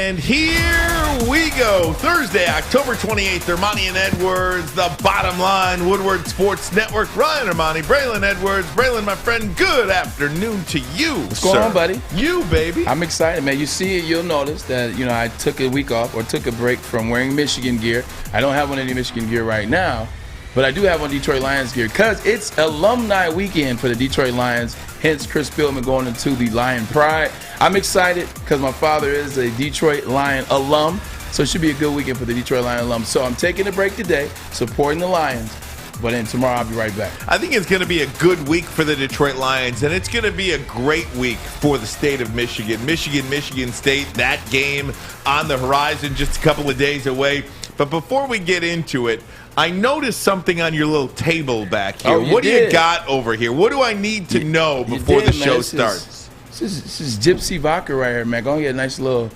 And here we go. Thursday, October 28th, Ermanni and Edwards, the bottom line, Woodward Sports Network. Ryan Ermanni, Braylon Edwards. Braylon, my friend, good afternoon to you. What's going on, buddy? You, baby. I'm excited, man. You see it, you'll notice that, I took a week off or took a break from wearing Michigan gear. I don't have on any Michigan gear right now, but I do have on Detroit Lions gear because it's alumni weekend for the Detroit Lions, hence Chris Spielman going into the Lion Pride. I'm excited because my father is a Detroit Lion alum, so it should be a good weekend for the Detroit Lion alum. So I'm taking a break today, supporting the Lions, but then tomorrow I'll be right back. I think it's going to be a good week for the Detroit Lions, and it's going to be a great week for the state of Michigan. Michigan State, that game on the horizon, just a couple of days away. But before we get into it, I noticed something on your little table back here. What do you got over here? What do I need to know before the show starts? This is Gypsy vodka right here, man. Go and get a nice little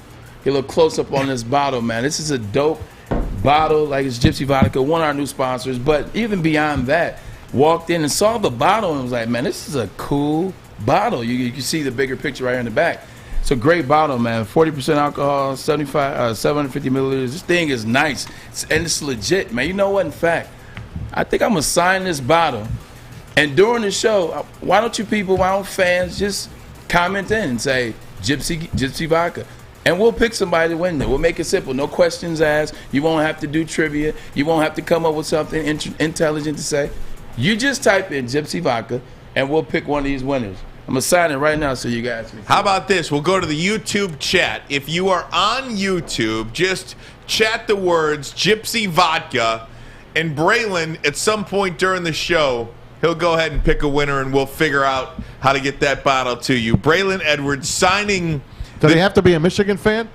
close-up on this bottle, man. This is a dope bottle, like it's Gypsy vodka, one of our new sponsors. But even beyond that, walked in and saw the bottle and was like, man, this is a cool bottle. You can see the bigger picture right here in the back. It's a great bottle, man. 40% alcohol, 750 milliliters. This thing is nice, and it's legit, man. You know what? In fact, I think I'm going to sign this bottle. And during the show, why don't fans just comment in and say, Gypsy vodka? And we'll pick somebody to win it. We'll make it simple. No questions asked. You won't have to do trivia. You won't have to come up with something intelligent to say. You just type in Gypsy vodka, and we'll pick one of these winners. I'm going to sign it right now so you guys can see. How about this? We'll go to the YouTube chat. If you are on YouTube, just chat the words Gypsy Vodka, and Braylon, at some point during the show, he'll go ahead and pick a winner, and we'll figure out how to get that bottle to you. Braylon Edwards signing. Does he have to be a Michigan fan?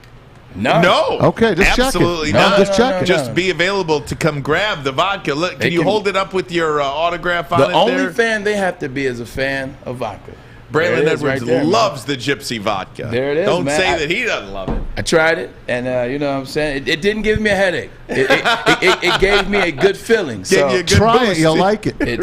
No. Okay, just absolutely checking. not. Just checking. Just be available to come grab the vodka. Look, can you hold it up with your autograph on it? The only fan they have to be is a fan of vodka. Braylon Edwards loves the Gypsy vodka. There it is, Don't man. say that he doesn't love it. I tried it, and you know what I'm saying? It didn't give me a headache. It gave me a good feeling. Gave you a good try boost. it. You'll like it.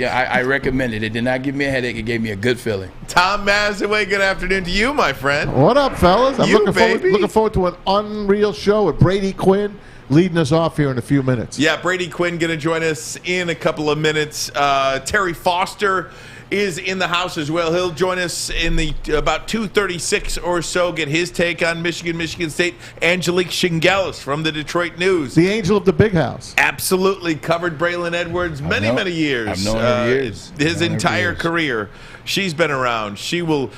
I recommend it. It did not give me a headache. It gave me a good feeling. Tom Mazawey, good afternoon to you, my friend. What up, fellas? I'm baby. looking forward to an unreal show with Brady Quinn leading us off here in a few minutes. Yeah, Brady Quinn going to join us in a couple of minutes. Terry Foster is in the house as well. He'll join us in the about 2:36 or so, get his take on Michigan State. Angelique Chengelis from the Detroit News. The angel of the big house. Absolutely covered Braylon Edwards many years. I've known her for years. His entire career. She's been around. She will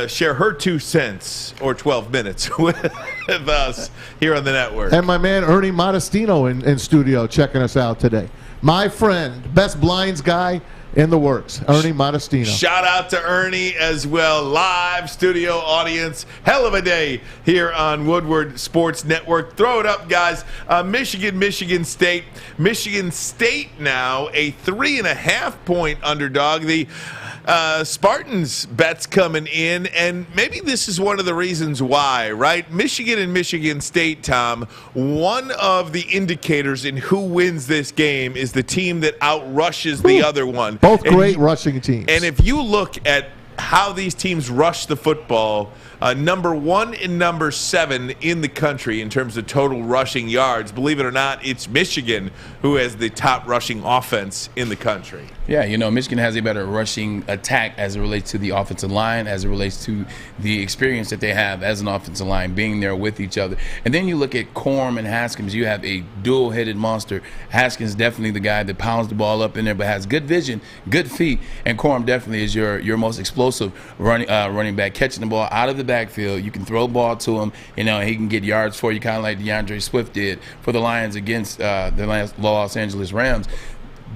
share her 2 cents or 12 minutes with us here on the network. And my man Ernie Modestino in studio checking us out today. My friend, best blinds guy in the works, Ernie Modestino. Shout out to Ernie as well. Live studio audience. Hell of a day here on Woodward Sports Network. Throw it up, guys. Michigan State. Michigan State now a 3.5-point underdog. The Spartans bets coming in, and maybe this is one of the reasons why, right? Michigan and Michigan State, Tom, one of the indicators in who wins this game is the team that outrushes the other one. Both great rushing teams. And if you look at how these teams rush the football, number 1 and number 7 in the country in terms of total rushing yards. Believe it or not, it's Michigan who has the top rushing offense in the country. Yeah, Michigan has a better rushing attack as it relates to the offensive line, as it relates to the experience that they have as an offensive line, being there with each other. And then you look at Corum and Haskins, you have a dual-headed monster. Haskins definitely the guy that pounds the ball up in there, but has good vision, good feet. And Corum definitely is your most explosive running back, catching the ball out of the backfield. You can throw the ball to him, he can get yards for you, kind of like DeAndre Swift did for the Lions against the Los Angeles Rams.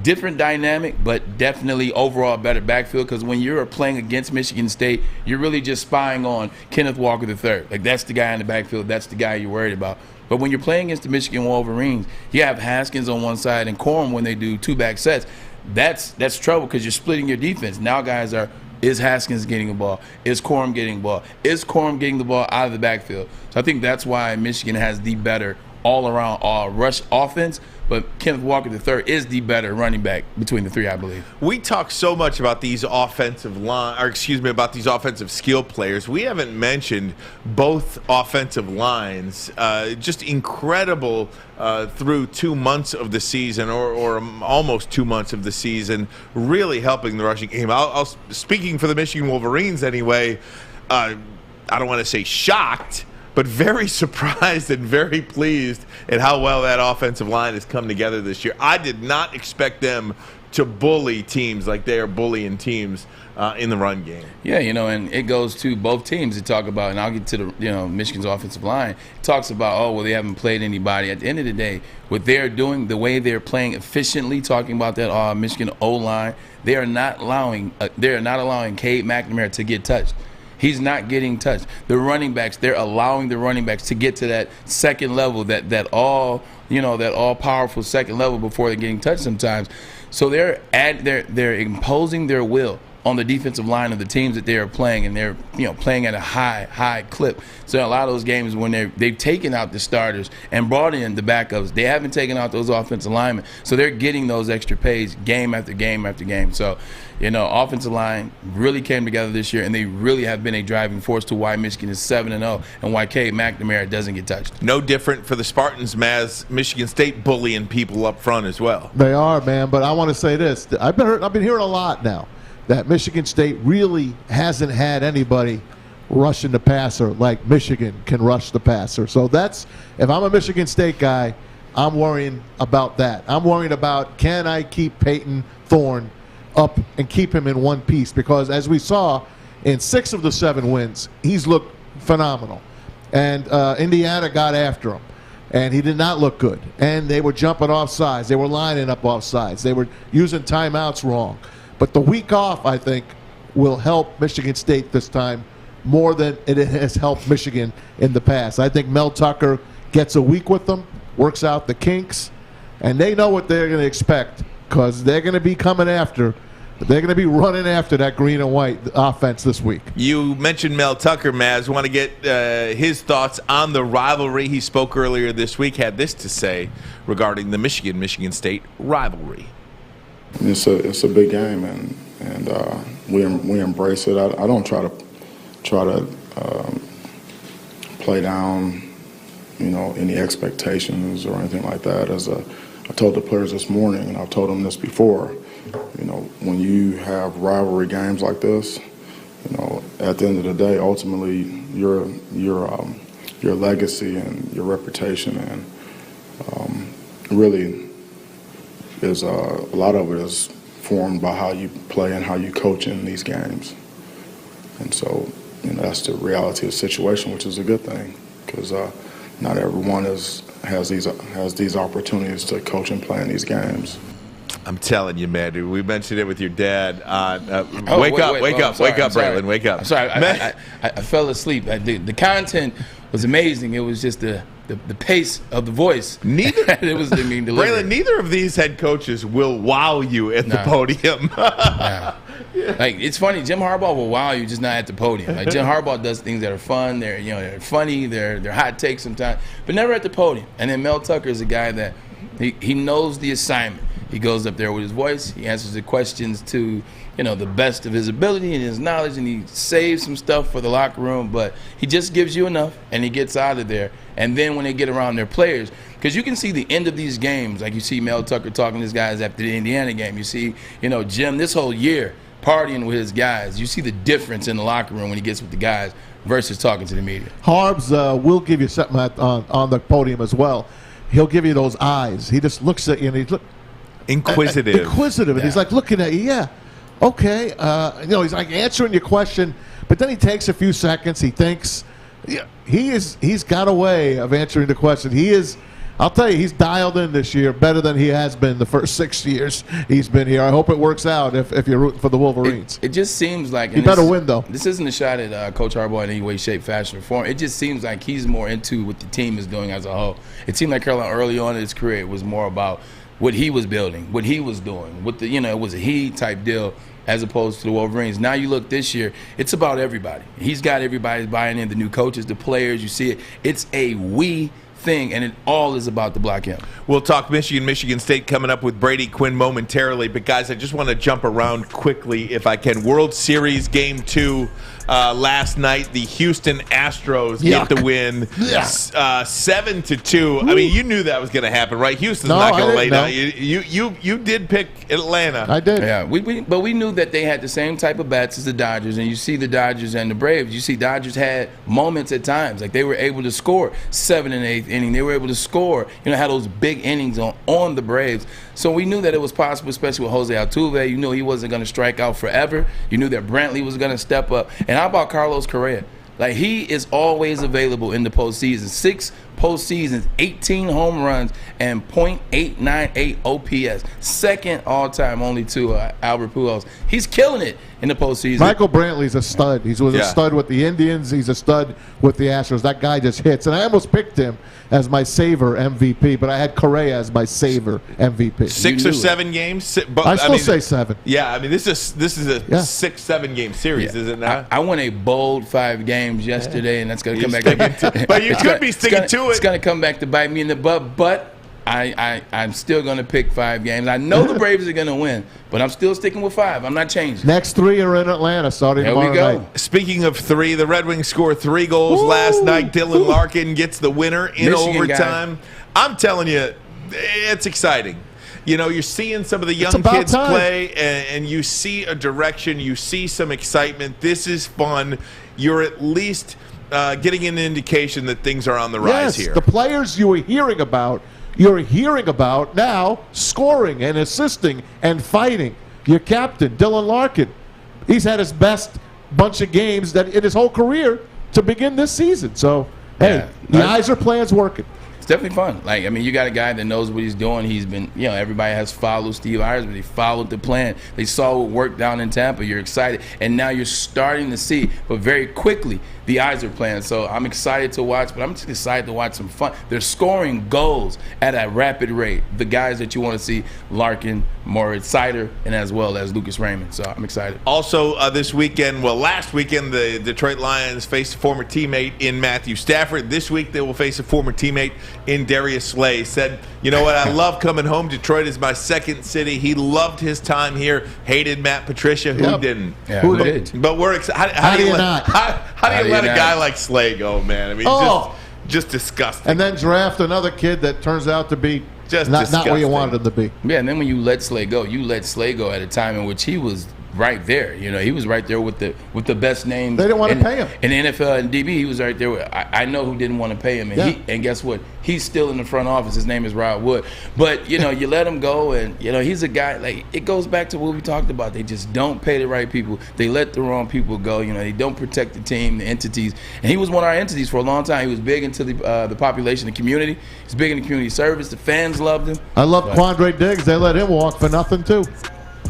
Different dynamic, but definitely overall better backfield, because when you're playing against Michigan State, you're really just spying on Kenneth Walker III. Like, that's the guy in the backfield. That's the guy you're worried about. But when you're playing against the Michigan Wolverines, you have Haskins on one side and Corum when they do 2-back sets. That's trouble because you're splitting your defense. Now guys are, is Haskins getting the ball? Is Corum getting the ball? Is Corum getting the ball out of the backfield? So I think that's why Michigan has the better all-around rush offense. but Kenneth Walker III is the better running back between the three, I believe. We talk so much about these offensive about these offensive skill players. We haven't mentioned both offensive lines. Just incredible through 2 months of the season, or almost 2 months of the season, really helping the rushing game. Speaking for the Michigan Wolverines anyway, I don't want to say shocked, but very surprised and very pleased at how well that offensive line has come together this year. I did not expect them to bully teams like they are bullying teams in the run game. Yeah, and it goes to both teams to talk about, and I'll get to the Michigan's offensive line. It talks about, they haven't played anybody. At the end of the day, what they're doing, the way they're playing efficiently, talking about that Michigan O-line, they are not allowing Cade McNamara to get touched. He's not getting touched. The running backs, they're allowing the running backs to get to that second level, that all powerful second level before they're getting touched sometimes. So they're imposing their will on the defensive line of the teams that they are playing, and they're playing at a high clip. So a lot of those games when they've taken out the starters and brought in the backups, they haven't taken out those offensive linemen. So they're getting those extra pays game after game after game. So offensive line really came together this year, and they really have been a driving force to why Michigan is 7-0 and why Cade McNamara doesn't get touched. No different for the Spartans, Maz. Michigan State bullying people up front as well. They are, man. But I want to say this: I've been hearing a lot now that Michigan State really hasn't had anybody rushing the passer like Michigan can rush the passer. So if I'm a Michigan State guy, I'm worrying about that. I'm worrying about, can I keep Peyton Thorne up and keep him in one piece? Because as we saw in 6 of the 7 wins, he's looked phenomenal. And Indiana got after him, and he did not look good. And they were jumping off sides. They were lining up off sides. They were using timeouts wrong. But the week off, I think, will help Michigan State this time more than it has helped Michigan in the past. I think Mel Tucker gets a week with them, works out the kinks, and they know what they're going to expect, because they're going to be coming after. They're going to be running after that green and white offense this week. You mentioned Mel Tucker, Maz. Want to get his thoughts on the rivalry. He spoke earlier this week, had this to say regarding the Michigan State rivalry. It's a big game, and we embrace it. I don't try to play down, any expectations or anything like that. I told the players this morning, and I've told them this before. When you have rivalry games like this, at the end of the day, ultimately your legacy and your reputation and really is a lot of it is formed by how you play and how you coach in these games. And so, that's the reality of the situation, which is a good thing, because not everyone has these opportunities to coach and play in these games. I'm telling you, man, dude, we mentioned it with your dad. Wake up, Braylon, wake up. I'm sorry, I fell asleep. The content was amazing. It was just the pace of the voice. Braylon, neither of these head coaches will wow you at the podium. Like, it's funny, Jim Harbaugh will wow you, just not at the podium. Like, Jim Harbaugh does things that are fun. They're funny. They're hot takes sometimes, but never at the podium. And then Mel Tucker is a guy that he knows the assignment. He goes up there with his voice. He answers the questions to, the best of his ability and his knowledge, and he saves some stuff for the locker room, but he just gives you enough, and he gets out of there. And then when they get around their players, because you can see the end of these games, like you see Mel Tucker talking to his guys after the Indiana game. You see, Jim this whole year partying with his guys. You see the difference in the locker room when he gets with the guys versus talking to the media. Harbs will give you something on the podium as well. He'll give you those eyes. He just looks at you and he's inquisitive, and he's like looking at you. Yeah, okay. He's like answering your question, but then he takes a few seconds. He thinks. Yeah, he's got a way of answering the question. I'll tell you, he's dialed in this year better than he has been the first 6 years he's been here. I hope it works out if you're rooting for the Wolverines. It just seems like he better win, though. This isn't a shot at Coach Harbaugh in any way, shape, fashion, or form. It just seems like he's more into what the team is doing as a whole. It seemed like Carolina early on in his career, it was more about what he was building, what he was doing, it was a he type deal as opposed to the Wolverines. Now you look this year, it's about everybody. He's got everybody buying in, the new coaches, the players, you see it. It's a we thing, and it all is about the Black M. We'll talk Michigan State coming up with Brady Quinn momentarily. But, guys, I just want to jump around quickly if I can. World Series Game 2 last night. The Houston Astros get the win 7-2. I mean, you knew that was going to happen, right? Houston's not going to lay down. You did pick Atlanta. I did. Yeah, but we knew that they had the same type of bats as the Dodgers, and you see the Dodgers and the Braves. You see Dodgers had moments at times, like they were able to score 7th and 8th inning. They were able to score, had those big innings on the Braves. So we knew that it was possible, especially with Jose Altuve. You knew he wasn't going to strike out forever. You knew that Brantley was going to step up. And how about Carlos Correa? Like, he is always available in the postseason. 6 postseasons, 18 home runs, and .898 OPS. Second all-time, only to Albert Pujols. He's killing it in the postseason. Michael Brantley's a stud. He was a stud with the Indians. He's a stud with the Astros. That guy just hits. And I almost picked him as my saver MVP, but I had Correa as my saver MVP. 6 or 7 games? I still say 7. Yeah, I mean, this is a 6-7 game series, is it not? I won a bold 5 games yesterday, and that's going to come back. But you could be sticking to it. It's going to come back to bite me in the butt, but I'm still going to pick 5 games. I know the Braves are going to win, but I'm still sticking with 5. I'm not changing. Next 3 are in Atlanta starting tomorrow night. Speaking of 3, the Red Wings score 3 goals last night. Dylan Larkin gets the winner in Michigan overtime. I'm telling you, it's exciting. You're seeing some of the young kids play, and you see a direction. You see some excitement. This is fun. You're at least getting an indication that things are on the rise here. The players you were hearing about, you're hearing about now scoring and assisting and fighting. Your captain, Dylan Larkin, he's had his best bunch of games in his whole career to begin this season. So, the Yzer plan's working. It's definitely fun. Like, I mean, you got a guy that knows what he's doing. He's been, everybody has followed Steve Yzer, but he followed the plan. They saw what worked down in Tampa. You're excited. And now you're starting to see, but very quickly, the Yzer plan. So I'm excited to watch, but I'm just excited to watch some fun. They're scoring goals at a rapid rate. The guys that you want to see, Larkin, Moritz Seider, and as well as Lucas Raymond. So I'm excited. Also, last weekend, the Detroit Lions faced a former teammate in Matthew Stafford. This week, they will face a former teammate in Darius Slay. Said, you know what, I love coming home. Detroit is my second city. He loved his time here. Hated Matt Patricia. Who didn't? Yeah, who did? But we're excited. How do you let a guy like Slay go, man? I mean, just disgusting. And then draft another kid that turns out to be just not where you wanted him to be. Yeah, and then when you let Slay go at a time in which he was right there. He was right there with the best name. They didn't want to pay him. In the NFL and DB, he was right there. I know who didn't want to pay him. And guess what? He's still in the front office. His name is Rod Wood. But, you let him go, and, he's a guy, like, it goes back to what we talked about. They just don't pay the right people. They let the wrong people go. They don't protect the team, the entities. And he was one of our entities for a long time. He was big into the population, the community. He's big in the community service. The fans loved him. I love Quandre Diggs. They let him walk for nothing, too.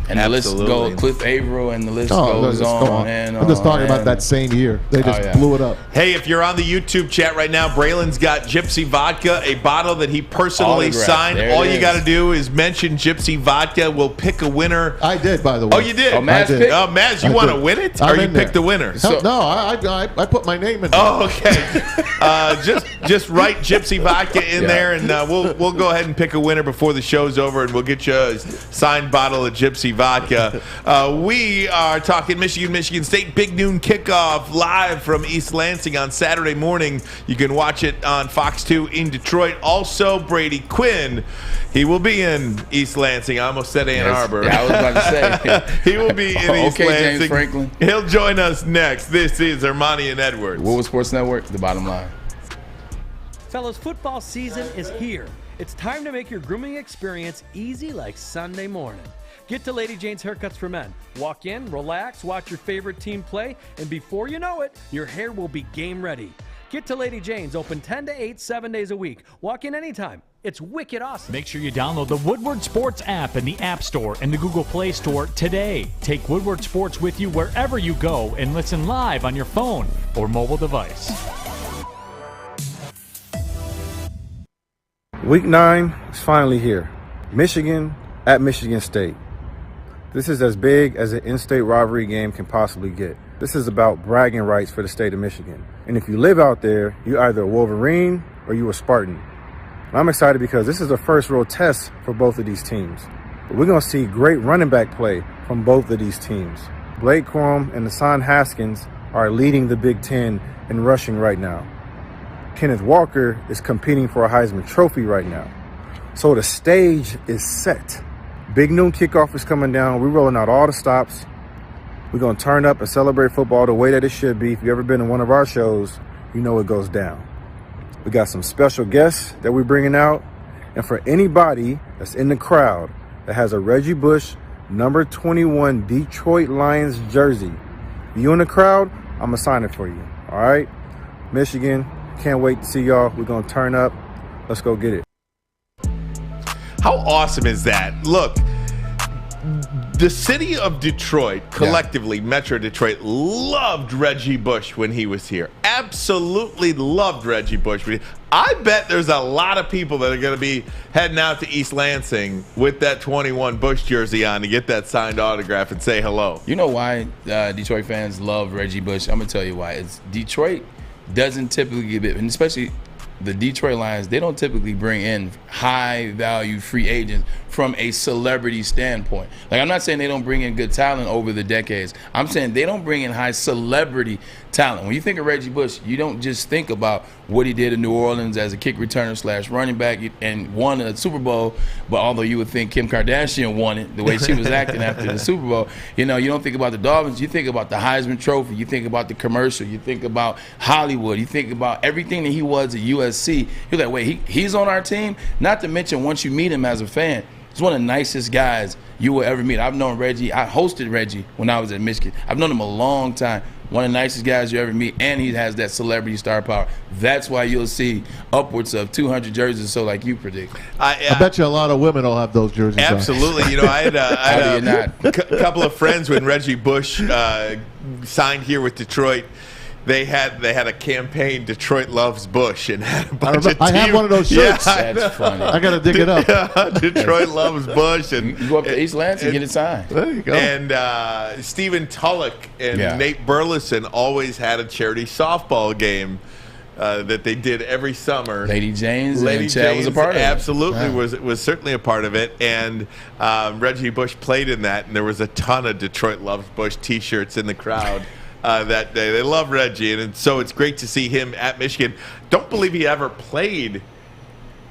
And the list goes, Cliff Averill, and the list goes on and on. I'm just talking about that same year. They just blew it up. Hey, if you're on the YouTube chat right now, Braylon's got Gypsy Vodka, a bottle that he personally signed. All you got to do is mention Gypsy Vodka. We'll pick a winner. I did, by the way. Oh, you did? Maz, you want to win it? Or you picked the winner? No, I put my name in there. Oh, okay. Just write Gypsy Vodka in there, and we'll go ahead and pick a winner before the show's over, and we'll get you a signed bottle of Gypsy Vodka. We are talking Michigan State Big Noon Kickoff live from East Lansing on Saturday morning. You can watch it on Fox 2 in Detroit. Also, Brady Quinn, he will be in East Lansing. I almost said Ann Arbor. Yeah, I was about to say. He will be in East Lansing. James Franklin. He'll join us next. This is Ermanni and Edwards. Woodward Sports Network, the bottom line. Fellas, football season is here. It's time to make your grooming experience easy like Sunday morning. Get to Lady Jane's Haircuts for Men. Walk in, relax, watch your favorite team play, and before you know it, your hair will be game ready. Get to Lady Jane's, open 10 to 8, 7 days a week. Walk in anytime. It's wicked awesome. Make sure you download the Woodward Sports app in the App Store and the Google Play Store today. Take Woodward Sports with you wherever you go and listen live on your phone or mobile device. Week 9 is finally here. Michigan at Michigan State. This is as big as an in-state rivalry game can possibly get. This is about bragging rights for the state of Michigan. And if you live out there, you're either a Wolverine or you a Spartan. And I'm excited because this is the first real test for both of these teams. But we're going to see great running back play from both of these teams. Blake Corum and Hassan Haskins are leading the Big Ten in rushing right now. Kenneth Walker is competing for a Heisman Trophy right now. So the stage is set. Big Noon Kickoff is coming down. We're rolling out all the stops. We're going to turn up and celebrate football the way that it should be. If you've ever been to one of our shows, you know it goes down. We got some special guests that we're bringing out. And for anybody that's in the crowd that has a Reggie Bush number 21 Detroit Lions jersey, you in the crowd, I'm going to sign it for you. All right? Michigan, can't wait to see y'all. We're going to turn up. Let's go get it. How awesome is that? Look, the city of Detroit, collectively, Metro Detroit, loved Reggie Bush when he was here. Absolutely loved Reggie Bush. I bet there's a lot of people that are going to be heading out to East Lansing with that 21 Bush jersey on to get that signed autograph and say hello. You know why Detroit fans love Reggie Bush? I'm going to tell you why. It's Detroit doesn't typically give it, and especially the Detroit Lions, they don't typically bring in high-value free agents from a celebrity standpoint. Like, I'm not saying they don't bring in good talent over the decades. I'm saying they don't bring in high celebrity talent. When you think of Reggie Bush, you don't just think about what he did in New Orleans as a kick returner / running back and won a Super Bowl, but although you would think Kim Kardashian won it, the way she was acting after the Super Bowl, you know, you don't think about the Dolphins, you think about the Heisman Trophy, you think about the commercial, you think about Hollywood, you think about everything that he was at USC. You're like, wait, he's on our team? Not to mention, once you meet him as a fan, he's one of the nicest guys you will ever meet. I've known Reggie. I hosted Reggie when I was at Michigan. I've known him a long time. One of the nicest guys you ever meet, and he has that celebrity star power. That's why you'll see upwards of 200 jerseys, so like you predict. I bet you a lot of women will have those jerseys on. Absolutely. You know, I had a couple of friends when Reggie Bush signed here with Detroit. They had a campaign, Detroit Loves Bush, and had a bunch of teams. I have one of those shirts. Yeah, that's funny. I got to dig it up. Detroit Loves Bush. And you go up to East Lansing and get it signed. There you go. And Stephen Tulloch and Nate Burleson always had a charity softball game that they did every summer. Lady James and Chad was a part of it. Absolutely was certainly a part of it. And Reggie Bush played in that, and there was a ton of Detroit Loves Bush T-shirts in the crowd. That day. They love Reggie, and so it's great to see him at Michigan. Don't believe he ever played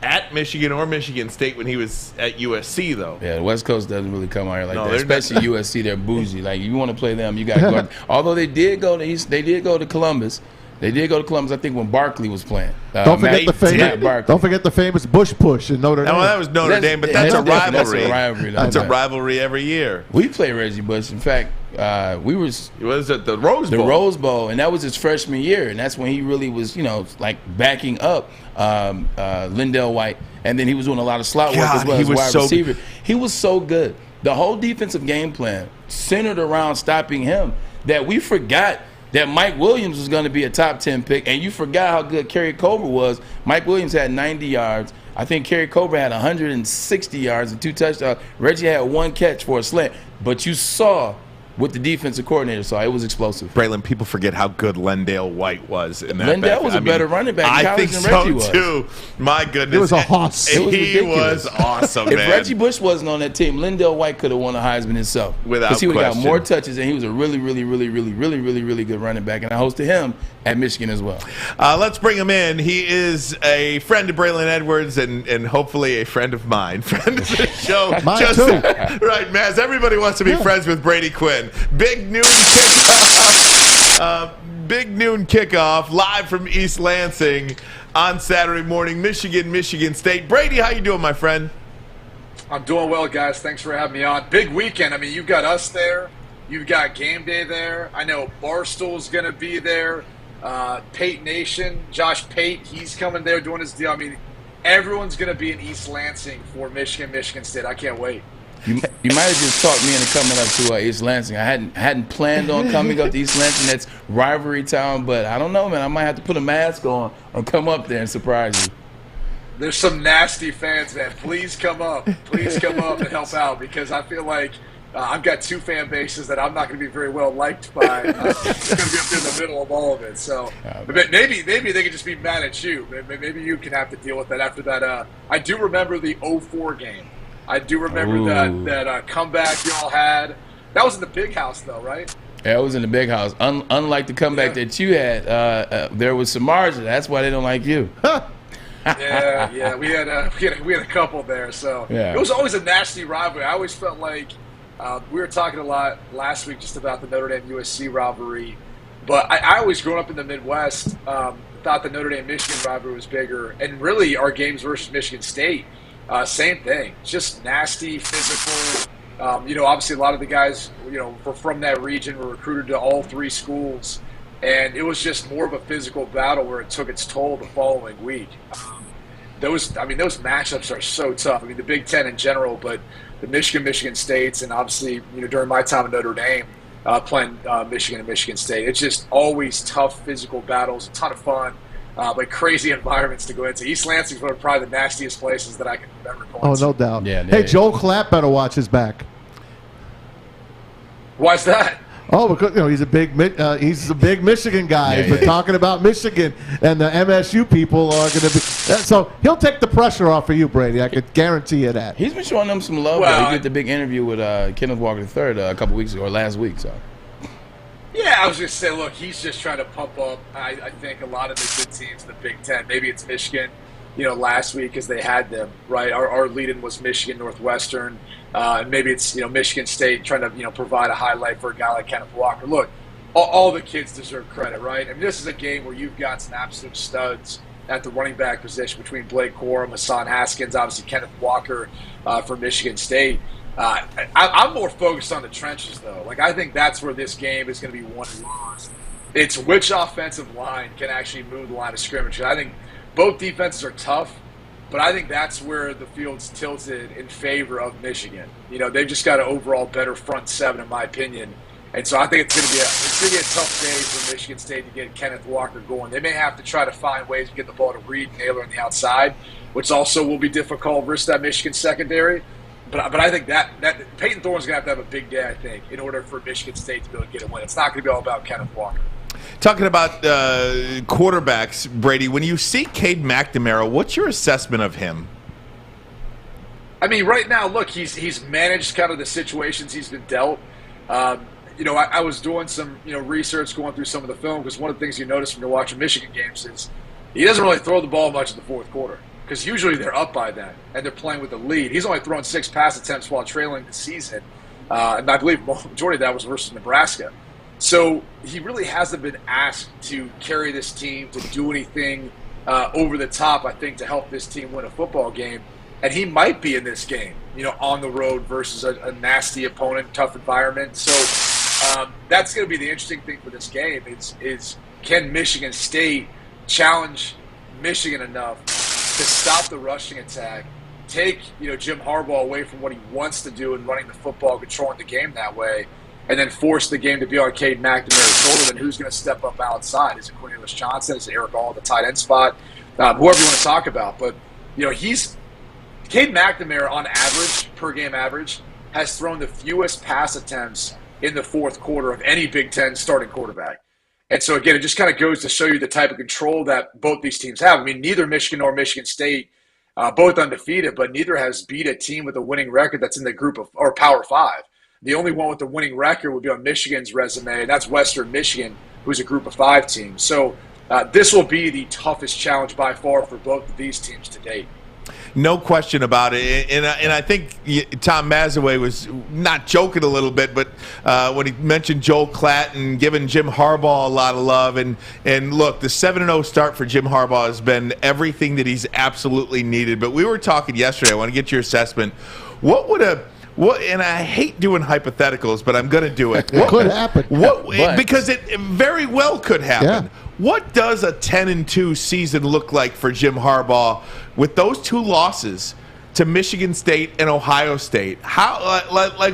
at Michigan or Michigan State when he was at USC, though. Yeah, the West Coast doesn't really come out here like that. Especially USC, they're bougie. Like, you want to play them, you got to go. Although they did go to Columbus. They did go to Columbus, I think, when Barkley was playing. Don't forget the famous Bush Push in Notre Dame. No, that was Notre Dame, but that's a rivalry. That's a rivalry. That's a rivalry every year. We play Reggie Bush. In fact, it was at the Rose Bowl. The Rose Bowl, and that was his freshman year, and that's when he really was, like backing up Lindell White, and then he was doing a lot of slot work as well as wide receiver. He was so good. The whole defensive game plan centered around stopping him that we forgot that Mike Williams was going to be a top 10 pick, and you forgot how good Kerry Cobra was. Mike Williams had 90 yards. I think Kerry Cobra had 160 yards and 2 touchdowns. Reggie had 1 catch for a slant. But you saw what the defensive coordinator saw. It was explosive. Braylon, people forget how good Lindell White was in that. Lindell was a better running back in college than Reggie was. I think so, too. My goodness. It was a hoss. He was awesome, man. If Reggie Bush wasn't on that team, Lindell White could have won the Heisman himself. Without question. Because he would have got more touches, and he was a really, really, really, really, really, really, really good running back. And I hosted him at Michigan as well. Let's bring him in. He is a friend of Braylon Edwards and hopefully a friend of mine. Friend of the show. Mine too. Right, Maz. Everybody wants to be friends with Brady Quinn. Big Noon Kickoff. Big Noon Kickoff live from East Lansing on Saturday morning. Michigan State. Brady, how you doing, my friend? I'm doing well, guys. Thanks for having me on. Big weekend. I mean, you've got us there. You've got Game Day there. I know Barstool's going to be there. Pate Nation, Josh Pate, he's coming there doing his deal. I mean, everyone's going to be in East Lansing for Michigan State. I can't wait. You might have just talked me into coming up to East Lansing. I hadn't planned on coming up to East Lansing. That's rivalry town, but I don't know, man. I might have to put a mask on and come up there and surprise you. There's some nasty fans, man. Please come up. Please come up and help out because I feel like I've got two fan bases that I'm not going to be very well liked by. It's going to be up there in the middle of all of it. So maybe they could just be mad at you. Maybe you can have to deal with that after that. I do remember the 04 game. I do remember that comeback you all had. That was in the big house, though, right? Yeah, it was in the big house. Unlike the comeback that you had, there was some margin. That's why they don't like you. Yeah, we had a couple there. So it was always a nasty rivalry. I always felt like we were talking a lot last week just about the Notre Dame USC rivalry, but I always growing up in the Midwest thought the Notre Dame Michigan rivalry was bigger, and really our games versus Michigan State, same thing, just nasty, physical. Obviously a lot of the guys were from that region, were recruited to all three schools. And it was just more of a physical battle where it took its toll the following week. Those matchups are so tough. I mean, the Big Ten in general, but the Michigan States, and obviously, during my time at Notre Dame, playing Michigan and Michigan State, it's just always tough physical battles, a ton of fun, but crazy environments to go into. East Lansing's one of probably the nastiest places that I can remember going to. Oh, no doubt. Yeah, hey, Joel Klatt better watch his back. Why's that? Oh, because he's a big Michigan guy. He's been talking about Michigan, and the MSU people are going to be. So he'll take the pressure off of you, Brady. I could guarantee you that. He's been showing them some love. He did the big interview with Kenneth Walker III a couple weeks ago, or last week. So. Yeah, I was just saying, look, he's just trying to pump up, I think, a lot of the good teams in the Big Ten. Maybe it's Michigan, last week because they had them, right? Our lead-in was Michigan Northwestern. And maybe it's Michigan State trying to provide a highlight for a guy like Kenneth Walker. Look, all the kids deserve credit, right? I mean, this is a game where you've got some absolute studs at the running back position between Blake Corum, Hassan Haskins, obviously Kenneth Walker for Michigan State. I'm more focused on the trenches, though. Like, I think that's where this game is going to be won and lost. It's which offensive line can actually move the line of scrimmage. I think both defenses are tough. But I think that's where the field's tilted in favor of Michigan. They've just got an overall better front seven, in my opinion. And so I think it's going to be a tough day for Michigan State to get Kenneth Walker going. They may have to try to find ways to get the ball to Reed and Naylor on the outside, which also will be difficult versus that Michigan secondary. But I think that Peyton Thorne's going to have a big day, I think, in order for Michigan State to be able to get a win. It's not going to be all about Kenneth Walker. Talking about quarterbacks, Brady, when you see Cade McNamara, what's your assessment of him? I mean, right now, look, he's managed kind of the situations he's been dealt. I was doing some research going through some of the film because one of the things you notice when you're watching Michigan games is he doesn't really throw the ball much in the fourth quarter because usually they're up by then and they're playing with the lead. He's only thrown 6 pass attempts while trailing the season, and I believe the majority of that was versus Nebraska. So he really hasn't been asked to carry this team, to do anything over the top, I think, to help this team win a football game. And he might be in this game, on the road versus a nasty opponent, tough environment. So that's going to be the interesting thing for this game is can Michigan State challenge Michigan enough to stop the rushing attack, take Jim Harbaugh away from what he wants to do in running the football, controlling the game that way, and then force the game to be on Cade McNamara's shoulder, then who's going to step up outside? Is it Cornelius Johnson? Is it Eric All at the tight end spot? Whoever you want to talk about. But, Cade McNamara on average, per game average, has thrown the fewest pass attempts in the fourth quarter of any Big Ten starting quarterback. And so, again, it just kind of goes to show you the type of control that both these teams have. I mean, neither Michigan nor Michigan State, both undefeated, but neither has beat a team with a winning record that's in the group of or Power 5. The only one with the winning record would be on Michigan's resume, and that's Western Michigan, who's a group of 5 team. So this will be the toughest challenge by far for both of these teams to date. No question about it. And I think Tom Mazawey was not joking a little bit, but when he mentioned Joel Klatt and giving Jim Harbaugh a lot of love. And look, the 7-0 start for Jim Harbaugh has been everything that he's absolutely needed. But we were talking yesterday. I want to get your assessment. And I hate doing hypotheticals, but I'm going to do it. It could happen. Because it very well could happen. Yeah. What does a 10-2 season look like for Jim Harbaugh with those 2 losses to Michigan State and Ohio State? How,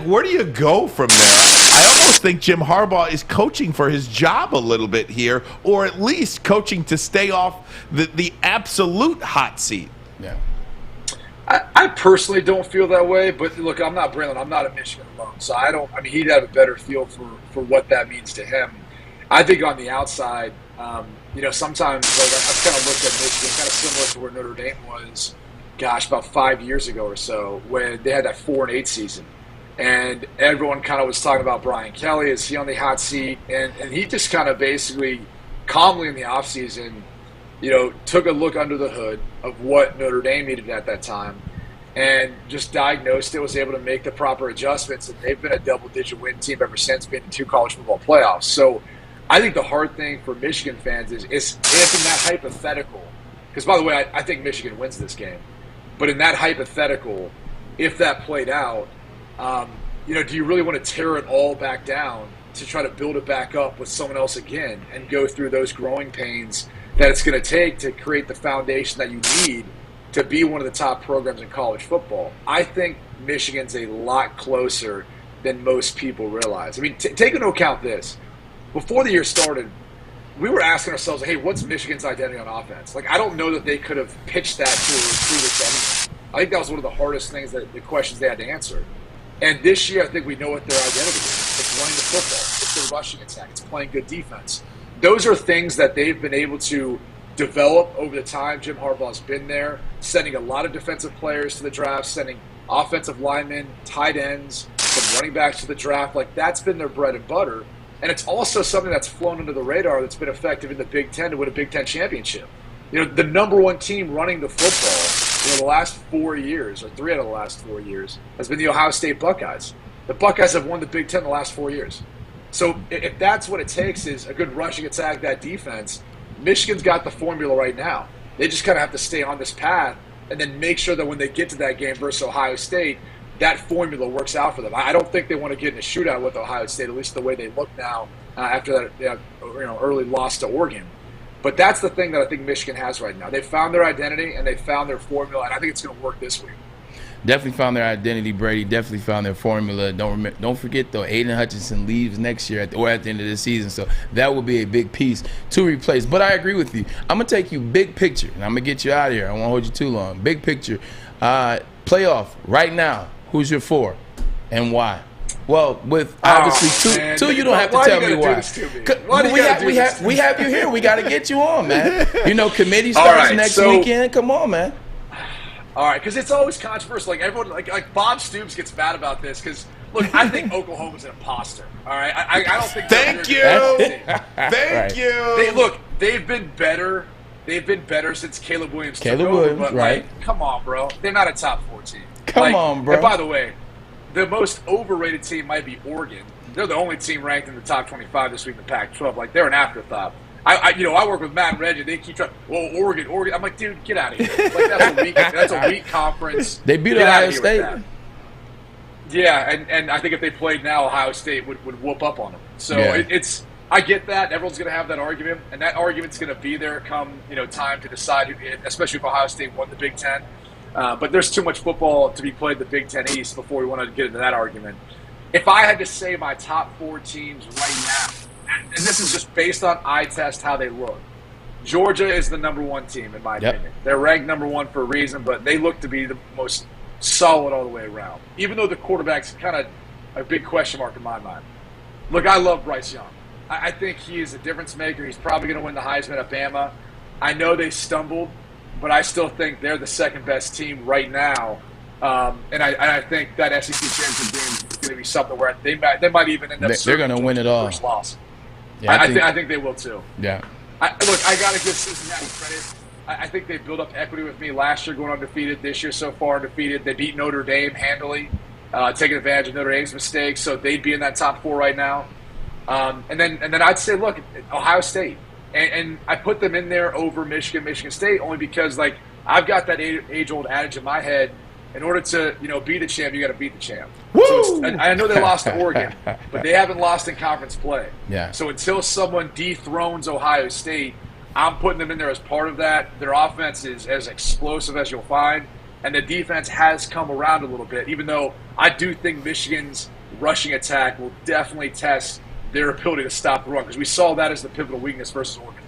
where do you go from there? I almost think Jim Harbaugh is coaching for his job a little bit here, or at least coaching to stay off the absolute hot seat. Yeah. I personally don't feel that way, but look, I'm not Braylon. I'm not a Michigan alum. So he'd have a better feel for what that means to him. I think on the outside, sometimes I've kind of looked at Michigan kind of similar to where Notre Dame was, about 5 years ago or so, when they had that 4-8 season. And everyone kind of was talking about Brian Kelly. Is he on the hot seat? And he just kind of basically calmly in the offseason, took a look under the hood of what Notre Dame needed at that time and just diagnosed it, was able to make the proper adjustments. And they've been a double-digit win team ever since, being in 2 college football playoffs. So I think the hard thing for Michigan fans is if in that hypothetical, because by the way, I think Michigan wins this game, but in that hypothetical, if that played out, do you really want to tear it all back down to try to build it back up with someone else again and go through those growing pains that it's going to take to create the foundation that you need to be one of the top programs in college football? I think Michigan's a lot closer than most people realize. I mean, take into account this. Before the year started, we were asking ourselves, hey, what's Michigan's identity on offense? Like, I don't know that they could have pitched that to a recruiter to anyone. I think that was one of the hardest things, the questions they had to answer. And this year, I think we know what their identity is. It's running the football. It's their rushing attack. It's playing good defense. Those are things that they've been able to develop over the time Jim Harbaugh's been there, sending a lot of defensive players to the draft, sending offensive linemen, tight ends, some running backs to the draft. Like, that's been their bread and butter. And it's also something that's flown under the radar that's been effective in the Big Ten to win a Big Ten championship. The number one team running the football the last 4 years, or 3 out of the last 4 years, has been the Ohio State Buckeyes. The Buckeyes have won the Big Ten the last 4 years. So if that's what it takes, is a good rushing attack, that defense, Michigan's got the formula right now. They just kind of have to stay on this path and then make sure that when they get to that game versus Ohio State, that formula works out for them. I don't think they want to get in a shootout with Ohio State, at least the way they look now after that early loss to Oregon. But that's the thing that I think Michigan has right now. They found their identity and they found their formula, and I think it's going to work this week. Definitely found their identity, Brady. Definitely found their formula. Don't forget, though, Aiden Hutchinson leaves next year or at the end of the season, so that will be a big piece to replace. But I agree with you. I'm going to take you big picture, and I'm going to get you out of here. I won't hold you too long. Big picture. Playoff right now. Who's your 4 and why? Well, with obviously two, you don't have to tell me why. We have you here. We got to get you on, man. Committee starts next weekend. Come on, man. All right, because it's always controversial. Like everyone, like Bob Stoops gets mad about this because look, I think Oklahoma's an imposter. All right, I don't think. Thank you. Thank you. They've been better. They've been better since Caleb Williams took over. Williams, but right? Come on, bro. They're not a top 4 team. Come on, bro. And by the way, the most overrated team might be Oregon. They're the only team ranked in the top 25 this week in the Pac-12. Like, they're an afterthought. I work with Matt and Reggie. They keep trying. Well, Oregon. I'm like, dude, get out of here. Like, that's a weak conference. They beat Ohio State. Yeah, and I think if they played now, Ohio State would whoop up on them. So it's. I get that. Everyone's going to have that argument, and that argument's going to be there come time to decide, especially if Ohio State won the Big Ten. But there's too much football to be played in the Big Ten East before we want to get into that argument. If I had to say my top 4 teams right now, and this is just based on eye test how they look, Georgia is the number 1 team in my opinion. They're ranked number 1 for a reason, but they look to be the most solid all the way around. Even though the quarterback's kind of a big question mark in my mind. Look, I love Bryce Young. I think he is a difference maker. He's probably going to win the Heisman at Bama. I know they stumbled, but I still think they're the second best team right now. And I think that SEC championship game is going to be something where they might even end up. They're going to win it all. First loss. Yeah, I think they will too. Yeah. I got to give Cincinnati credit. I think they built up equity with me last year, going undefeated. This year, so far undefeated. They beat Notre Dame handily, taking advantage of Notre Dame's mistakes. So they'd be in that top 4 right now. And then I'd say, look, Ohio State. And I put them in there over Michigan State only because, like, I've got that age-old adage in my head. In order to, be the champ, you got to beat the champ. So I know they lost to Oregon, but they haven't lost in conference play. Yeah. So until someone dethrones Ohio State, I'm putting them in there as part of that. Their offense is as explosive as you'll find, and the defense has come around a little bit, even though I do think Michigan's rushing attack will definitely test their ability to stop the run, because we saw that as the pivotal weakness versus Oregon.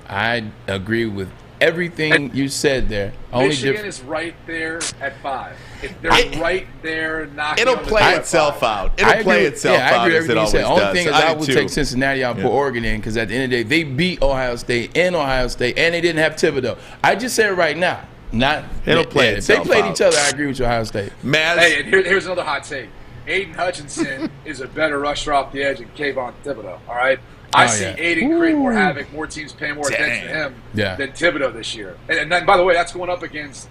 I agree with everything you said there. Michigan is right there at 5. They're right there knocking It'll on the play door itself at 5. out. It'll play itself I out agree as it with everything you always said. does. Only thing is I do would too. take Cincinnati out and put Oregon in because at the end of the day, they beat Ohio State in Ohio State, and they didn't have Thibodeau. I just said it right now. It'll play If they itself played out. each other, I agree with you, Ohio State. Maz, Hey, and here's another hot take. Aiden Hutchinson is a better rusher off the edge than Kayvon Thibodeau, all right? I see Aiden create more havoc, more teams paying more attention to him than Thibodeau this year. And then, by the way, that's going up against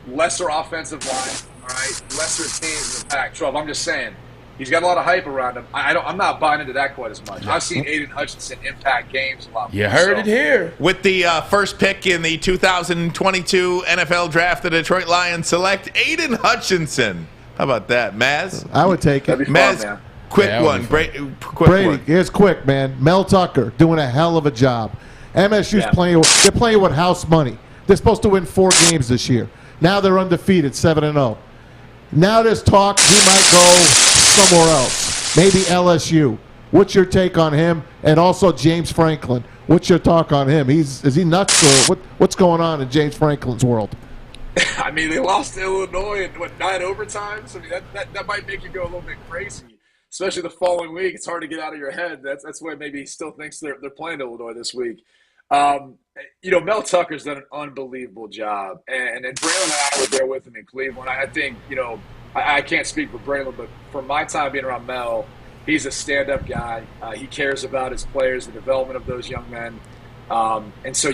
lesser offensive line, all right? Lesser teams in the Pac-12. I'm just saying, he's got a lot of hype around him. I'm not buying into that quite as much. I've seen Aiden Hutchinson impact games a lot more. You heard it here. with the first pick in the 2022 NFL Draft, the Detroit Lions select Aiden Hutchinson. How about that, Maz? I would take it. That'd be fun, Maz, man. quick Yeah, that would one. be Quick Brady, one. here's quick, man. Mel Tucker doing a hell of a job. MSU's playing. They're playing with house money. They're supposed to win 4 games this year. Now they're undefeated, 7-0. Now there's talk he might go somewhere else, maybe LSU. What's your take on him? And also James Franklin. What's your talk on him? Is he nuts or what's going on in James Franklin's world? I mean, they lost to Illinois in, 9 overtimes? I mean, that might make you go a little bit crazy, especially the following week. It's hard to get out of your head. That's why maybe he still thinks they're playing Illinois this week. Mel Tucker's done an unbelievable job. And Braylon and I were there with him in Cleveland. I think, I can't speak for Braylon, but from my time being around Mel, he's a stand-up guy. He cares about his players, the development of those young men. And so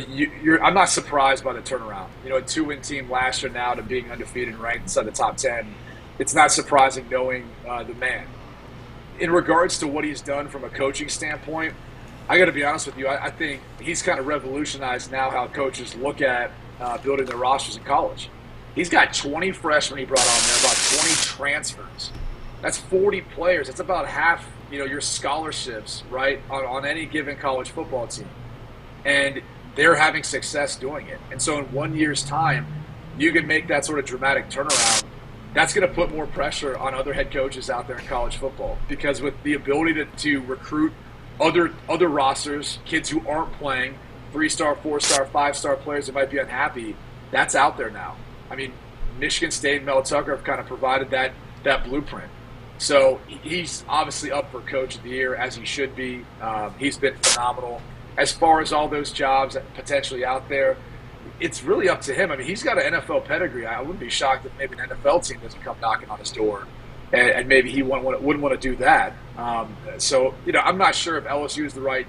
I'm not surprised by the turnaround. A 2-win team last year now to being undefeated and ranked inside the top 10. It's not surprising knowing the man. In regards to what he's done from a coaching standpoint, I got to be honest with you. I think he's kind of revolutionized now how coaches look at building their rosters in college. He's got 20 freshmen he brought on there, about 20 transfers. That's 40 players. That's about half, your scholarships, right, on any given college football team. And they're having success doing it. And so in 1 year's time, you can make that sort of dramatic turnaround. That's going to put more pressure on other head coaches out there in college football, because with the ability to recruit other rosters, kids who aren't playing, 3-star, 4-star, 5-star players that might be unhappy, that's out there now. I mean, Michigan State and Mel Tucker have kind of provided that blueprint. So he's obviously up for Coach of the Year, as he should be. He's been phenomenal. As far as all those jobs potentially out there, it's really up to him. I mean, he's got an NFL pedigree. I wouldn't be shocked if maybe an NFL team doesn't come knocking on his door, and maybe he wouldn't want to do that. So, I'm not sure if LSU is the right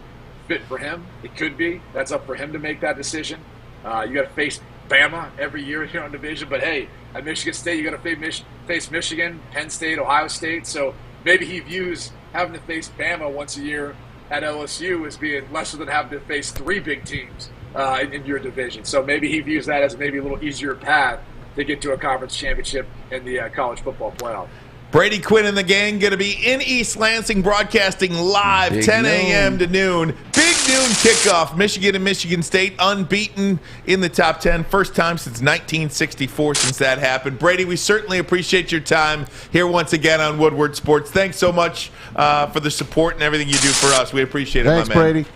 fit for him. It could be. That's up for him to make that decision. You got to face Bama every year here on division, but hey, at Michigan State, you got to face Michigan, Penn State, Ohio State. So maybe he views having to face Bama once a year at LSU as being lesser than having to face 3 big teams in your division. So maybe he views that as maybe a little easier path to get to a conference championship in the college football playoff. Brady Quinn and the gang going to be in East Lansing broadcasting live, Big 10 noon. a.m. to noon. Big noon kickoff. Michigan and Michigan State unbeaten in the top 10. First time since 1964 since that happened. Brady, we certainly appreciate your time here once again on Woodward Sports. Thanks so much for the support and everything you do for us. We appreciate it, Thanks, my man. Brady.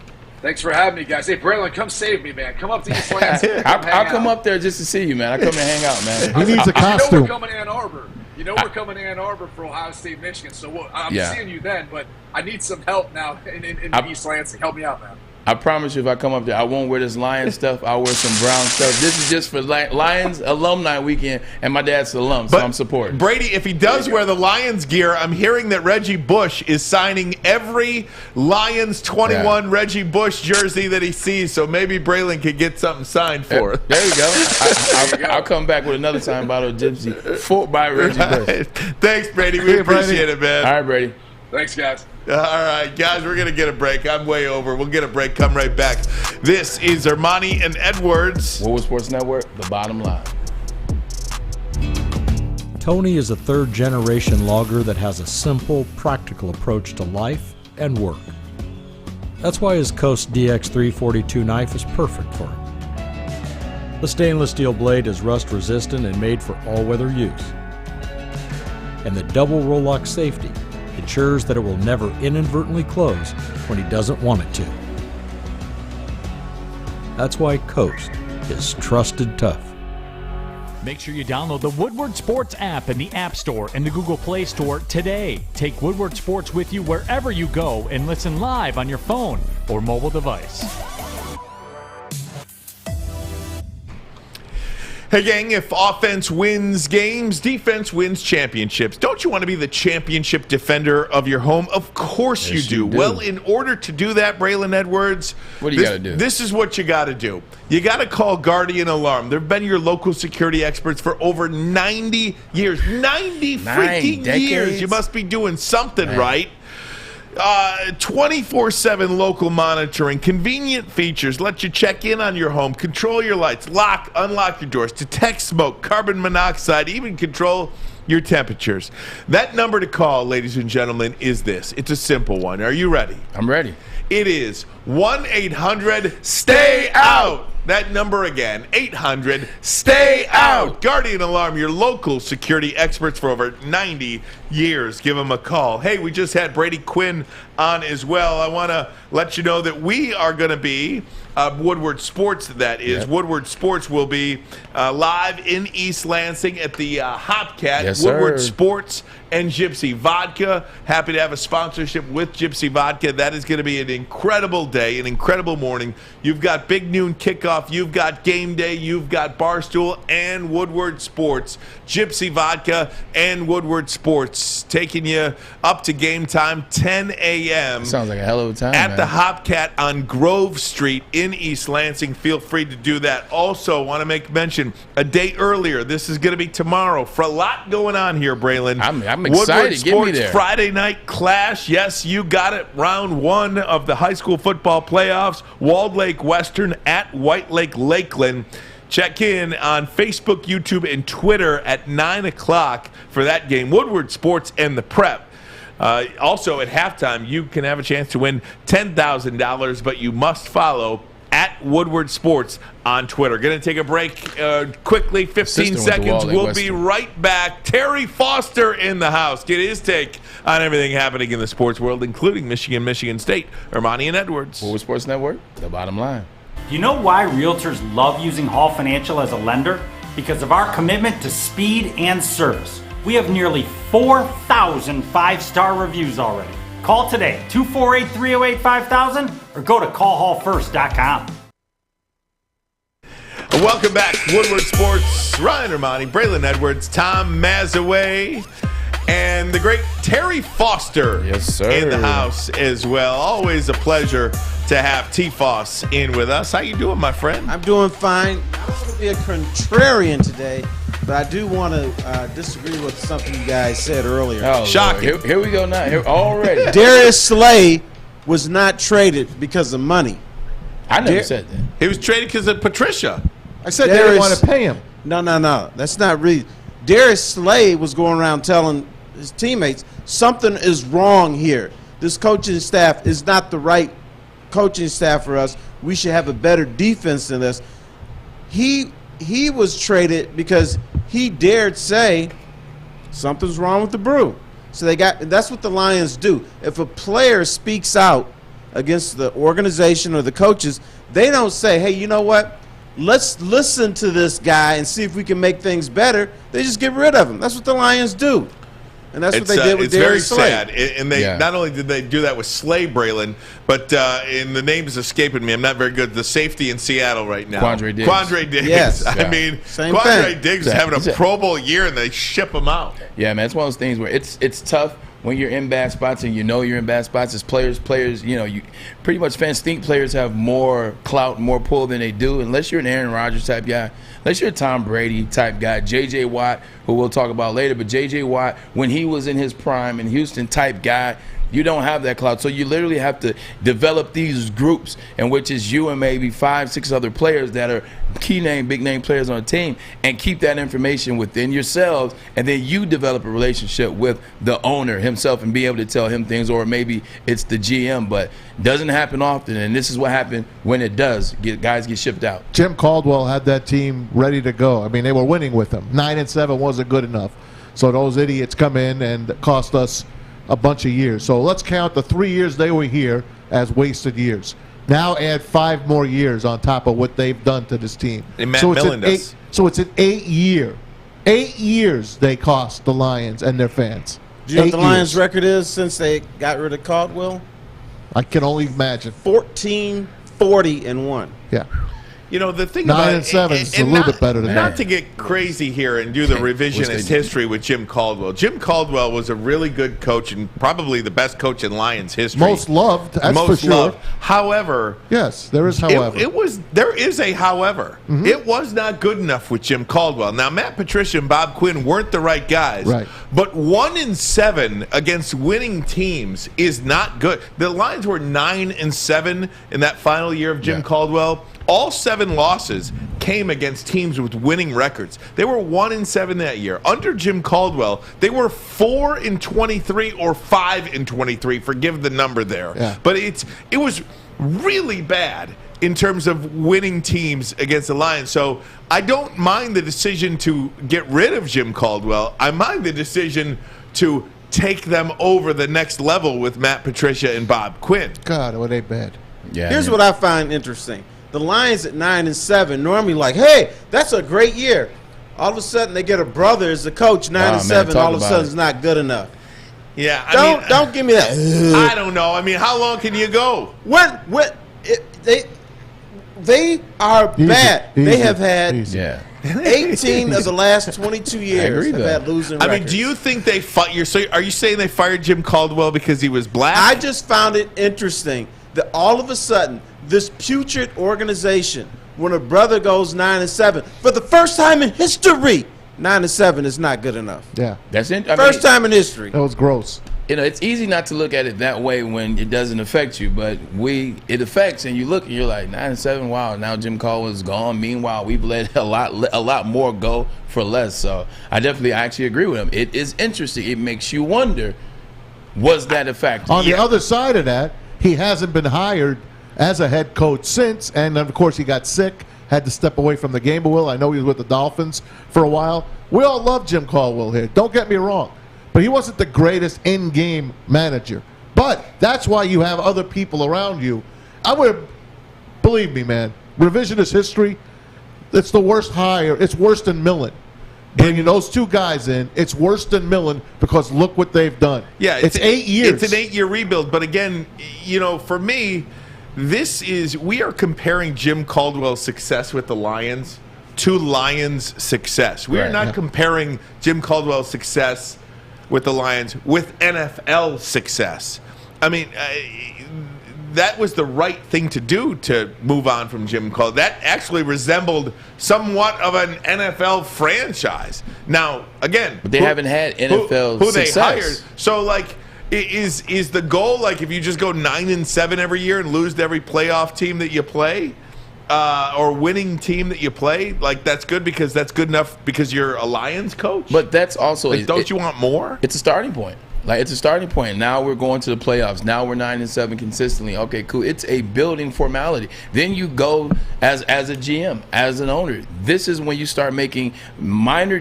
Thanks for having me, guys. Hey, Braylon, come save me, man. Come up to East Lansing. I'll come up there just to see you, man. I come and hang out, man. He needs a I know we're costume. coming to Ann Arbor. We're coming to Ann Arbor for Ohio State, Michigan. So I'm seeing you then, but I need some help now in East Lansing. Help me out, man. I promise you, if I come up there, I won't wear this Lions stuff. I'll wear some brown stuff. This is just for Lions alumni weekend, and my dad's an alum, so I'm supporting. Brady, if he does wear the Lions gear, I'm hearing that Reggie Bush is signing every Lions 21 Reggie Bush jersey that he sees, so maybe Braylon could get something signed for us. There you go. I'll come back with another signed bottle of Gypsy for by Reggie Bush. Thanks, Brady. We appreciate it, man. All right, Brady. Thanks, guys. All right, guys, we're going to get a break. I'm way over. We'll get a break. Come right back. This is Ermanni and Edwards. Woodward Sports Network, the bottom line. Tony is a third-generation logger that has a simple, practical approach to life and work. That's why his Coast DX342 knife is perfect for him. The stainless steel blade is rust-resistant and made for all-weather use. And the double roll-lock safety ensures that it will never inadvertently close when he doesn't want it to. That's why Coast is trusted tough. Make sure you download the Woodward Sports app in the App Store and the Google Play Store today. Take Woodward Sports with you wherever you go and listen live on your phone or mobile device. Hey, gang, if offense wins games, defense wins championships. Don't you want to be the championship defender of your home? Of course Yes, you you do. do. Well, in order to do that, Braylon Edwards, What do you gotta do? This is what you got to do. You got to call Guardian Alarm. They've been your local security experts for over 90 years. 90 freaking decades? years. You must be doing something right. 24/7 local monitoring, convenient features, let you check in on your home, control your lights, lock, unlock your doors, detect smoke, carbon monoxide, even control your temperatures. That number to call, ladies and gentlemen, is this. It's a simple one. Are you ready? I'm ready. It is 1-800-STAY-OUT. That number again, 800-STAY-OUT. Guardian Alarm, your local security experts for over 90 years. Give them a call. Hey, we just had Brady Quinn on as well. I want to let you know that we are going to be, Woodward Sports, that is. Yep. Woodward Sports will be live in East Lansing at the Hopcat. Yes, Woodward sir. Sports and Gypsy Vodka. Happy to have a sponsorship with Gypsy Vodka. That is going to be an incredible day, an incredible morning. You've got Big Noon Kickoff. You've got Game Day. You've got Barstool and Woodward Sports. Gypsy Vodka and Woodward Sports taking you up to game time, 10 a.m. Sounds like a hell of a time, at man. the Hopcat on Grove Street in East Lansing. Feel free to do that. Also, want to make mention, a day earlier, this is going to be tomorrow. For a lot going on here, Braylon. I'm Woodward excited. Get me Sports there. Friday night clash. Yes, you got it. Round 1 of the high school football playoffs. Walled Lake Western at White Lake Lakeland. Check in on Facebook, YouTube, and Twitter at 9 o'clock for that game. Woodward Sports and the Prep. Also, at halftime, you can have a chance to win $10,000, but you must follow at Woodward Sports on Twitter. Going to take a break quickly, 15 Sister went to seconds. Wall Lake We'll be Western. right back. Terry Foster in the house. Get his take on everything happening in the sports world, including Michigan State. Ermanni and Edwards. Woodward Sports Network, the bottom line. You know why realtors love using Hall Financial as a lender? Because of our commitment to speed and service. We have nearly 4,000 five-star reviews already. Call today, 248-308-5000, or go to callhallfirst.com. Welcome back, Woodward Sports. Ryan Ermanni, Braylon Edwards, Tom Mazawey, and the great Terry Foster Yes, sir. in the house as well. Always a pleasure to have T-Foss in with us. How you doing, my friend? I'm doing fine. I want to be a contrarian today, but I do want to disagree with something you guys said earlier. Oh, Shocking. Lord. Here we go now. Here, already. Darius Slay was not traded because of money. I never said that. He was traded because of Patricia. I said they didn't want to pay him. No. That's not really. Darius Slay was going around telling his teammates, something is wrong here. This coaching staff is not the right coaching staff for us. We should have a better defense than this. He was traded because he dared say something's wrong with the brew. So that's what the Lions do. If a player speaks out against the organization or the coaches, they don't say, hey, you know what? Let's listen to this guy and see if we can make things better. They just get rid of him. That's what the Lions do. And that's what they did with Darius Slay. It's very sad. And they not only did they do that with Slay, Braylon, but and the name is escaping me. I'm not very good. The safety in Seattle right now. Quandre Diggs. Quandre Diggs. Yes. I mean, Same Quandre thing. Diggs is having a Pro Bowl year, and they ship him out. Yeah, man, it's one of those things where it's tough when you're in bad spots and you know you're in bad spots. As players, you pretty much fans think players have more clout, more pull than they do, unless you're an Aaron Rodgers type guy, unless you're a Tom Brady type guy, J.J. Watt, who we'll talk about later. But J.J. Watt, when he was in his prime and Houston type guy, you don't have that clout. So you literally have to develop these groups, in which is you and maybe 5, 6 other players that are key name, big name players on a team, and keep that information within yourselves, and then you develop a relationship with the owner himself and be able to tell him things, or maybe it's the GM, but doesn't happen often, and this is what happened when it does. Guys get shipped out. Jim Caldwell had that team ready to go. I mean, they were winning with him. 9-7 wasn't good enough. So those idiots come in and cost us a bunch of years. So let's count the 3 years they were here as wasted years. Now add 5 more years on top of what they've done to this team. And Matt So it's Millen an does. So it's an 8-year. 8 years they cost the Lions and their fans. Do you know what the 8 Lions' years. record is since they got rid of Caldwell? I can only imagine. 14-40-1. Yeah. You know, the thing 9 about and 7 is a little not, bit better than not that. to get crazy here and do the revisionist history with Jim Caldwell. Jim Caldwell was a really good coach and probably the best coach in Lions history. Most loved, that's for sure. Loved. However, yes, there is however. There is a however. Mm-hmm. It was not good enough with Jim Caldwell. Now, Matt Patricia and Bob Quinn weren't the right guys. Right. But 1-7 against winning teams is not good. The Lions were 9-7 in that final year of Jim Caldwell. All 7 losses came against teams with winning records. They were 1-7 that year. Under Jim Caldwell, they were 4-23 or 5-23. Forgive the number there. Yeah. But it was really bad in terms of winning teams against the Lions. So I don't mind the decision to get rid of Jim Caldwell. I mind the decision to take them over the next level with Matt Patricia and Bob Quinn. God, were they bad. Yeah. Here's what I find interesting. The Lions at 9-7 normally like, hey, that's a great year. All of a sudden they get a brother as the coach, 9-7. All of a sudden it's not good enough. Yeah, Don't give me that. I don't know. I mean, how long can you go? They are bad. They have had 18 of the last 22 years have had losing records. I mean, do you think they are you saying they fired Jim Caldwell because he was black? I just found it interesting that all of a sudden this putrid organization, when a brother goes 9-7 for the first time in history, 9-7 is not good enough. Yeah. That's it. First time in history. That was gross. You know, it's easy not to look at it that way when it doesn't affect you, but it affects, and you look and you're like 9-7. Wow, now Jim Caldwell's gone. Meanwhile, we've let a lot more go for less. So I actually agree with him. It is interesting. It makes you wonder, was that a factor? On the other side of that, he hasn't been hired as a head coach since, and of course he got sick, had to step away from the game a little. I know he was with the Dolphins for a while. We all love Jim Caldwell here. Don't get me wrong. But he wasn't the greatest in-game manager. But that's why you have other people around you. Believe me, man, revisionist history, it's the worst hire. It's worse than Millen. Bringing those 2 guys in, it's worse than Millen because look what they've done. Yeah, it's 8 years. It's an 8-year rebuild. But again, you know, for me, we are comparing Jim Caldwell's success with the Lions to Lions' success. We are not comparing Jim Caldwell's success with the Lions with NFL success. I mean, that was the right thing to do to move on from Jim Caldwell. That actually resembled somewhat of an NFL franchise. Now, again, but they haven't had NFL who success. They hired. So, like, is the goal, like, if you just go 9-7 every year and lose to every playoff team that you play, or winning team that you play, like, that's good because that's good enough because you're a Lions coach? But that's also like, don't you want more? It's a starting point. Like, it's a starting point. Now we're going to the playoffs. Now we're 9-7 consistently. Okay, cool. It's a building formality. Then you go as a GM, as an owner. This is when you start making minor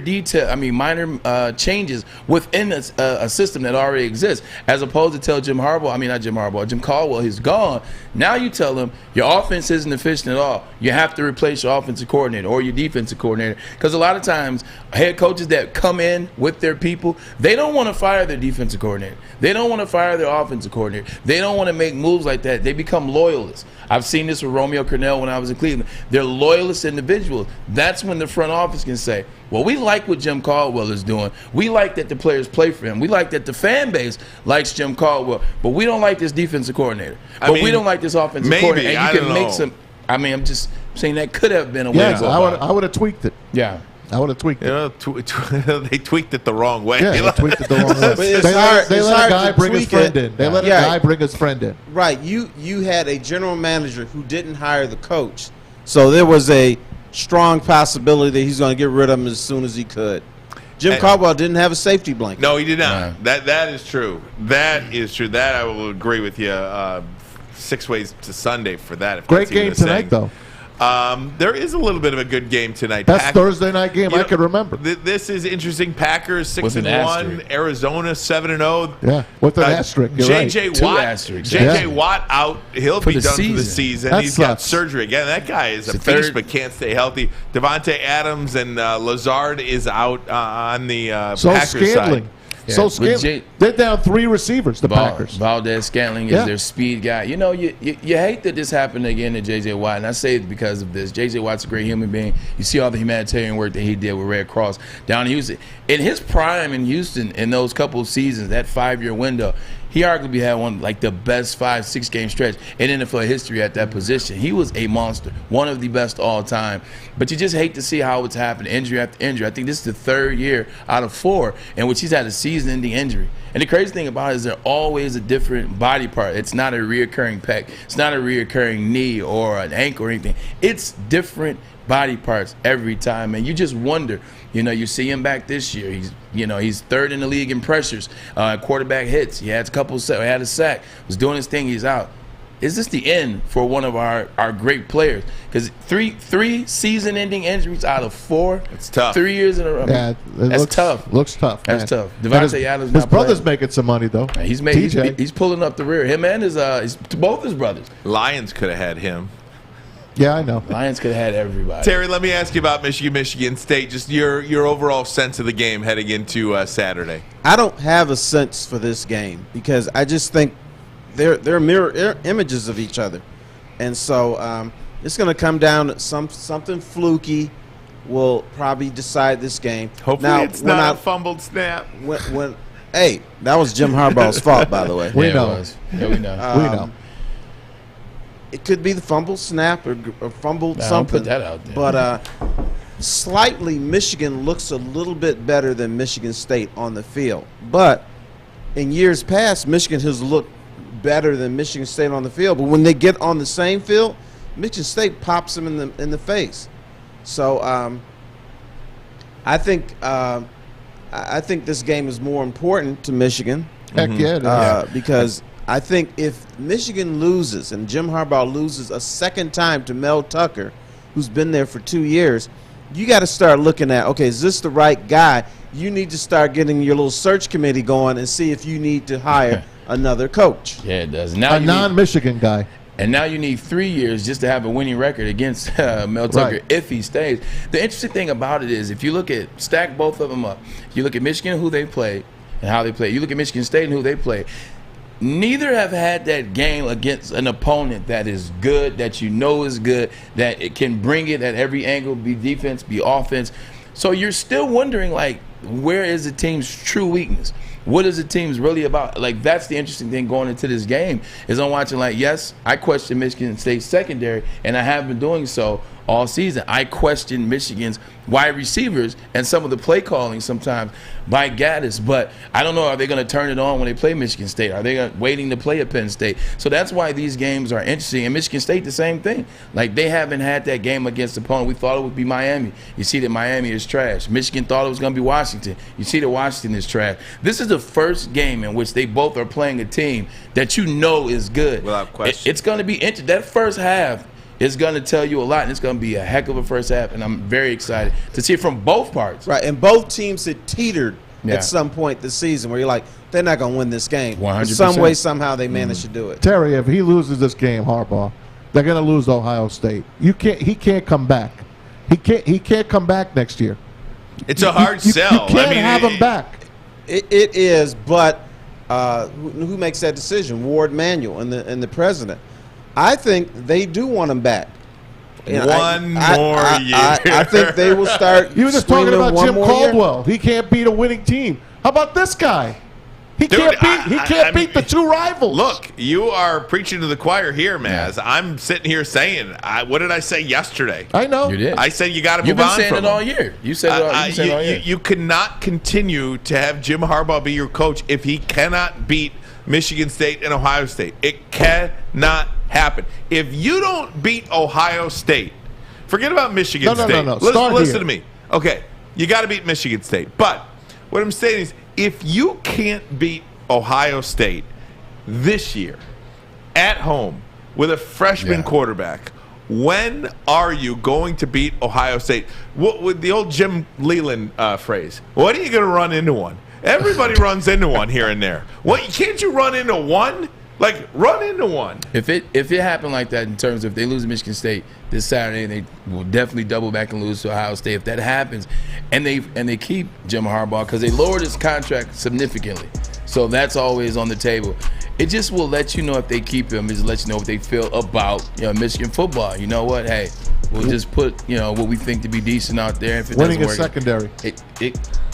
changes within a system that already exists, as opposed to tell Jim Caldwell, he's gone. Now you tell him your offense isn't efficient at all. You have to replace your offensive coordinator or your defensive coordinator. Because a lot of times, head coaches that come in with their people, they don't want to fire their defensive coordinator. They don't want to fire their offensive coordinator. They don't want to make moves like that. They become loyalists. I've seen this with Romeo Cornell when I was in Cleveland. They're loyalist individuals. That's when the front office can say, well, we like what Jim Caldwell is doing. We like that the players play for him. We like that the fan base likes Jim Caldwell. But we don't like this defensive coordinator. We don't like this offensive coordinator. And you can make some. I'm just saying that could have been a way to go. I would have tweaked it. Yeah. I would have tweaked it. They tweaked it the wrong way. Yeah, they tweaked it the wrong way. They let a guy bring his friend in. They let a guy bring his friend in. Right. You had a general manager who didn't hire the coach. So there was a strong possibility that he's going to get rid of him as soon as he could. Jim Caldwell didn't have a safety blanket. No, he did not. That is true. That is true. That I will agree with you. 6 ways to Sunday for that. Great game tonight, though. There is a little bit of a good game tonight. Best Thursday night game I can remember. This is interesting. Packers 6-1, asterisk. Arizona 7-0. Yeah, with an asterisk. You're JJ right. Watt. asterisks. JJ Watt out. He'll be the done for the season. season. That He's got sucks. surgery again. That guy is a It's the beast, third- but can't stay healthy. Devontae Adams and Lazard is out on the So Packers Scantling. side. So with Scantling. They're down 3 receivers, the Packers. Valdez Scantling is Yeah. their speed guy. You know, you hate that this happened again to J.J. Watt, and I say it because of this. J.J. Watt's a great human being. You see all the humanitarian work that he did with Red Cross down in Houston. In his prime in Houston, in those couple of seasons, that 5-year window, he arguably had one like the best 5-6 game stretch in NFL history at that position. He was a monster, one of the best all time. But you just hate to see how it's happened, injury after injury. I think this is the 3rd year out of 4 in which he's had a season-ending injury. And the crazy thing about it is they're always a different body part. It's not a reoccurring pec. It's not a reoccurring knee or an ankle or anything. It's different body parts every time, and you just wonder. You know, you see him back this year. He's 3rd in the league in pressures, quarterback hits. He had had a sack. Was doing his thing. He's out. Is this the end for one of our great players? Because three season-ending injuries out of 4. It's tough. 3 years in a row. Yeah, That's tough. Looks tough. That's man. tough. And Devontae Adams. His not brother's playing. making some money though. He's TJ. pulling up the rear. Him and his both his brothers. Lions could have had him. Yeah, I know. Lions could have had everybody. Terry, let me ask you about Michigan State. Just your overall sense of the game heading into Saturday. I don't have a sense for this game because I just think they're mirror images of each other, and so it's going to come down to something fluky will probably decide this game. Hopefully, it's not a fumbled snap. Hey, that was Jim Harbaugh's fault, by the way. We Yeah, know. it was. Yeah, we know. We know. It could be the fumbled snap or fumbled Nah, something. don't put that out there. But slightly, Michigan looks a little bit better than Michigan State on the field. But in years past, Michigan has looked better than Michigan State on the field. But when they get on the same field, Michigan State pops them in the face. So I think this game is more important to Michigan. Heck yeah, it is. Because I think if Michigan loses and Jim Harbaugh loses a second time to Mel Tucker, who's been there for 2 years, you got to start looking at, okay, is this the right guy? You need to start getting your little search committee going and see if you need to hire another coach. Yeah, it does. Now a non-Michigan guy. And now you need 3 years just to have a winning record against Mel Tucker if he stays. The interesting thing about it is if you stack both of them up, you look at Michigan, who they play, and how they play. You look at Michigan State and who they play. Neither have had that game against an opponent that is good, that you know is good, that it can bring it at every angle, be defense, be offense. So you're still wondering, like, where is the team's true weakness? What is the team's really about? Like, that's the interesting thing going into this game is I'm watching, like, yes, I question Michigan State's secondary, and I have been doing so all season. I question Michigan's wide receivers and some of the play calling sometimes by Gaddis, but I don't know, are they going to turn it on when they play Michigan State? Are they waiting to play at Penn State? So that's why these games are interesting. And Michigan State, the same thing. Like, they haven't had that game against the opponent. We thought it would be Miami. You see that Miami is trash. Michigan thought it was going to be Washington. You see that Washington is trash. This is the first game in which they both are playing a team that you know is good. Without question. It's going to be interesting. That first half is going to tell you a lot, and it's going to be a heck of a first half, and I'm very excited to see it from both parts. Right, and both teams had teetered Yeah. at some point this season where you're like, they're not going to win this game. 100%. Some way, somehow, they managed to do it. Terry, if he loses this game, Harbaugh, they're going to lose Ohio State. He can't come back. He can't come back next year. It's a hard sell. You can't have him back. It is, but who makes that decision? Ward Manuel and the president. I think they do want him back. You know, One more year. I think they will start. You were just talking swinging about one Jim more year. Caldwell. He can't beat a winning team. How about this guy? He Dude, can't beat the two rivals. Look, you are preaching to the choir here, Maz. I'm sitting here saying, what did I say yesterday? I know. You did. I said you got to You've move been on saying from it all him. year. You said it all year. You cannot continue to have Jim Harbaugh be your coach if he cannot beat Michigan State and Ohio State. It cannot happen. If you don't beat Ohio State, forget about Michigan State. No. Listen to me. Okay, you got to beat Michigan State. But what I'm saying is, if you can't beat Ohio State this year at home with a freshman quarterback when are you going to beat Ohio State? What with the old Jim Leland phrase? When are you going to run into one? Everybody runs into one here and there. What, can't you run into one? Like, run into one. If it happened like that in terms of if they lose to Michigan State this Saturday, they will definitely double back and lose to Ohio State. If that happens, and they keep Jim Harbaugh because they lowered his contract significantly, so that's always on the table. It just will let you know if they keep him. Just let you know what they feel about Michigan football. You know what? Hey, we'll just put what we think to be decent out there. If it winning doesn't work, secondary.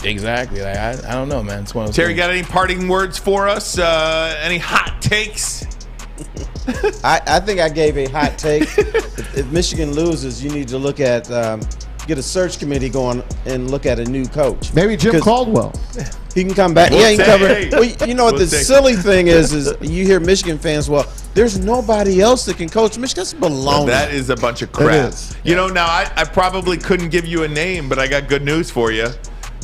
Exactly. Like, I don't know, man. It's one of those Terry, things. got any parting words for us? Any hot takes? I think I gave a hot take. If Michigan loses, you need to look at get a search committee going and look at a new coach. Maybe Jim Caldwell. He can come back. We'll he can cover. hey. Well, you know what the silly thing is you hear Michigan fans, well, there's nobody else that can coach Michigan. That's baloney. That is a bunch of crap. Now I probably couldn't give you a name, but I got good news for you.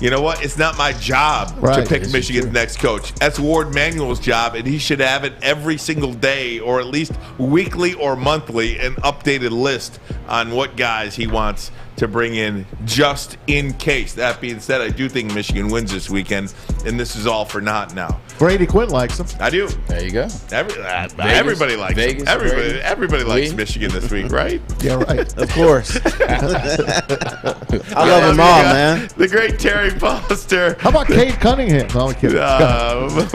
You know what? It's not my job to pick Michigan's next coach. That's Ward Manuel's job, and he should have it every single day, or at least weekly or monthly, an updated list on what guys he wants to bring in just in case. That being said, I do think Michigan wins this weekend, and this is all for naught now. Brady Quinn likes him. I do. There you go. Everybody likes Vegas, him. Everybody likes Michigan this week, right? Yeah, right. Of course. I love them all, man. The great Terry Foster. How about Cade Cunningham? No, I'm kidding.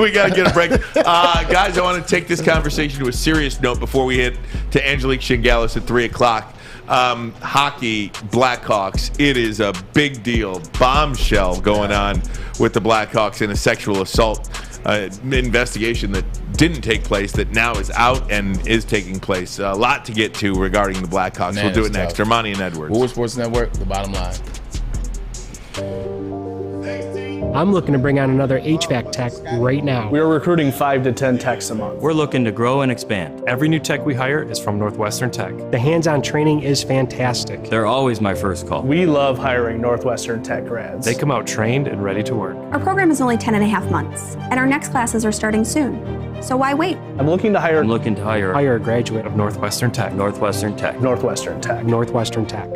We got to get a break. Guys, I want to take this conversation to a serious note before we hit to Angelique Chengelis at 3 o'clock. Hockey, Blackhawks, it is a big deal. Bombshell going on with the Blackhawks in a sexual assault investigation that didn't take place that now is out and is taking place. A lot to get to regarding the Blackhawks. Man, we'll do it tough. next. Ermanni and Edwards. Woodward Sports Network, the bottom line. I'm looking to bring on another HVAC tech right now. We are recruiting 5 to 10 techs a month. We're looking to grow and expand. Every new tech we hire is from Northwestern Tech. The hands-on training is fantastic. They're always my first call. We love hiring Northwestern Tech grads. They come out trained and ready to work. Our program is only 10 and a half months, and our next classes are starting soon. So why wait? I'm looking to hire a graduate of Northwestern Tech. Northwestern Tech. Northwestern Tech.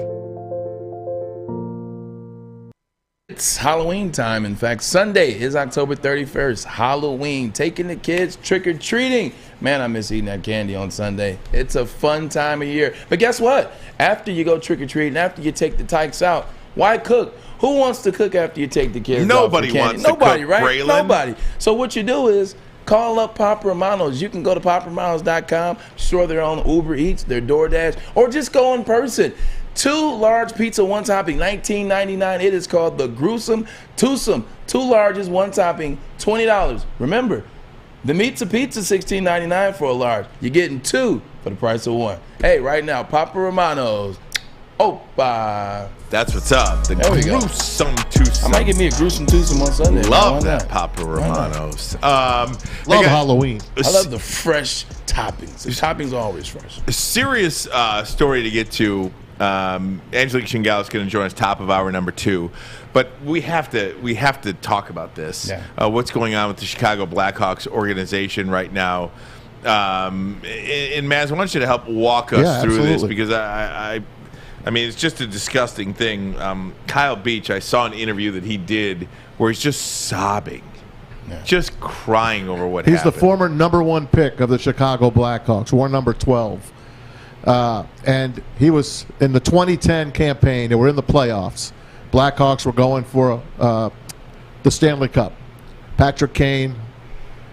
It's Halloween time. In fact, Sunday is October 31st. Halloween. Taking the kids trick-or-treating. Man, I miss eating that candy on Sunday. It's a fun time of year. But guess what? After you go trick-or-treating, after you take the tykes out, why cook? Who wants to cook after you take the kids Nobody out for candy? wants to Nobody, cook, right? Braylon. Nobody. So what you do is call up Papa Romano's. You can go to paparomanos.com. Sure, they're on Uber Eats, they're DoorDash, or just go in person. 2 large pizza, 1 topping, $19.99. It is called the Gruesome Twosome. 2 larges, 1 topping, $20. Remember, the pizza, $16.99 for a large. You're getting 2 for the price of 1. Hey, right now, Papa Romano's. Opa. That's what's up. The Gruesome Twosome. I might get me a Gruesome Twosome on Sunday. Love that, Papa Romano's. Love Halloween. I love the fresh toppings. The toppings are always fresh. A serious story to get to. Angelique Chengelis is going to join us top of hour number 2, but we have to talk about this. Yeah. What's going on with the Chicago Blackhawks organization right now? And Maz, I want you to help walk us through this because I mean it's just a disgusting thing. Kyle Beach, I saw an interview that he did where he's just sobbing. Yeah. Just crying over what happened. He's the former number 1 pick of the Chicago Blackhawks, wore number 12. And he was in the 2010 campaign. They were in the playoffs. Blackhawks were going for the Stanley Cup. Patrick Kane,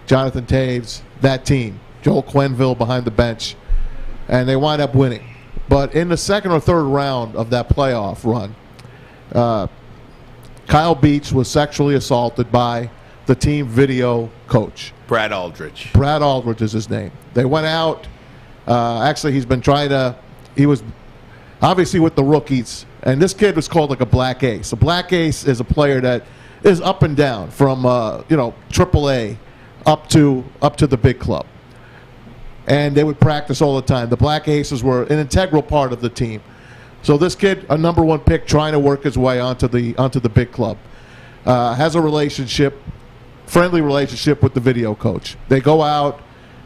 Jonathan Taves, that team. Joel Quenneville behind the bench. And they wind up winning. But in the second or third round of that playoff run, Kyle Beach was sexually assaulted by the team video coach. Brad Aldridge. Brad Aldridge is his name. They went out. Actually, he was obviously with the rookies, and this kid was called like a black ace. A black ace is a player that is up and down from AAA up to the big club. And they would practice all the time. The black aces were an integral part of the team. So this kid, a number 1 pick, trying to work his way onto the big club, has a friendly relationship with the video coach. They go out.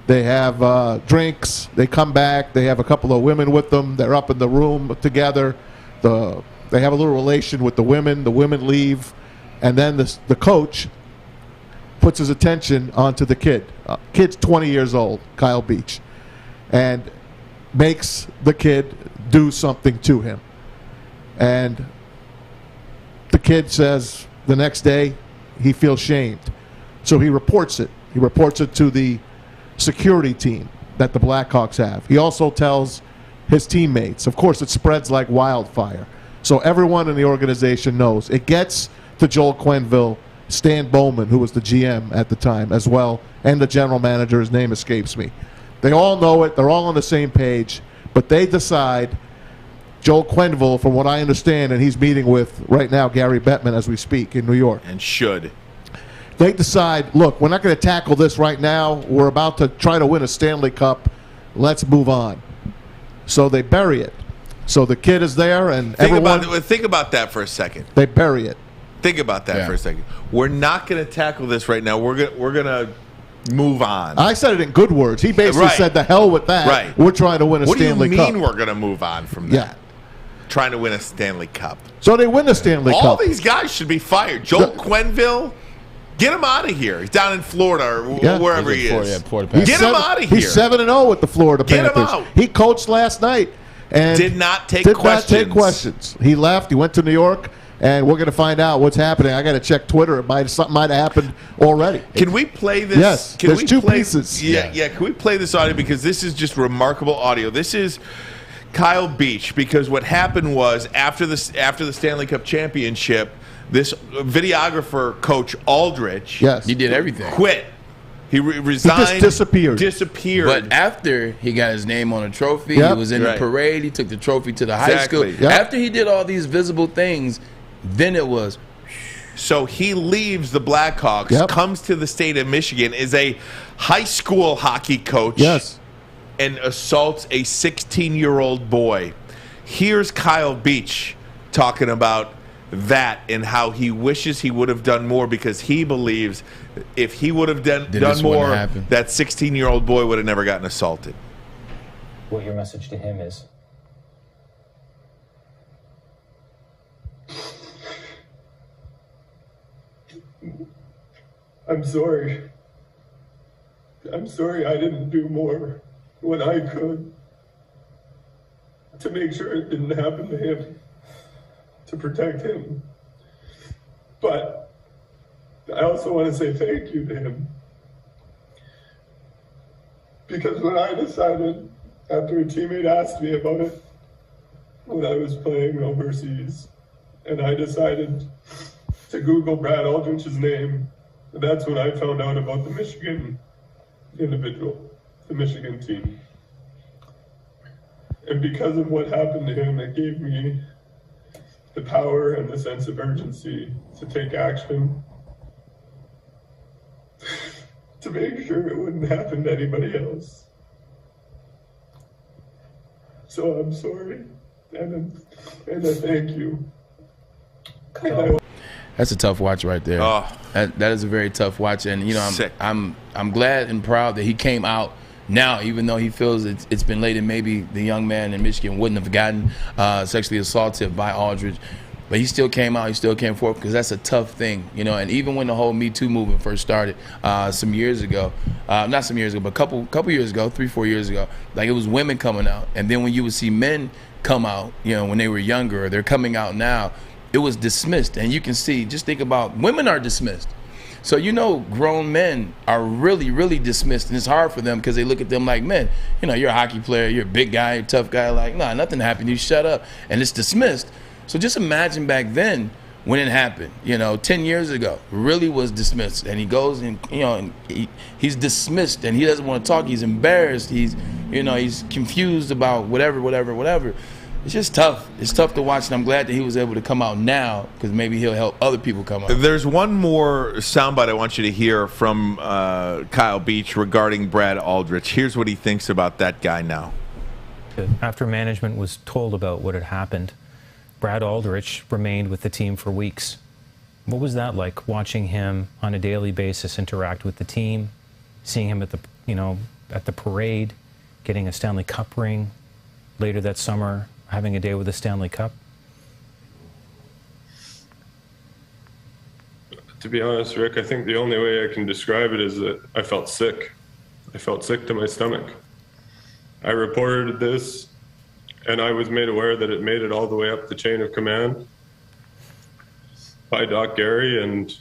They have drinks. They come back. They have a couple of women with them. They're up in the room together. They have a little relation with the women. The women leave. And then the coach puts his attention onto the kid. Kid's 20 years old, Kyle Beach, and makes the kid do something to him. And the kid says the next day he feels shamed. So he reports it. He reports it to the security team that the Blackhawks have. He also tells his teammates. Of course, it spreads like wildfire. So everyone in the organization knows. It gets to Joel Quenneville, Stan Bowman, who was the GM at the time as well, and the general manager. His name escapes me. They all know it. They're all on the same page. But they decide, Joel Quenneville, from what I understand, and he's meeting with, right now, Gary Bettman as we speak in New York. And should. They decide, look, we're not going to tackle this right now. We're about to try to win a Stanley Cup. Let's move on. So they bury it. So the kid is there, and think about that for a second. They bury it. Think about that for a second. We're not going to tackle this right now. We're gonna move on. I said it in good words. He basically said, "The hell with that. Right. We're trying to win a Stanley Cup." What do you mean we're going to move on from that? Yeah. Trying to win a Stanley Cup. So they win the Stanley Cup. All these guys should be fired. Joel Quenneville, get him out of here. He's down in Florida or wherever he is. Get him out of here. He's 7-0 with the Florida Panthers. Get him out. He coached last night and did not take questions. He left. He went to New York. And we're going to find out what's happening. I got to check Twitter. Something might have happened already. Can we play this? Yes. There's two pieces. Yeah. Can we play this audio because this is just remarkable audio. This is Kyle Beach, because what happened was after the Stanley Cup championship, this videographer Coach Aldrich, he did everything. Quit. He resigned. He just disappeared. But after he got his name on a trophy, he was in the parade. He took the trophy to the high school. After he did all these visible things, then it was. So he leaves the Blackhawks, comes to the state of Michigan, is a high school hockey coach, and assaults a 16-year-old boy. Here's Kyle Beach talking about that and how he wishes he would have done more, because he believes if he would have done more, that 16-year-old boy would have never gotten assaulted. What your message to him is? I'm sorry. I'm sorry I didn't do more when I could to make sure it didn't happen to him, to protect him. But I also want to say thank you to him. Because when I decided, after a teammate asked me about it, when I was playing overseas, and I decided to Google Brad Aldrich's name, and that's when I found out about the Michigan individual, the Michigan team. And because of what happened to him, it gave me the power and the sense of urgency to take action to make sure it wouldn't happen to anybody else. So I'm sorry, and I thank you. That's a tough watch right there. Oh. That is a very tough watch, and I'm glad and proud that he came out now, even though he feels it's been late and maybe the young man in Michigan wouldn't have gotten sexually assaulted by Aldrich. But he still came out, he still came forth, because that's a tough thing, And even when the whole Me Too movement first started some years ago, not some years ago, but a couple years ago, 3-4 years ago, like it was women coming out. And then when you would see men come out, when they were younger, or they're coming out now, it was dismissed. And you can see, just think about, women are dismissed. So grown men are really, really dismissed, and it's hard for them because they look at them like men. You're a hockey player, you're a big guy, you're a tough guy, like, nah, nothing happened, you shut up. And it's dismissed. So just imagine back then when it happened, 10 years ago, really was dismissed. And he goes and, and he's dismissed, and he doesn't want to talk, he's embarrassed, he's confused about whatever. It's just tough. It's tough to watch, and I'm glad that he was able to come out now, because maybe he'll help other people come out. There's one more soundbite I want you to hear from Kyle Beach regarding Brad Aldrich. Here's what he thinks about that guy now. After management was told about what had happened, Brad Aldrich remained with the team for weeks. What was that like, watching him on a daily basis interact with the team, seeing him at the at the parade, getting a Stanley Cup ring, later that summer, having a day with a Stanley Cup? To be honest, Rick, I think the only way I can describe it is that I felt sick. I felt sick to my stomach. I reported this, and I was made aware that it made it all the way up the chain of command by Doc Gary, and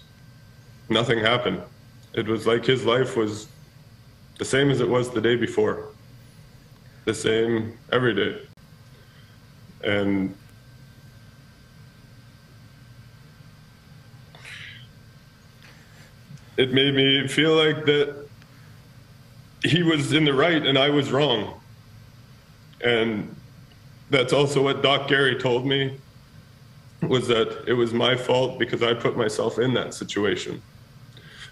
nothing happened. It was like his life was the same as it was the day before, the same every day. And it made me feel like that he was in the right and I was wrong. And that's also what Doc Gary told me, was that it was my fault because I put myself in that situation.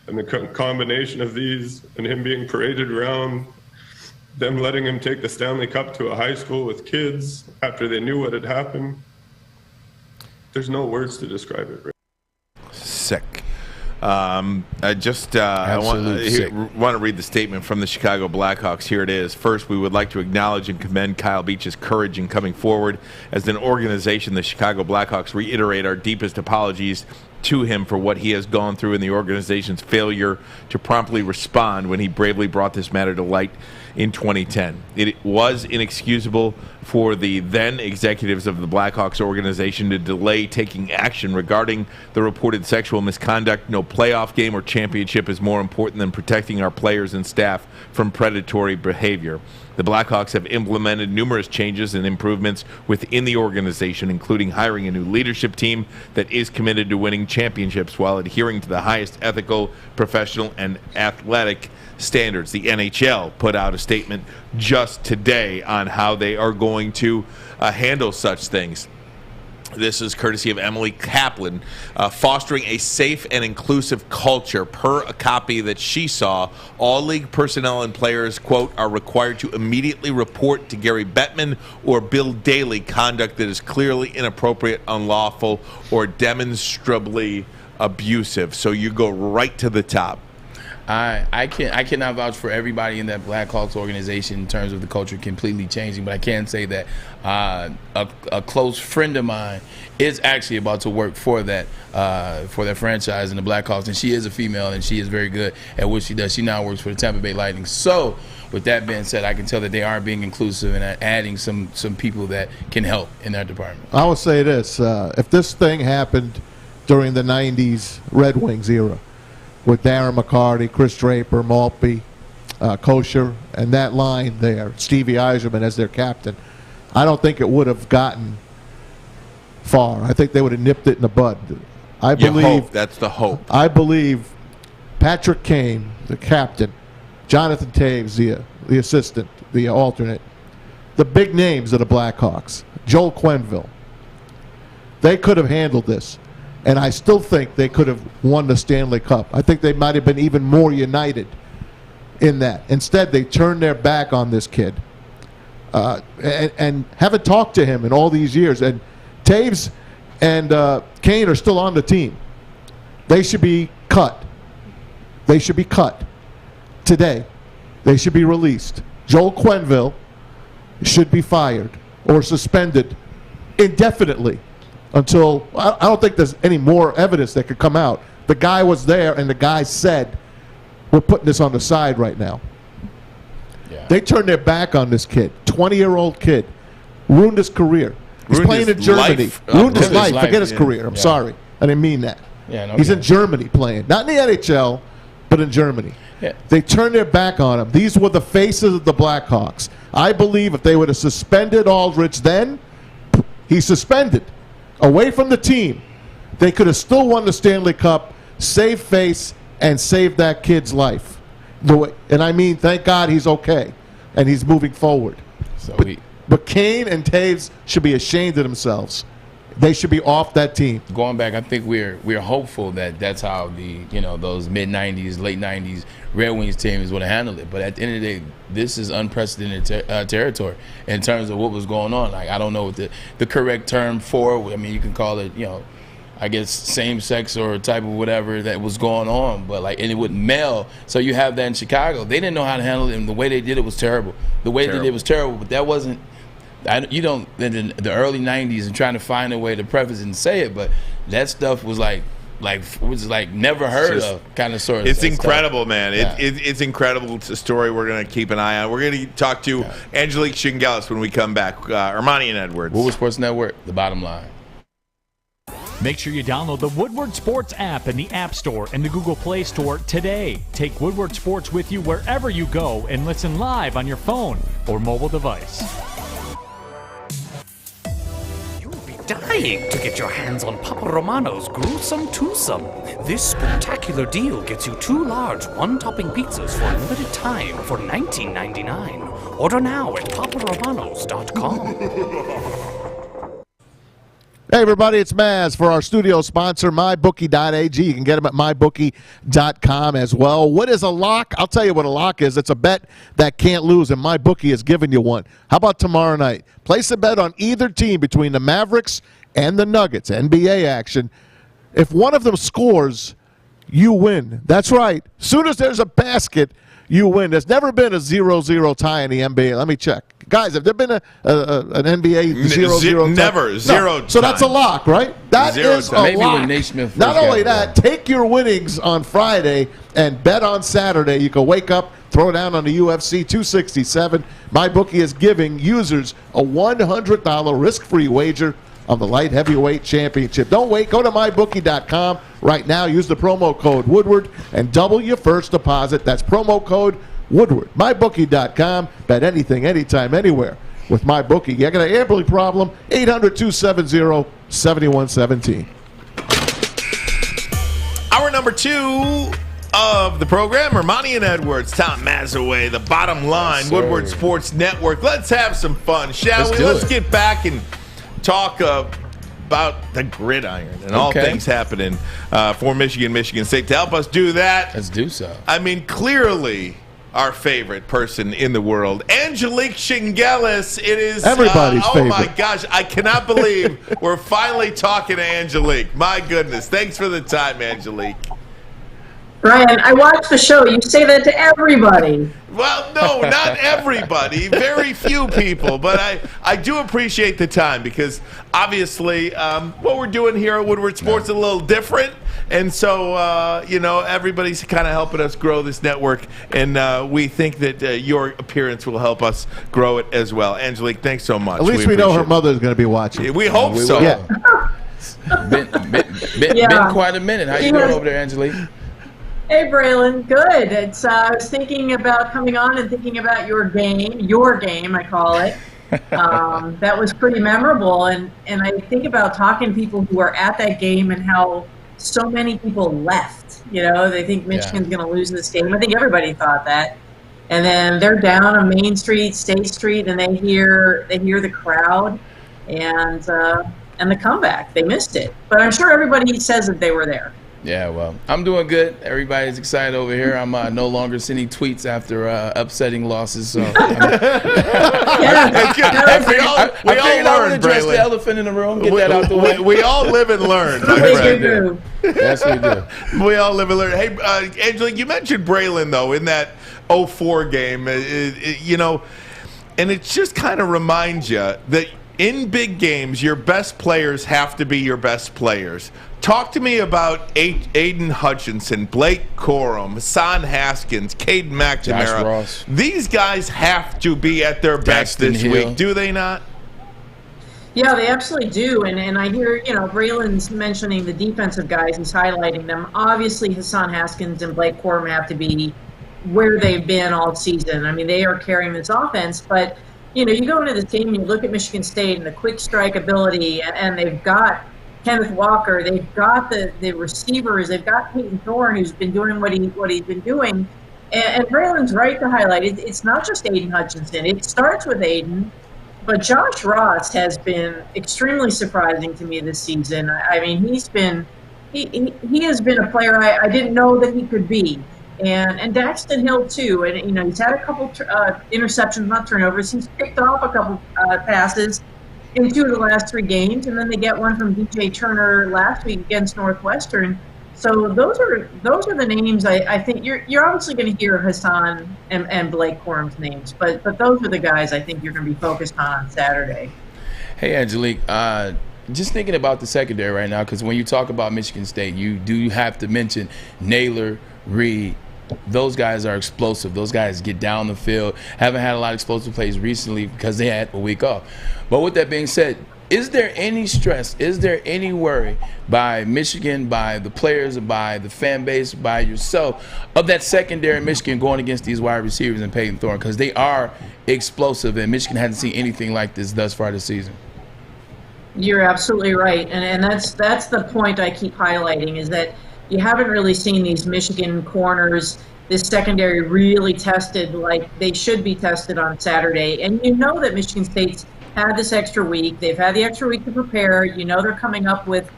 And the combination of these and him being paraded around, them letting him take the Stanley Cup to a high school with kids after they knew what had happened, there's no words to describe it. Sick. I just want to read the statement from the Chicago Blackhawks. Here it is. First, we would like to acknowledge and commend Kyle Beach's courage in coming forward. As an organization, the Chicago Blackhawks reiterate our deepest apologies to him for what he has gone through and the organization's failure to promptly respond when he bravely brought this matter to light in 2010. It was inexcusable for the then executives of the Blackhawks organization to delay taking action regarding the reported sexual misconduct. No playoff game or championship is more important than protecting our players and staff from predatory behavior. The Blackhawks have implemented numerous changes and improvements within the organization, including hiring a new leadership team that is committed to winning championships while adhering to the highest ethical, professional, and athletic standards. The NHL put out a statement just today on how they are going to handle such things. This is courtesy of Emily Kaplan, fostering a safe and inclusive culture. Per a copy that she saw, all league personnel and players, quote, are required to immediately report to Gary Bettman or Bill Daly conduct that is clearly inappropriate, unlawful, or demonstrably abusive. So you go right to the top. I cannot vouch for everybody in that Blackhawks organization in terms of the culture completely changing, but I can say that a close friend of mine is actually about to work for that franchise in the Blackhawks, and she is a female and she is very good at what she does. She now works for the Tampa Bay Lightning. So with that being said, I can tell that they are being inclusive and adding some people that can help in that department. I will say this: if this thing happened during the '90s Red Wings era, with Darren McCarty, Chris Draper, Maltby, Kosher, and that line there, Stevie Yzerman as their captain, I don't think it would have gotten far. I think they would have nipped it in the bud. I believe that's the hope. I believe Patrick Kane, the captain, Jonathan Taves, the assistant, the alternate, the big names of the Blackhawks, Joel Quenneville, they could have handled this. And I still think they could have won the Stanley Cup. I think they might have been even more united in that. Instead, they turned their back on this kid and haven't talked to him in all these years. And Taves and Kane are still on the team. They should be cut. They should be cut today. They should be released. Joel Quenneville should be fired or suspended indefinitely. Until I don't think there's any more evidence that could come out. The guy was there, and the guy said, "We're putting this on the side right now." Yeah. They turned their back on this kid, 20-year-old kid, ruined his career. He's playing in Germany. Ruined his life. Forget his career. I'm sorry, I didn't mean that. Yeah, he's in Germany playing, not in the NHL, but in Germany. Yeah. They turned their back on him. These were the faces of the Blackhawks. I believe if they would have suspended Aldrich then, he's suspended. Away from the team, they could have still won the Stanley Cup, saved face, and saved that kid's life. And I mean, thank God he's okay, and he's moving forward. But Kane and Taves should be ashamed of themselves. They should be off that team. Going back, I think we're hopeful that that's how those mid-'90s, late '90s Red Wings teams would have handled it. But at the end of the day, this is unprecedented territory in terms of what was going on. Like, I don't know what the correct term for. I mean, you can call it I guess, same sex or type of whatever that was going on, but and it wouldn't meld. So you have that in Chicago. They didn't know how to handle it, and the way they did it was terrible. The way they did it was terrible, but that wasn't. You don't in the early '90s and trying to find a way to preface and say it, but that stuff was never heard of kind of sort of. It's incredible, stuff. man. Yeah. It's incredible. It's a story we're going to keep an eye on. We're going to talk to Angelique Chengelis when we come back. Ermanni and Edwards. Woodward Sports Network, the bottom line. Make sure you download the Woodward Sports app in the App Store and the Google Play Store today. Take Woodward Sports with you wherever you go and listen live on your phone or mobile device. Dying to get your hands on Papa Romano's gruesome twosome. This spectacular deal gets you 2 large one-topping pizzas for a limited time for $19.99. Order now at paparomanos.com. Hey, everybody, it's Maz for our studio sponsor, MyBookie.ag. You can get them at MyBookie.com as well. What is a lock? I'll tell you what a lock is. It's a bet that can't lose, and MyBookie is giving you one. How about tomorrow night? Place a bet on either team between the Mavericks and the Nuggets, NBA action. If one of them scores, you win. That's right. As soon as there's a basket, you win. There's never been a 0-0 tie in the NBA. Let me check. Guys, have there been an NBA 0-0 tie? Never. Zero time. So that's a lock, right? That is a Maybe lock. when Naismith first Not only got that, take your winnings on Friday and bet on Saturday. You can wake up, throw down on the UFC 267. MyBookie is giving users a $100 risk-free wager on the light heavyweight championship. Don't wait. Go to MyBookie.com right now. Use the promo code Woodward and double your first deposit. That's promo code Woodward. MyBookie.com. Bet anything, anytime, anywhere with MyBookie. You got an gambling problem? 800-270-7117. Hour number 2 of the program, Ermanni and Edwards, Tom Mazawey, the bottom line, Yes, Woodward Sports Network. Let's have some fun, shall we? Let's get back and talk about the gridiron and all things happening for Michigan State. To help us do that, let's do so. I mean, clearly our favorite person in the world, Angelique Chengelis. It is everybody's favorite. Oh my gosh, I cannot believe we're finally talking to Angelique. My goodness, thanks for the time, Angelique. Ryan, I watch the show. You say that to everybody. Well, no, not everybody. Very few people. But I do appreciate the time because obviously what we're doing here at Woodward Sports is a little different. And so, everybody's kind of helping us grow this network. And we think that your appearance will help us grow it as well. Angelique, thanks so much. At least we know her mother's going to be watching. We hope so. Yeah. Been quite a minute. How you doing over there, Angelique? Hey, Braylon. Good. I was thinking about coming on and thinking about your game, I call it. That was pretty memorable. And I think about talking to people who are at that game and how so many people left. They think Michigan's going to lose this game. I think everybody thought that. And then they're down on Main Street, State Street, and they hear the crowd and the comeback. They missed it. But I'm sure everybody says that they were there. Yeah, well, I'm doing good. Everybody's excited over here. I'm no longer sending tweets after upsetting losses. So, We all learn, address the elephant in the room. Get that out the way. We all live and learn. Yes, we do. We all live and learn. Hey, Angelique, you mentioned Braylon, though, in that 04 game. And it just kind of reminds you that in big games, your best players have to be your best players. Talk to me about Aiden Hutchinson, Blake Corum, Hassan Haskins, Caden McNamara. Josh Ross. These guys have to be at their best this week, do they not? Yeah, they absolutely do. And I hear, Braylon's mentioning the defensive guys. He's highlighting them. Obviously, Hassan Haskins and Blake Corum have to be where they've been all season. I mean, they are carrying this offense. But, you go into this team and you look at Michigan State and the quick strike ability, and they've got Kenneth Walker, they've got the receivers, they've got Peyton Thorne, who's been doing what he's been doing. And Braylon's right to highlight it. It's not just Aiden Hutchinson. It starts with Aiden, but Josh Ross has been extremely surprising to me this season. I mean, he has been a player I didn't know that he could be. And Daxton Hill too. And he's had a couple interceptions, not turnovers. He's picked off a couple passes. in 2 of the last 3 games, and then they get one from DJ Turner last week against Northwestern. So those are the names I think you're obviously going to hear Hassan and Blake Corum's names, but those are the guys I think you're going to be focused on Saturday. Hey, Angelique, just thinking about the secondary right now, because when you talk about Michigan State, you do have to mention Naylor, Reed. Those guys are explosive. Those guys get down the field. Haven't had a lot of explosive plays recently because they had a week off. But with that being said, is there any stress, is there any worry by Michigan, by the players, by the fan base, by yourself, of that secondary Michigan going against these wide receivers and Peyton Thorne? Because they are explosive, and Michigan hasn't seen anything like this thus far this season. You're absolutely right, and that's the point I keep highlighting, is that you haven't really seen these Michigan corners, this secondary really tested like they should be tested on Saturday. And you know that Michigan State's had this extra week. They've had the extra week to prepare. You know they're coming up with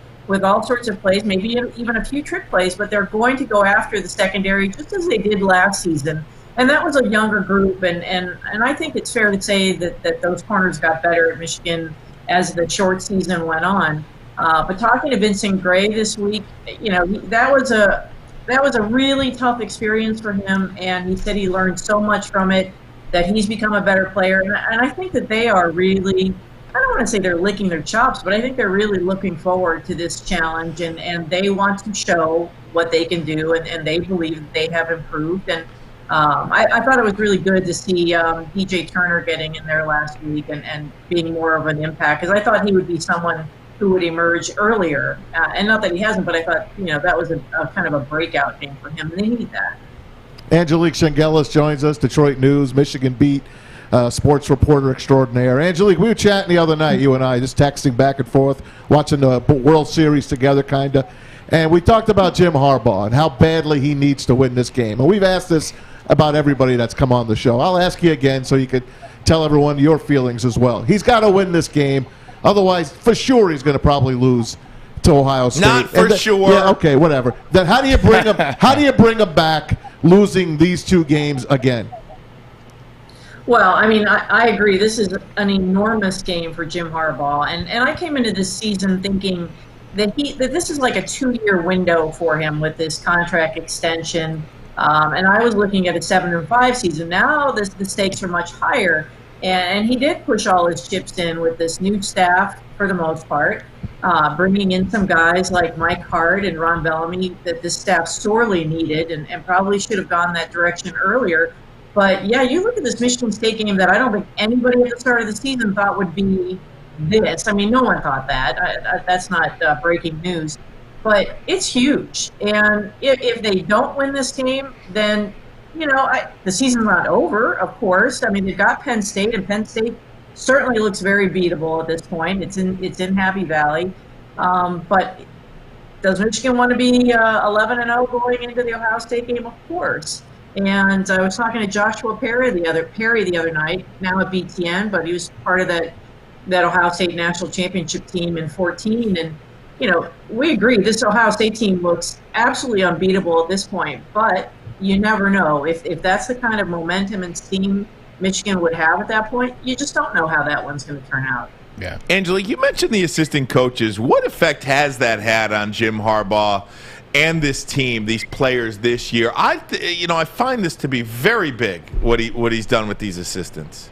all sorts of plays, maybe even a few trick plays, but they're going to go after the secondary just as they did last season. And that was a younger group, and I think it's fair to say that those corners got better at Michigan as the short season went on. But talking to Vincent Gray this week, you know, that was a really tough experience for him, and he said he learned so much from it, that he's become a better player. And I think that they are really, I don't want to say they're licking their chops, but I think they're really looking forward to this challenge, and they want to show what they can do, and they believe that they have improved. And I thought it was really good to see DJ Turner getting in there last week and being more of an impact, because I thought he would be someone who would emerge earlier. And not that he hasn't, but I thought, you know, that was a kind of a breakout game for him, and they need that. Angelique Chengelis joins us, Detroit News, Michigan Beat, sports reporter extraordinaire. Angelique, we were chatting the other night, you and I, just texting back and forth, watching the World Series together, kind of. And we talked about Jim Harbaugh and how badly he needs to win this game. And we've asked this about everybody that's come on the show. I'll ask you again so you could tell everyone your feelings as well. He's got to win this game. Otherwise, for sure, he's going to probably lose to Ohio State. Not for sure. Yeah, okay, whatever. Then how do you bring him? How do you bring him back, losing these 2 games again? Well, I mean, I agree. This is an enormous game for Jim Harbaugh, and I came into this season thinking that this is like a 2-year window for him with this contract extension. And I was looking at a 7-5 season. Now the stakes are much higher. And he did push all his chips in with this new staff for the most part, bringing in some guys like Mike Hart and Ron Bellamy that this staff sorely needed and probably should have gone that direction earlier. But, yeah, you look at this Michigan State game that I don't think anybody at the start of the season thought would be this. I mean, no one thought that. That's not breaking news. But it's huge. And if they don't win this game, then – you know, the season's not over, of course. I mean, they've got Penn State, and Penn State certainly looks very beatable at this point. It's in Happy Valley. But does Michigan want to be 11-0 going into the Ohio State game? Of course. And I was talking to Joshua Perry the other night, now at BTN, but he was part of that Ohio State national championship team in 2014. And, you know, we agree, this Ohio State team looks absolutely unbeatable at this point. But you never know. If that's the kind of momentum and steam Michigan would have at that point, you just don't know how that one's going to turn out. Yeah. Angelique, you mentioned the assistant coaches. What effect has that had on Jim Harbaugh and this team, these players this year? I find this to be very big, what he's done with these assistants.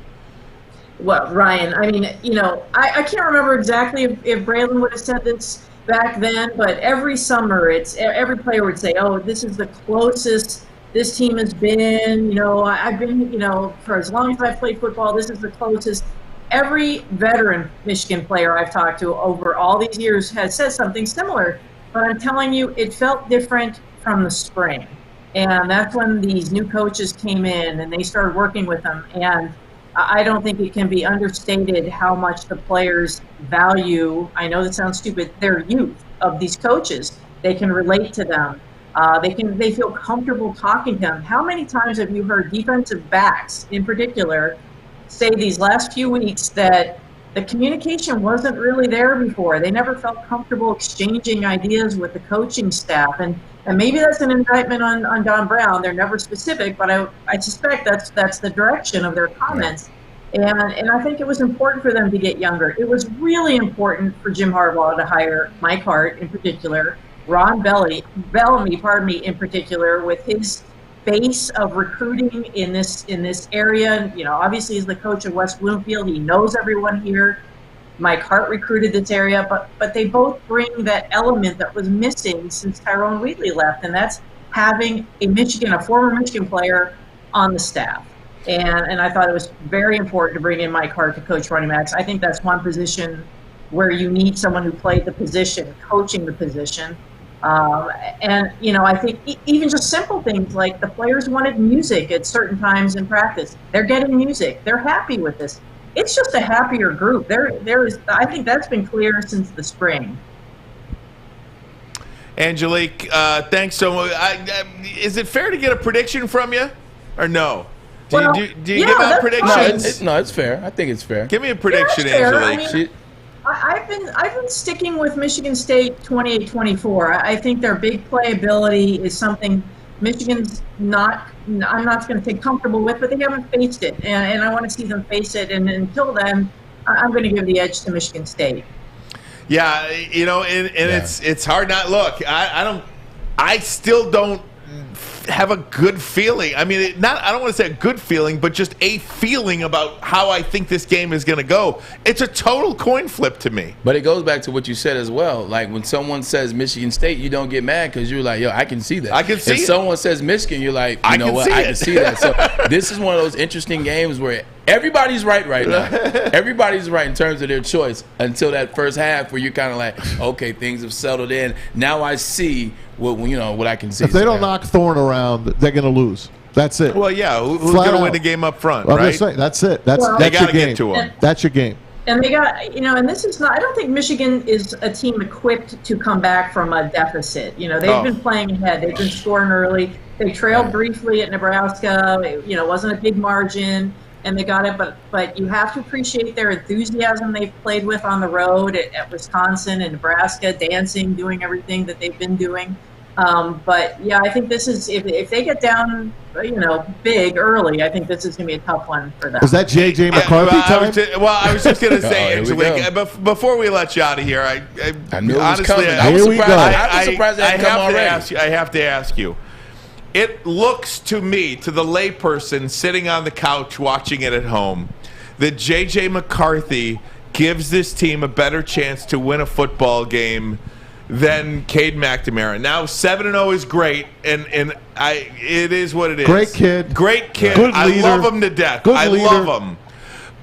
Well, Ryan, I mean, you know, I can't remember exactly if Braylon would have said this back then, but every summer every player would say, oh, this is the closest this team has been, you know, I've been, you know, for as long as I've played football, this is the closest. Every veteran Michigan player I've talked to over all these years has said something similar. But I'm telling you, it felt different from the spring. And that's when these new coaches came in and they started working with them. And I don't think it can be understated how much the players value, I know that sounds stupid, their youth of these coaches. They can relate to them. They feel comfortable talking to them. How many times have you heard defensive backs in particular say these last few weeks that the communication wasn't really there before? They never felt comfortable exchanging ideas with the coaching staff. And maybe that's an indictment on Don Brown. They're never specific, but I suspect that's the direction of their comments. And I think it was important for them to get younger. It was really important for Jim Harbaugh to hire Mike Hart in particular, Ron Bellamy, in particular, with his base of recruiting in this area. You know, obviously he's the coach of West Bloomfield. He knows everyone here. Mike Hart recruited this area, but they both bring that element that was missing since Tyrone Wheatley left, and that's having a former Michigan player on the staff. And I thought it was very important to bring in Mike Hart to coach running backs. I think that's one position where you need someone who played the position, coaching the position. And, you know, I think even just simple things like the players wanted music at certain times in practice. They're getting music. They're happy with this. It's just a happier group. I think that's been clear since the spring. Angelique, thanks so much. Is it fair to get a prediction from you or no? Do you give out predictions? No, it's fair. I think it's fair. Give me a prediction, Angelique. I've been sticking with Michigan State 28-24. I think their big playability is something Michigan's I'm not going to say comfortable with, but they haven't faced it, and I want to see them face it. And until then, I'm going to give the edge to Michigan State. Yeah, you know, and it's hard not look. I still don't have a good feeling. I mean, I don't want to say a good feeling, but just a feeling about how I think this game is going to go. It's a total coin flip to me. But it goes back to what you said as well. Like when someone says Michigan State, you don't get mad because you're like, yo, I can see that. I can see it. If someone says Michigan, you're like, you know what, I can see that. So this is one of those interesting games where everybody's right now. Everybody's right in terms of their choice until that first half where you're kind of like, okay, things have settled in. Now I see what I can see. If they don't knock Thorne around, they're going to lose. That's it. Well, yeah, who's going to win the game up front, right? That's it. That's they got your to game. get to them. That's your game. And they got, and this is not, I don't think Michigan is a team equipped to come back from a deficit. You know, they've been playing ahead. They've been scoring early. They trailed briefly at Nebraska. It wasn't a big margin, and they got it. But you have to appreciate their enthusiasm they've played with on the road at Wisconsin and Nebraska, dancing, doing everything that they've been doing. But yeah, I think this is if they get down, big early, I think this is going to be a tough one for them. Is that J.J. McCarthy time? I was just going to say, Angelique, before we let you out of here, I knew honestly, I was surprised I have to ask you. It looks to me, to the layperson sitting on the couch watching it at home, that J.J. McCarthy gives this team a better chance to win a football game than Cade McNamara. Now 7-0 is great, and it is what it is. Great kid. Good I love him to death. I love him,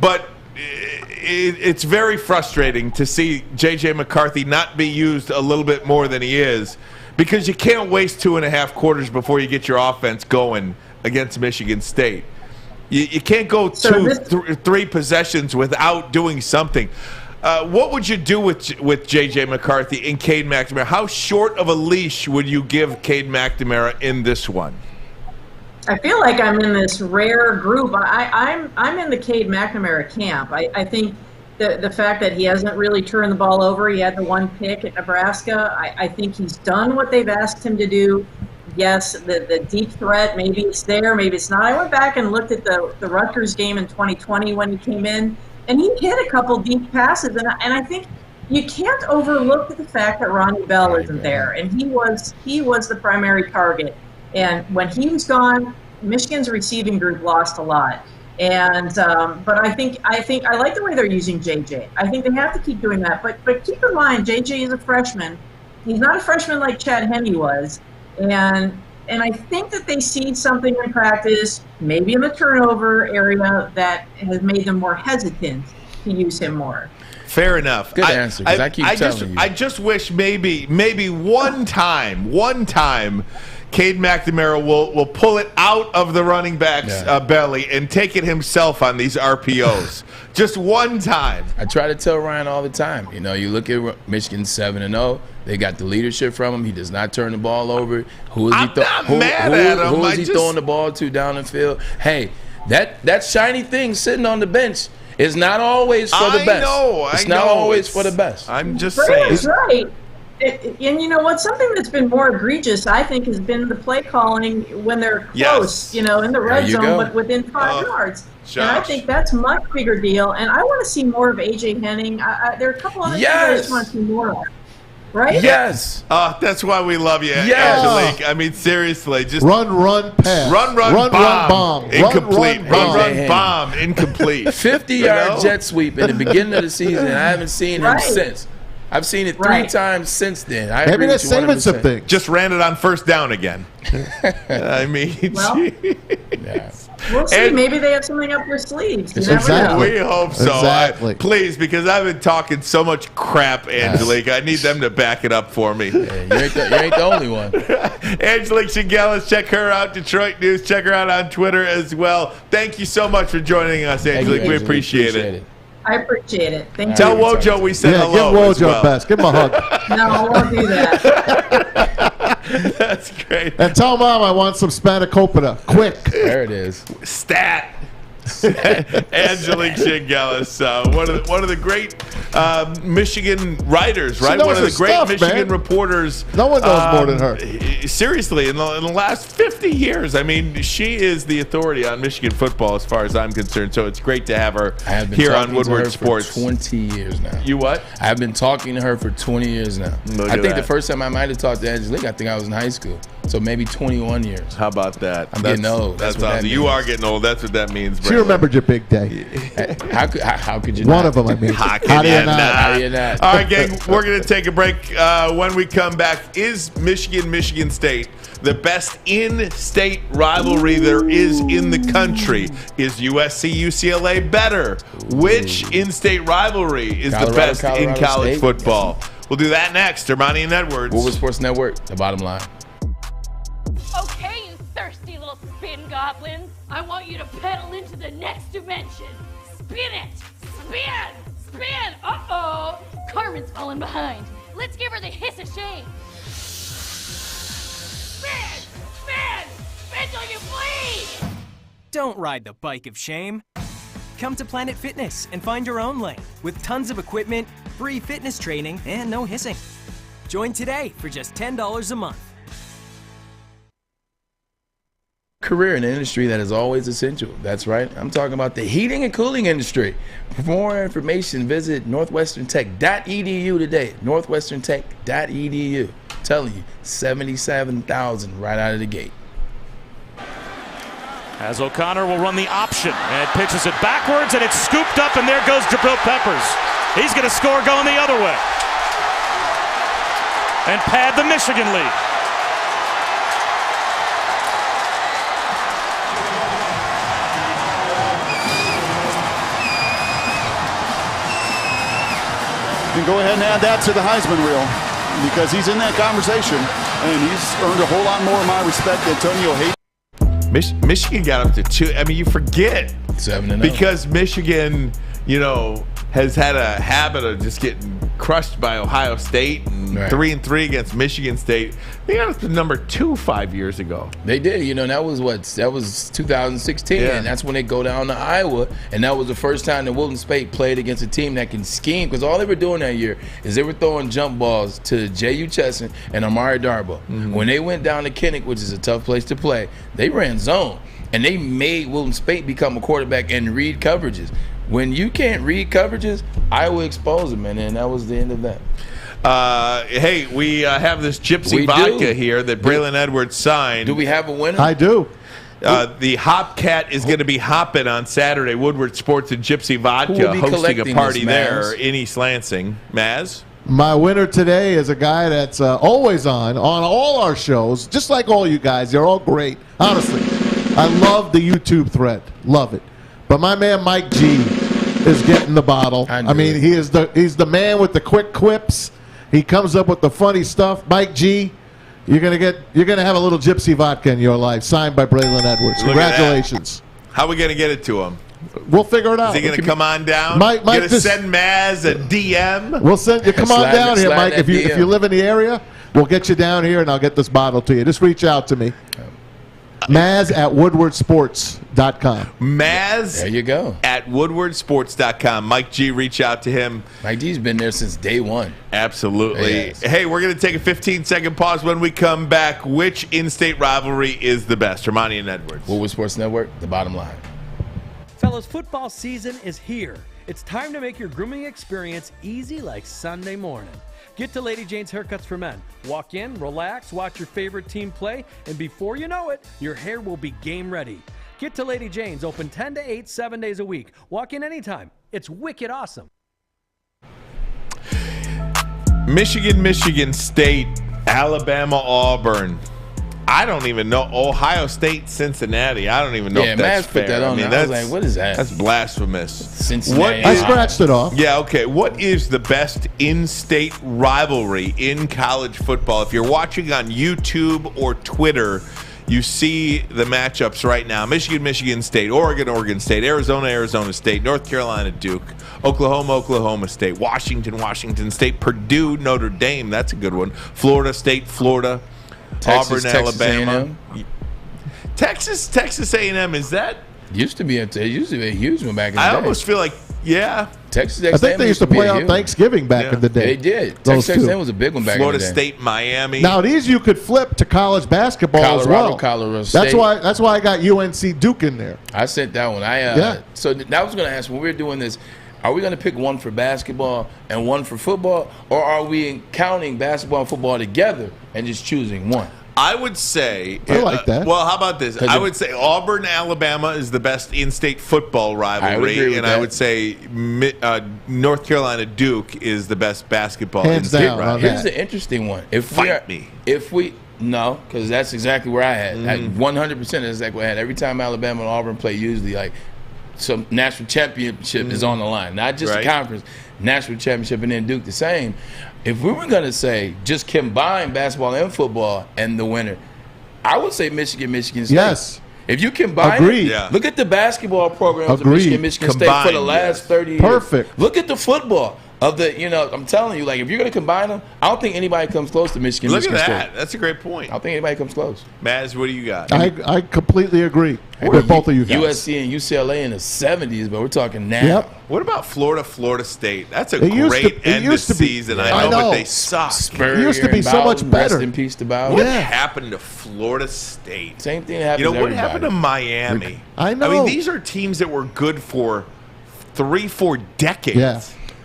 but it's very frustrating to see J.J. McCarthy not be used a little bit more than he is, because you can't waste 2.5 quarters before you get your offense going against Michigan State. You can't go three possessions without doing something. What would you do with J.J. McCarthy and Cade McNamara? How short of a leash would you give Cade McNamara in this one? I feel like I'm in this rare group. I'm in the Cade McNamara camp. I think the fact that he hasn't really turned the ball over, he had the one pick at Nebraska, I think he's done what they've asked him to do. Yes, the deep threat, maybe it's there, maybe it's not. I went back and looked at the Rutgers game in 2020 when he came in, and he hit a couple deep passes, and I think you can't overlook the fact that Ronnie Bell isn't there, and he was the primary target. And when he was gone, Michigan's receiving group lost a lot. And but I think I like the way they're using JJ. I think they have to keep doing that. But keep in mind, JJ is a freshman. He's not a freshman like Chad Henne was, and I think that they see something in practice, maybe in the turnover area, that has made them more hesitant to use him more. Fair enough. Good answer, because I keep telling you. I just wish maybe one time, Cade McNamara will pull it out of the running back's belly and take it himself on these RPOs. Just one time. I try to tell Ryan all the time. You look at Michigan 7-0. They got the leadership from him. He does not turn the ball over. Who is he throwing the ball to down the field? Hey, that shiny thing sitting on the bench is not always for the best. It's not always for the best. I'm just saying. That's right. And you know what? Something that's been more egregious, I think, has been the play calling when they're close, in the red zone, but within 5 yards. And I think that's much bigger deal. And I want to see more of A.J. Henning. There are a couple other things I just want to see more of. Right? Yes. That's why we love you, Angelique. I mean, seriously, just run, pass. Run, bomb. Incomplete. Run, bomb. Incomplete. 50-yard jet sweep in the beginning of the season. I haven't seen him since. I've seen it 3 times since then. Maybe they're saving some things. Just ran it on first down again. I mean, we'll see. Maybe they have something up their sleeves. You never know. We hope so. Exactly. Please, because I've been talking so much crap, Angelique. I need them to back it up for me. You ain't the only one. Angelique Chengelis, check her out. Detroit News. Check her out on Twitter as well. Thank you so much for joining us, Angelique. We appreciate it. I appreciate it. Thank you. Tell Wojo we said hello. Give Wojo a best. Give him a hug. No, I won't do that. That's great. And tell Mom I want some spanakopita. Quick. There it is. Stat. Angelique Chengelis, one of the great Michigan writers, right? One of the great Michigan reporters. No one knows more than her. Seriously, in the last 50 years, I mean, she is the authority on Michigan football as far as I'm concerned. So it's great to have her here on Woodward Sports. For 20 years now. You what? I've been talking to her for 20 years now. I think the first time I might have talked to Angelique, I think I was in high school. So maybe 21 years. How about that? I'm getting old. That's awesome. You are getting old. That's what that means. She remembered your big day. How could you not? One of them, I mean. How do you not? All right, gang, we're going to take a break. When we come back, is Michigan State the best in-state rivalry there is in the country? Is USC-UCLA better? Which in-state rivalry is the best in college football? We'll do that next. Ermanni and Edwards. Woodward Sports Network, the bottom line. Okay, you thirsty little spin goblins. I want you to pedal into the next dimension. Spin it! Spin! Spin! Uh-oh! Carmen's falling behind. Let's give her the hiss of shame. Spin! Spin! Spin till you bleed! Don't ride the bike of shame. Come to Planet Fitness and find your own lane with tons of equipment, free fitness training, and no hissing. Join today for just $10 a month. Career in an industry that is always essential. That's right. I'm talking about the heating and cooling industry. For more information, visit northwesterntech.edu today. northwesterntech.edu. I'm telling you, 77,000 right out of the gate. As O'Connor will run the option and pitches it backwards, and it's scooped up, and there goes Jabril Peppers. He's going to score going the other way and pad the Michigan lead. You can go ahead and add that to the Heisman reel because he's in that conversation, and he's earned a whole lot more of my respect than Antonio Hayes. Michigan got up to 2. I mean, you forget 7-0 because Michigan, has had a habit of just getting crushed by Ohio State and 3-3 against Michigan State. They got up to number 2 5 years ago. They did. That was 2016, and that's when they go down to Iowa, and that was the first time that Wilton Speight played against a team that can scheme, because all they were doing that year is they were throwing jump balls to J.U. Chesson and Amari Darboh. Mm-hmm. When they went down to Kinnick, which is a tough place to play, they ran zone, and they made Wilton Speight become a quarterback and read coverages. When you can't read coverages, Iowa exposed them, and then that was the end of that. Hey, we have this Gypsy vodka here that Braylon Edwards signed. Do we have a winner? I do. The Hopcat is going to be hopping on Saturday. Woodward Sports and Gypsy Vodka hosting a party there in East Lansing. Maz? My winner today is a guy that's always on all our shows, just like all you guys. You're all great. Honestly, I love the YouTube thread. Love it. But my man Mike G is getting the bottle. I mean, he's the man with the quick quips. He comes up with the funny stuff. Mike G, you're gonna have a little Gypsy vodka in your life, signed by Braylon Edwards. Congratulations. How are we gonna get it to him? We'll figure it out. Is he gonna come on down? Mike gonna send Maz a DM? We'll send you. Come on down here, Mike. If you live in the area, we'll get you down here, and I'll get this bottle to you. Just reach out to me. Maz at woodwardsports.com. Maz, there you go. At woodwardsports.com. Mike G, reach out to him. Mike G's been there since day one. Absolutely. Hey, we're going to take a 15-second pause. When we come back, which in-state rivalry is the best? Ermanni and Edwards. Woodward Sports Network, the bottom line. Fellas, Fellas, football season is here. It's time to make your grooming experience easy like Sunday morning. Get to Lady Jane's Haircuts for Men. Walk in, relax, watch your favorite team play, and before you know it, your hair will be game ready. Get to Lady Jane's, open 10 to 8, 7 days a week. Walk in anytime. It's wicked awesome. Michigan State, Alabama, Auburn. I don't even know. Ohio State, Cincinnati. I don't even know if that's fair. Put that on I was like, what is that? That's blasphemous. Cincinnati. I scratched it off. Yeah, okay. What is the best in-state rivalry in college football? If you're watching on YouTube or Twitter, you see the matchups right now. Michigan State, Oregon State, Arizona State, North Carolina, Duke, Oklahoma State, Washington State, Purdue, Notre Dame. That's a good one. Florida State, Florida. Texas, Auburn, Texas Alabama. A&M. Texas A&M, is that? Used to be a huge one back in the day. I almost feel like, yeah. Texas I think they used to play on Thanksgiving back in the day. They did. Those Texas two. A&M was a big one back Florida in the day. State, Miami. Now these you could flip to college basketball as well. Colorado State. That's why I got UNC Duke in there. I sent that one. So I was going to ask, when we're doing this, are we going to pick one for basketball and one for football, or are we counting basketball and football together and just choosing one? I would say, I like that. Well, how about this? I would say Auburn, Alabama is the best in-state football rivalry, and I would say North Carolina, Duke is the best basketball in-state rivalry. Here's the interesting one. No, because that's exactly where I had. 100% is exactly where I had. Every time Alabama and Auburn play, usually like some national championship is on the line, not just a conference, national championship, and then Duke the same. If we were going to say just combine basketball and football and the winner, I would say Michigan State. Yes. If you combine look at the basketball programs of Michigan State for the last 30 years. Perfect. Look at the football of the, I'm telling you, like, if you're going to combine them, I don't think anybody comes close to Michigan State. Look at that. That's a great point. I don't think anybody comes close. Maz, what do you got? I completely agree with both of you guys. USC and UCLA in the 70s, but we're talking now. Yep. What about Florida State? That's a great end of season. I know, but they suck. It used to be so much better. Rest in peace to Bowden. What happened to Florida State? Same thing happened to what everybody. happened to Miami? I know. I mean, these are teams that were good for 3-4 decades. Yeah.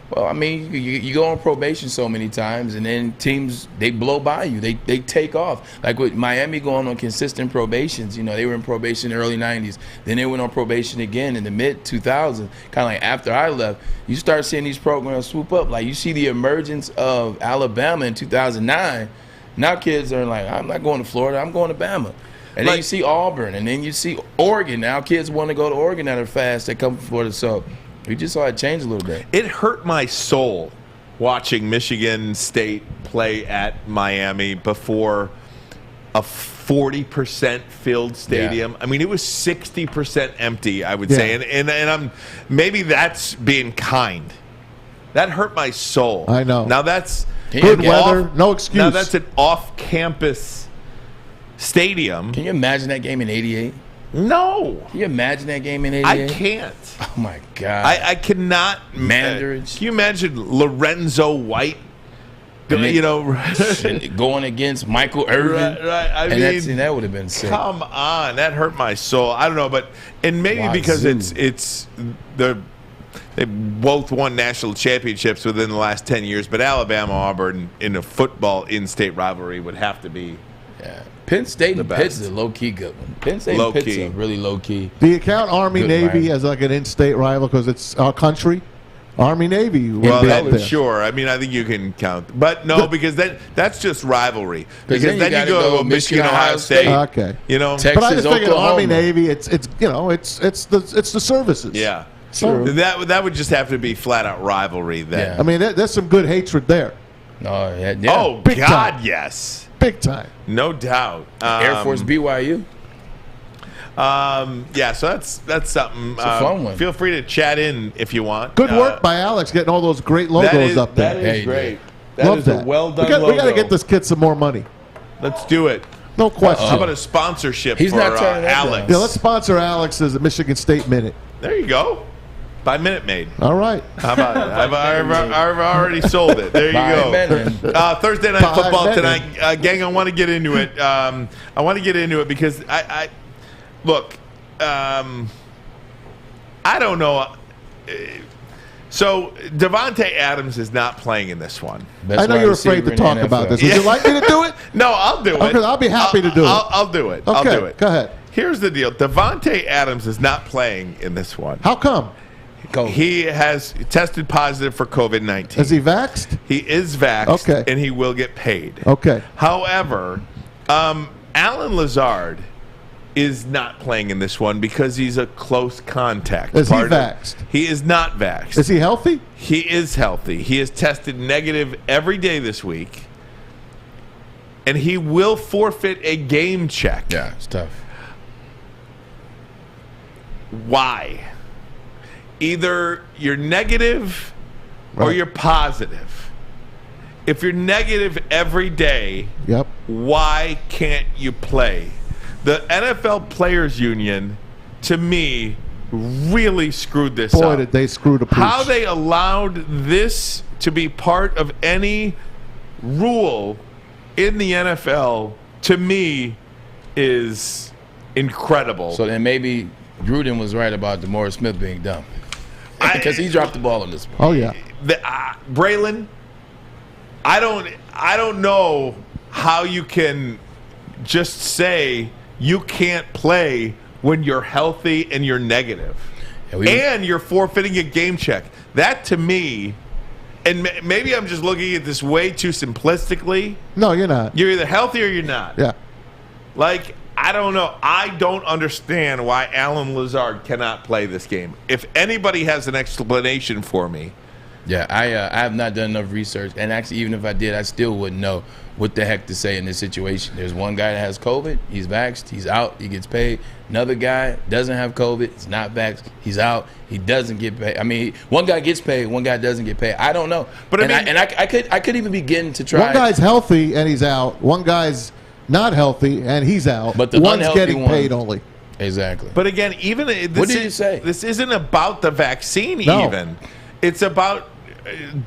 Well, I mean, you go on probation so many times, and then teams, they blow by you. They take off. Like with Miami going on consistent probations, they were in probation in the early 90s. Then they went on probation again in the mid-2000s, kind of like after I left. You start seeing these programs swoop up. Like you see the emergence of Alabama in 2009. Now kids are like, I'm not going to Florida, I'm going to Bama. And then you see Auburn, and then you see Oregon. Now kids want to go to Oregon that are fast. They come from Florida, so we just saw it change a little bit. It hurt my soul watching Michigan State play at Miami before a 40% filled stadium. Yeah. I mean, it was 60% empty, I would say. And I'm maybe that's being kind. That hurt my soul. I know. Now that's good weather, no excuse. Now that's an off-campus stadium. Can you imagine that game in '88? No. Can you imagine that game in '88? I can't. Oh my God. I cannot. Mandarich. Can you imagine Lorenzo White? Going against Michael Irvin. Right. I mean, that would have been sick. Come on, that hurt my soul. I don't know, and maybe because they both won national championships within the last 10 years, but Alabama, Auburn in a football in-state rivalry would have to be. Yeah. Penn State and Pitt is a low-key good one. Penn State and Pitt's a really low-key. Do you count Army-Navy as like an in-state rival because it's our country? Army-Navy. Well, sure. I mean, I think you can count. But no, because that's just rivalry. Because then you go to Michigan, Ohio State. Okay. Texas, but I just think Oklahoma. Army-Navy, it's the services. Yeah. So that would just have to be flat-out rivalry then. Yeah. I mean, there's some good hatred there. Oh, yeah. Oh, Big God, time. yes. Big time. No doubt. Air Force BYU. Yeah, so that's something. It's a fun one. Feel free to chat in if you want. Good work by Alex getting all those great logos up there. That is great. Love That is a well-done logo. We got to logo. get this kid some more money. Let's do it. No question. How about a sponsorship He's for not turning that Alex? down. Yeah, let's sponsor Alex's Michigan State Minute. There you go. By Minute Maid. All right. How about it? I've already sold it. There you go. Thursday Night By Football Minute. tonight. Gang, I want to get into it. I want to get into it because I I don't know. So Devontae Adams is not playing in this one. I know you're afraid to talk about this. Would you like me to do it? No, I'll do it. Okay, I'll be happy to do it. I'll do it. Okay, I'll do it. Go ahead. Here's the deal. Devontae Adams is not playing in this one. How come? He has tested positive for COVID-19. Is he vaxxed? He is vaxxed, Okay. and he will get paid. Okay. However, Alan Lazard is not playing in this one because he's a close contact. Is he vaxxed? He is not vaxxed. Is he healthy? He is healthy. He has tested negative every day this week, and he will forfeit a game check. Yeah, it's tough. Why? Either you're negative or you're positive. If you're negative every day, why can't you play? The NFL Players Union, to me, really screwed this up. Boy, did they screw the pooch. How they allowed this to be part of any rule in the NFL, to me, is incredible. So then maybe Gruden was right about DeMaurice Smith being dumb. Because he dropped the ball on this one. Oh, yeah. Braylon, I don't know how you can just say you can't play when you're healthy and you're negative. And you're forfeiting a game check. That, to me, and maybe I'm just looking at this way too simplistically. No, you're not. You're either healthy or you're not. Yeah. Like, I don't know. I don't understand why Alan Lazard cannot play this game. If anybody has an explanation for me. Yeah, I have not done enough research. And actually, even if I did, I still wouldn't know what the heck to say in this situation. There's one guy that has COVID. He's vaxxed. He's out. He gets paid. Another guy doesn't have COVID. He's not vaxxed. He's out. He doesn't get paid. I mean, one guy gets paid. One guy doesn't get paid. I don't know. But I could even begin to try. One guy's healthy and he's out. One guy's not healthy and he's out. But the one's getting paid only. Exactly. But again, even what did you say? This isn't about the vaccine. No. Even it's about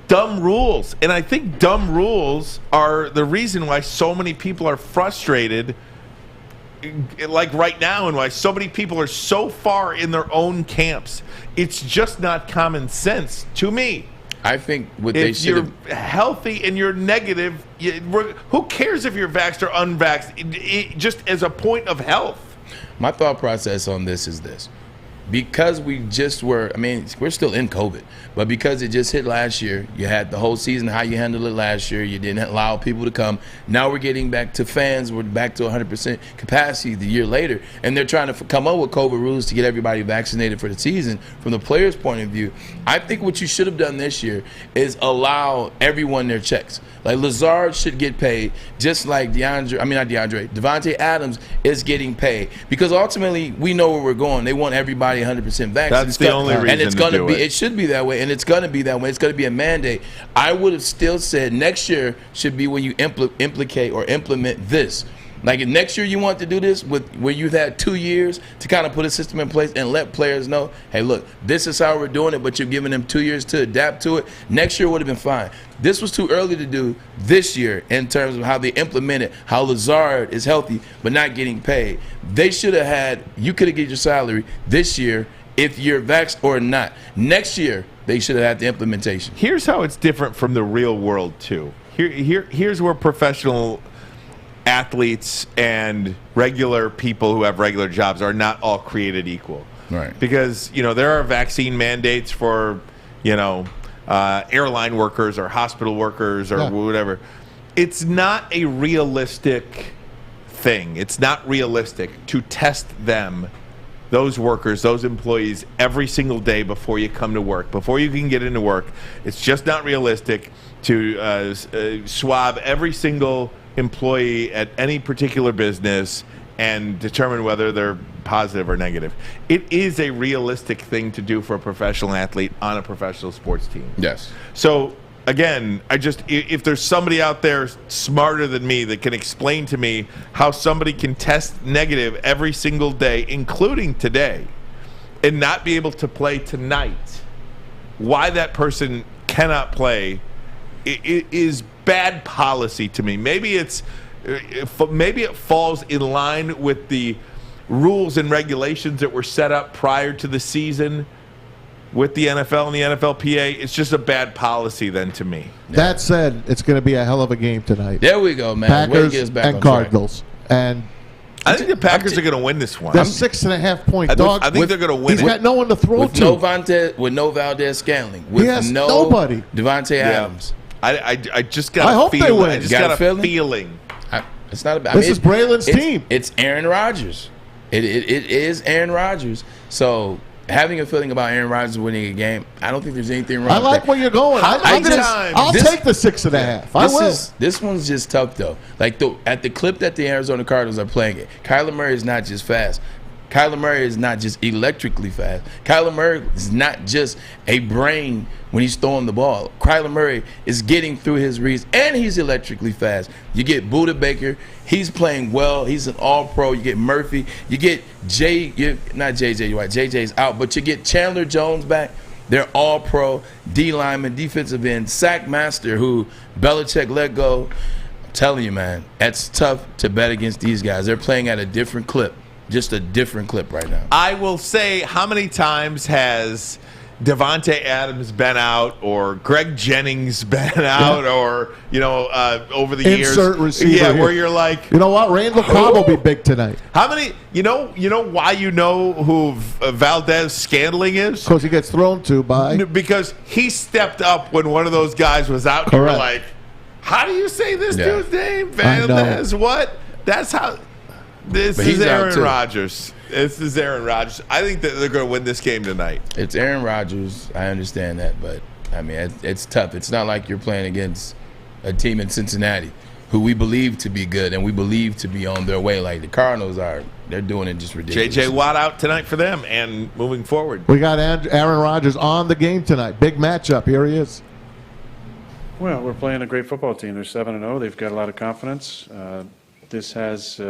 dumb rules, and I think dumb rules are the reason why so many people are frustrated. Like right now, and why so many people are so far in their own camps. It's just not common sense to me. I think what they should have. If you're healthy and you're negative, who cares if you're vaxxed or unvaxxed? Just as a point of health. My thought process on this is this. Because we just were, I mean, we're still in COVID, but because it just hit last year, you had the whole season, how you handled it last year, you didn't allow people to come. Now we're getting back to fans, we're back to 100% capacity the year later, and they're trying to come up with COVID rules to get everybody vaccinated for the season. From the players' point of view, I think what you should have done this year is allow everyone their checks. Like Lazard should get paid, just like Devontae Adams is getting paid, because ultimately we know where we're going. They want everybody 100% vaccinated. That's the only reason and it's to going do to be. it. It should be that way, and it's going to be that way. It's going to be a mandate. I would have still said next year should be when you implement this. Like if next year you want to do this where you've had 2 years to kind of put a system in place and let players know, hey, look, this is how we're doing it, but you're giving them 2 years to adapt to it. Next year would have been fine. This was too early to do this year in terms of how they implemented how Lazard is healthy but not getting paid. They should have had, you could have get your salary this year if you're vaxxed or not. Next year, they should have had the implementation. Here's how it's different from the real world, too. Here's where professional athletes and regular people who have regular jobs are not all created equal. Right. Because, there are vaccine mandates for, airline workers or hospital workers or whatever. It's not a realistic thing. It's not realistic to test them, those workers, those employees, every single day before you come to work, before you can get into work. It's just not realistic to swab every single employee at any particular business and determine whether they're positive or negative. It is a realistic thing to do for a professional athlete on a professional sports team. Yes. So again, if there's somebody out there smarter than me that can explain to me how somebody can test negative every single day, including today, and not be able to play tonight, why that person cannot play, it is bad policy to me. Maybe it falls in line with the rules and regulations that were set up prior to the season with the NFL and the NFLPA, it's just a bad policy then to me. That said, it's going to be a hell of a game tonight. There we go, man. Way to Packers get us back on and track. Cardinals. And I think the Packers are going to win this one. they're 6.5 point dog. I think they're going to win He's it. got no one to throw With to. no Valdez-Scantling. With He has no nobody. Devontae Adams. I just got I a hope they feeling. win. I just Got got a a feeling? feeling. It's not about. This is Braylon's team. It's Aaron Rodgers. It is Aaron Rodgers. So having a feeling about Aaron Rodgers winning a game, I don't think there's anything wrong. I like with where you're going. I'll take the 6.5. I will. This one's just tough though. Like at the clip that the Arizona Cardinals are playing it, Kyler Murray is not just fast. Kyler Murray is not just electrically fast. Kyler Murray is not just a brain when he's throwing the ball. Kyler Murray is getting through his reads, and he's electrically fast. You get Buda Baker. He's playing well. He's an all-pro. You get Murphy. You get not JJ White. JJ's out, but you get Chandler Jones back. They're all-pro. D lineman, defensive end, sack master who Belichick let go. I'm telling you, man, it's tough to bet against these guys. They're playing at a different clip. Just a different clip right now. I will say, how many times has Devontae Adams been out, or Greg Jennings been out, or over the years? Insert receiver. Yeah, here. where you're like, you know what? Randall Cobb will be big tonight. How many? You know why you know who Valdez-Scantling is? Because he gets thrown to by. Because he stepped up when one of those guys was out. And you were like, how do you say this dude's name? Valdez? What? That's how. This is Aaron Rodgers. This is Aaron Rodgers. I think that they're going to win this game tonight. It's Aaron Rodgers. I understand that, but I mean, it's tough. It's not like you're playing against a team in Cincinnati who we believe to be good and we believe to be on their way like the Cardinals are. They're doing it just ridiculous. J.J. Watt out tonight for them and moving forward. We got Aaron Rodgers on the game tonight. Big matchup. Here he is. Well, we're playing a great football team. They're 7-0. They've got a lot of confidence. This has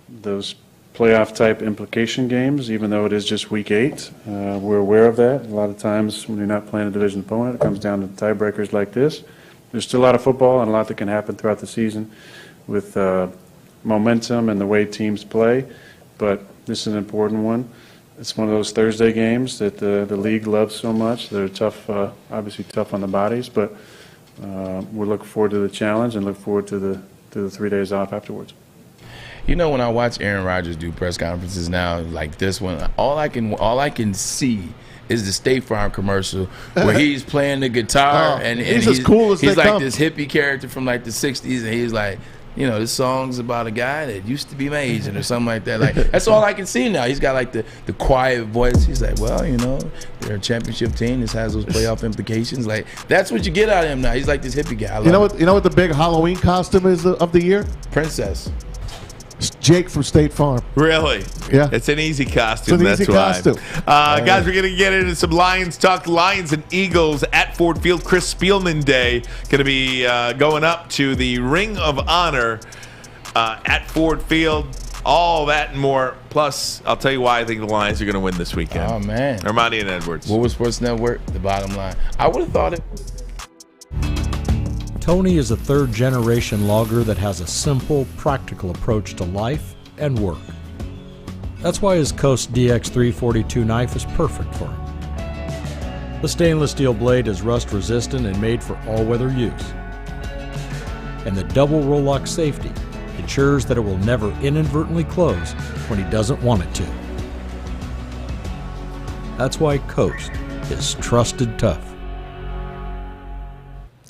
those playoff-type implication games, even though it is just Week 8. We're aware of that. A lot of times when you're not playing a division opponent, it comes down to tiebreakers like this. There's still a lot of football and a lot that can happen throughout the season with momentum and the way teams play, but this is an important one. It's one of those Thursday games that the league loves so much. They're tough, obviously tough on the bodies, but we're looking forward to the challenge and look forward to the 3 days off afterwards. You know, when I watch Aaron Rodgers do press conferences now, like this one, all I can see is the State Farm commercial where he's playing the guitar and he's as cool as he's they like come. this hippie character from like the '60s, and he's like, this song's about a guy that used to be my agent or something like that. Like that's all I can see now. He's got like the quiet voice. He's like, well, they're a championship team. This has those playoff implications. Like that's what you get out of him now. He's like this hippie guy. You know what the big Halloween costume is of the year? Princess. It's Jake from State Farm. Really? Yeah. It's an easy costume. It's an easy costume. Guys, we're going to get into some Lions talk. Lions and Eagles at Ford Field. Chris Spielman Day. Going to be going up to the Ring of Honor at Ford Field. All that and more. Plus, I'll tell you why I think the Lions are going to win this weekend. Oh, man. Ermanni and Edwards. Woodward Sports Network, the bottom line. I would have thought it. Tony is a third-generation logger that has a simple, practical approach to life and work. That's why his Coast DX342 knife is perfect for him. The stainless steel blade is rust-resistant and made for all-weather use. And the double roll-lock safety ensures that it will never inadvertently close when he doesn't want it to. That's why Coast is trusted tough.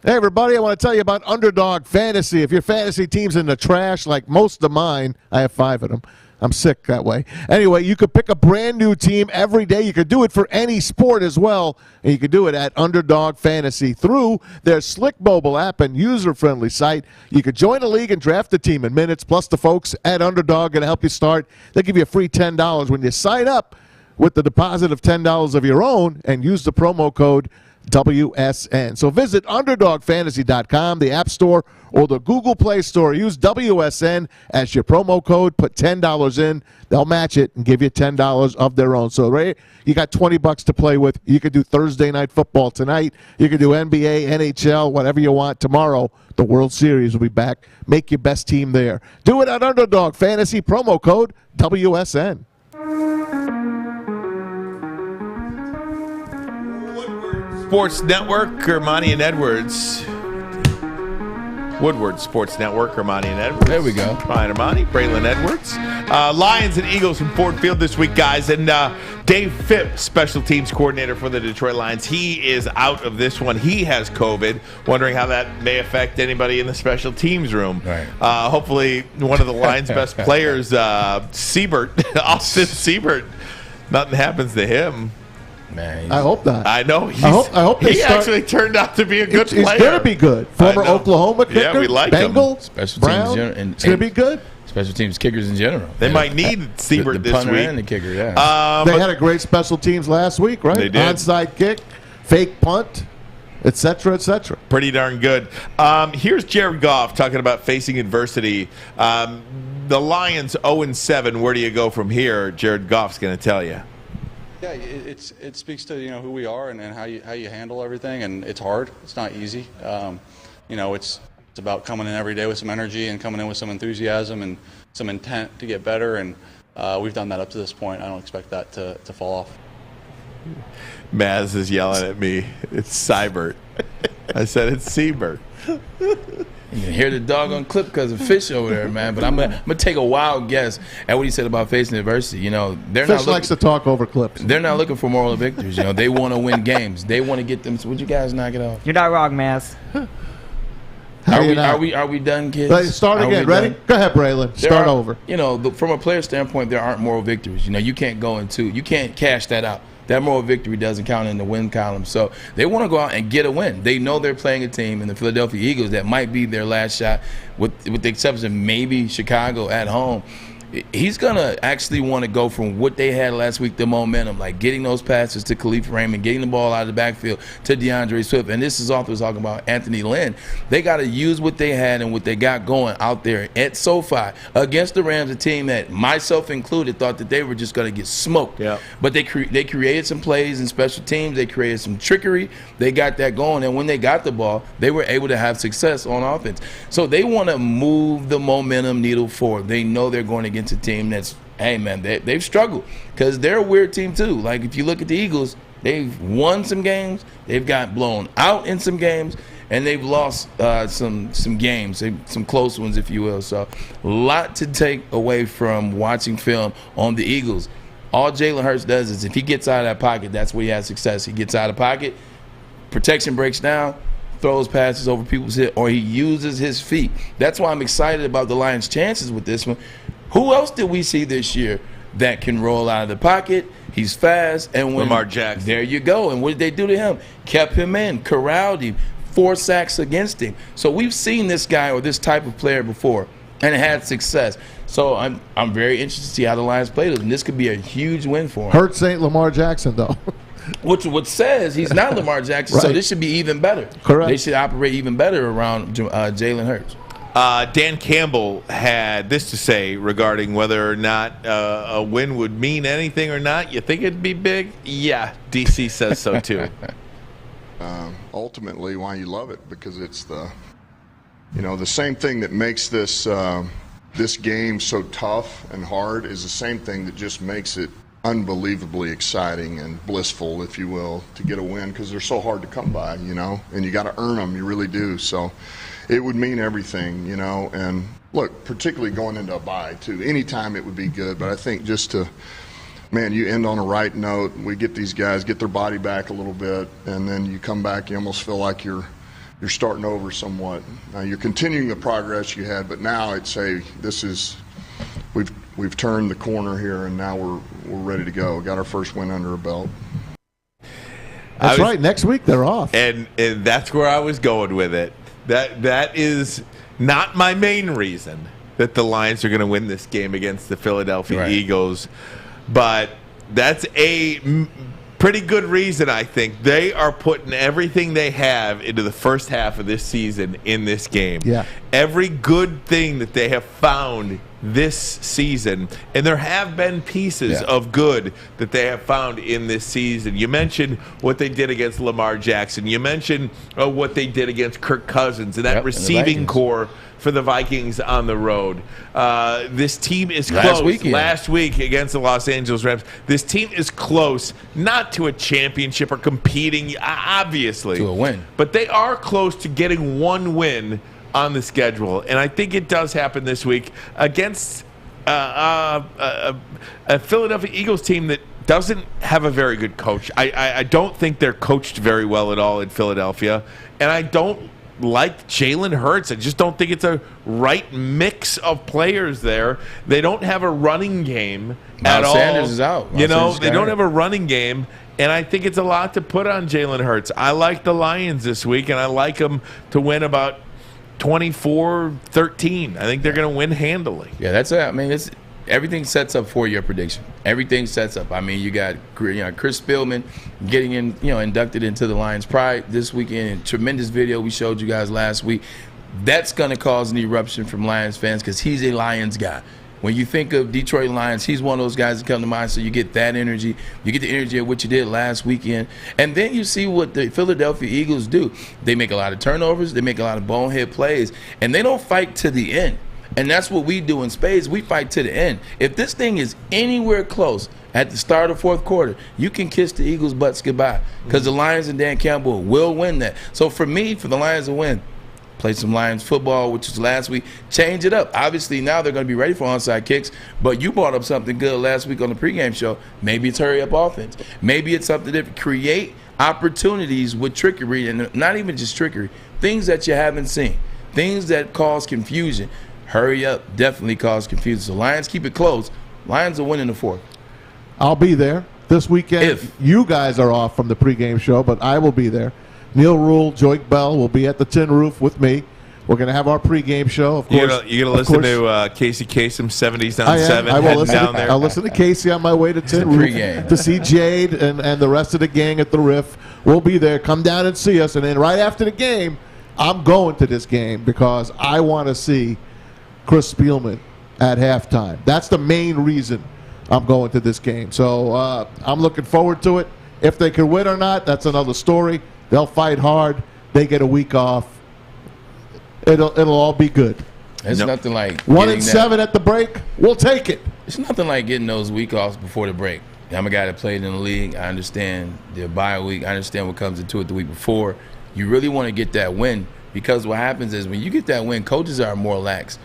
Hey, everybody, I want to tell you about Underdog Fantasy. If your fantasy team's in the trash, like most of mine, I have 5 of them. I'm sick that way. Anyway, you could pick a brand new team every day. You could do it for any sport as well, and you could do it at Underdog Fantasy through their slick mobile app and user-friendly site. You could join a league and draft a team in minutes, plus the folks at Underdog are going to help you start. They'll give you a free $10 when you sign up with the deposit of $10 of your own and use the promo code WSN. So visit UnderdogFantasy.com, the App Store, or the Google Play Store. Use WSN as your promo code. Put $10 in. They'll match it and give you $10 of their own. So right, you got $20 to play with. You could do Thursday Night Football tonight. You could do NBA, NHL, whatever you want. Tomorrow, the World Series will be back. Make your best team there. Do it at Underdog Fantasy, promo code WSN. Sports Network, Ermanni and Edwards. Woodward Sports Network, Ermanni and Edwards. There we go. Ryan Ermanni, Braylon Edwards. Lions and Eagles from Ford Field this week, guys. And Dave Phipp, special teams coordinator for the Detroit Lions, he is out of this one. He has COVID. Wondering how that may affect anybody in the special teams room. Right. Hopefully, one of the Lions' best players, Siebert, Austin Siebert, nothing happens to him. Man, I hope not. I know. I hope he actually turned out to be a good player. He's going to be good. Former Oklahoma kicker. Yeah, we like Bengal, him. Special Brown. teams and It's going to be good. Special teams kickers in general. They might need Siebert the this punter week. and the kicker, yeah. They had a great special teams last week, right? They did. Onside kick, fake punt, et cetera, et cetera. Pretty darn good. Here's Jared Goff talking about facing adversity. The Lions 0-7. Where do you go from here? Jared Goff's going to tell you. Yeah, it speaks to who we are and how you handle everything, and it's hard. It's not easy. It's about coming in every day with some energy and coming in with some enthusiasm and some intent to get better, and we've done that up to this point. I don't expect that to fall off. Maz is yelling at me. It's Siebert. I said it's Siebert. You can hear the dog on clip because of Fish over there, man. But I'm gonna take a wild guess at what he said about facing adversity. Fish likes to talk over clips. They're not looking for moral victories. They want to win games. They want to get them. So would you guys knock it off? You're not wrong, Maz. Are we done, kids? Start again. Ready? Done? Go ahead, Braylon. Start over. From a player standpoint, there aren't moral victories. You can't go into. You can't cash that out. That moral victory doesn't count in the win column. So they want to go out and get a win. They know they're playing a team in the Philadelphia Eagles that might be their last shot, with the exception of maybe Chicago at home. He's going to actually want to go from what they had last week, the momentum, like getting those passes to Khalif Raymond, getting the ball out of the backfield to DeAndre Swift. And this is also talking about Anthony Lynn. They got to use what they had and what they got going out there at SoFi against the Rams, a team that, myself included, thought that they were just going to get smoked. Yeah. But they created some plays in special teams. They created some trickery. They got that going. And when they got the ball, they were able to have success on offense. So they want to move the momentum needle forward. They know they're going against a team that's, hey, man, they've struggled because they're a weird team too. Like, if you look at the Eagles, they've won some games, they've got blown out in some games, and they've lost some games, some close ones, if you will. So a lot to take away from watching film on the Eagles. All Jalen Hurts does is if he gets out of that pocket, that's where he has success. He gets out of pocket, protection breaks down, throws passes over people's head, or he uses his feet. That's why I'm excited about the Lions' chances with this one. Who else did we see this year that can roll out of the pocket? He's fast. And when Lamar Jackson. There you go. And what did they do to him? Kept him in, corralled him, 4 sacks against him. So we've seen this guy or this type of player before and had success. So I'm very interested to see how the Lions play this. And this could be a huge win for him. Hurts ain't Lamar Jackson, though. What says he's not Lamar Jackson, Right. So this should be even better. Correct. They should operate even better around Jalen Hurts. Dan Campbell had this to say regarding whether or not a win would mean anything or not. You think it'd be big? Yeah, DC says so too. Ultimately, why you love it, because it's the same thing that makes this this game so tough and hard is the same thing that just makes it unbelievably exciting and blissful, if you will, to get a win, because they're so hard to come by, and you got to earn them. You really do. So it would mean everything, and look, particularly going into a bye too. Anytime it would be good, but I think just to, you end on a right note. We get these guys get their body back a little bit, and then you come back, you almost feel like you're starting over somewhat. Now you're continuing the progress you had, but now I'd say we've turned the corner here, and now we're ready to go. Got our first win under our belt. That's right. Next week they're off, and that's where I was going with it. That is not my main reason that the Lions are going to win this game against the Philadelphia Eagles, but that's a pretty good reason, I think. They are putting everything they have into the first half of this season in this game. Yeah. Every good thing that they have found this season, and there have been pieces of good that they have found in this season. You mentioned what they did against Lamar Jackson. You mentioned what they did against Kirk Cousins and that receiving core for the Vikings on the road. This team is close. Last week against the Los Angeles Rams, this team is close, not to a championship or competing, obviously, to a win, but they are close to getting one win on the schedule, and I think it does happen this week against a Philadelphia Eagles team that doesn't have a very good coach. I don't think they're coached very well at all in Philadelphia, and I don't like Jalen Hurts. I just don't think it's a right mix of players there. They don't have a running game at all. Sanders is out. They don't have a running game, and I think it's a lot to put on Jalen Hurts. I like the Lions this week, and I like them to win about 24-13. I think they're going to win handily. Yeah, that's it. I mean, everything sets up for your prediction. Everything sets up. I mean, you got Chris Spielman getting inducted into the Lions Pride this weekend. Tremendous video we showed you guys last week. That's going to cause an eruption from Lions fans because he's a Lions guy. When you think of Detroit Lions, he's one of those guys that come to mind, so you get that energy. You get the energy of what you did last weekend. And then you see what the Philadelphia Eagles do. They make a lot of turnovers. They make a lot of bonehead plays. And they don't fight to the end. And that's what we do in spades. We fight to the end. If this thing is anywhere close at the start of fourth quarter, you can kiss the Eagles' butts goodbye because the Lions and Dan Campbell will win that. So for me, for the Lions to win, play some Lions football, which was last week. Change it up. Obviously, now they're going to be ready for onside kicks, but you brought up something good last week on the pregame show. Maybe it's hurry-up offense. Maybe it's something that create opportunities with trickery, and not even just trickery, things that you haven't seen, things that cause confusion. Hurry up definitely cause confusion. So Lions keep it close. Lions will win in the fourth. I'll be there this weekend. If you guys are off from the pregame show, but I will be there. Neil Rule, Joik Bell will be at the Tin Roof with me. We're going to have our pregame show. Of course, you're going to listen to Casey Kasem 70s on 7. I will listen. Down there. I'll listen to Casey on my way to Tin Roof to see Jade and the rest of the gang at the Riff. We'll be there. Come down and see us. And then right after the game, I'm going to this game because I want to see Chris Spielman at halftime. That's the main reason I'm going to this game. So I'm looking forward to it. If they can win or not, that's another story. They'll fight hard. They get a week off. It'll all be good. It's nothing like 1-7 at the break. We'll take it. It's nothing like getting those week offs before the break. I'm a guy that played in the league. I understand the bye week. I understand what comes into it the week before. You really want to get that win because what happens is when you get that win, coaches are more lax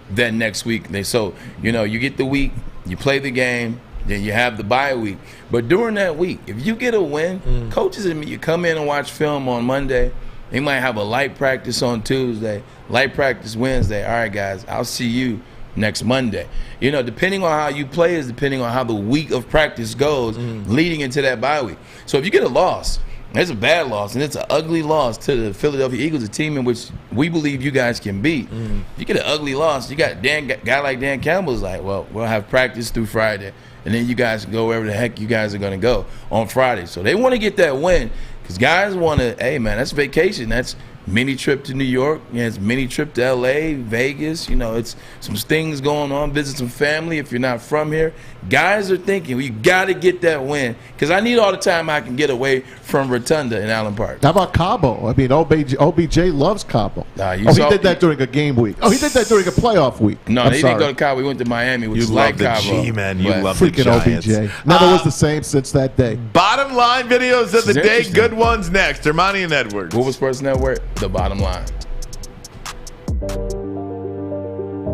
than next week. You get the week, you play the game, then you have the bye week. But during that week, if you get a win, coaches, you come in and watch film on Monday. They might have a light practice on Tuesday, light practice Wednesday. All right, guys, I'll see you next Monday. Depending on how you play is depending on how the week of practice goes leading into that bye week. So if you get a loss, it's a bad loss, and it's an ugly loss to the Philadelphia Eagles, a team in which we believe you guys can beat. If you get an ugly loss, you got a guy like Dan Campbell's like, well, we'll have practice through Friday, and then you guys can go wherever the heck you guys are going to go on Friday. So they want to get that win because guys want to, hey, man, that's vacation. That's mini trip to New York. It's mini trip to L.A., Vegas. It's some things going on. Visit some family if you're not from here. Guys are thinking, you got to get that win because I need all the time I can get away from Rotunda in Allen Park. How about Cabo? I mean, OBJ loves Cabo. He did that during a game week. He did that during a playoff week. No, he didn't go to Cabo. He went to Miami, which is like Cabo. G-man. You love freaking the Giants. OBJ. Never was the same since that day. Bottom line videos of the day. Good ones next. Ermanni and Edwards. Woodward Sports Network, the bottom line.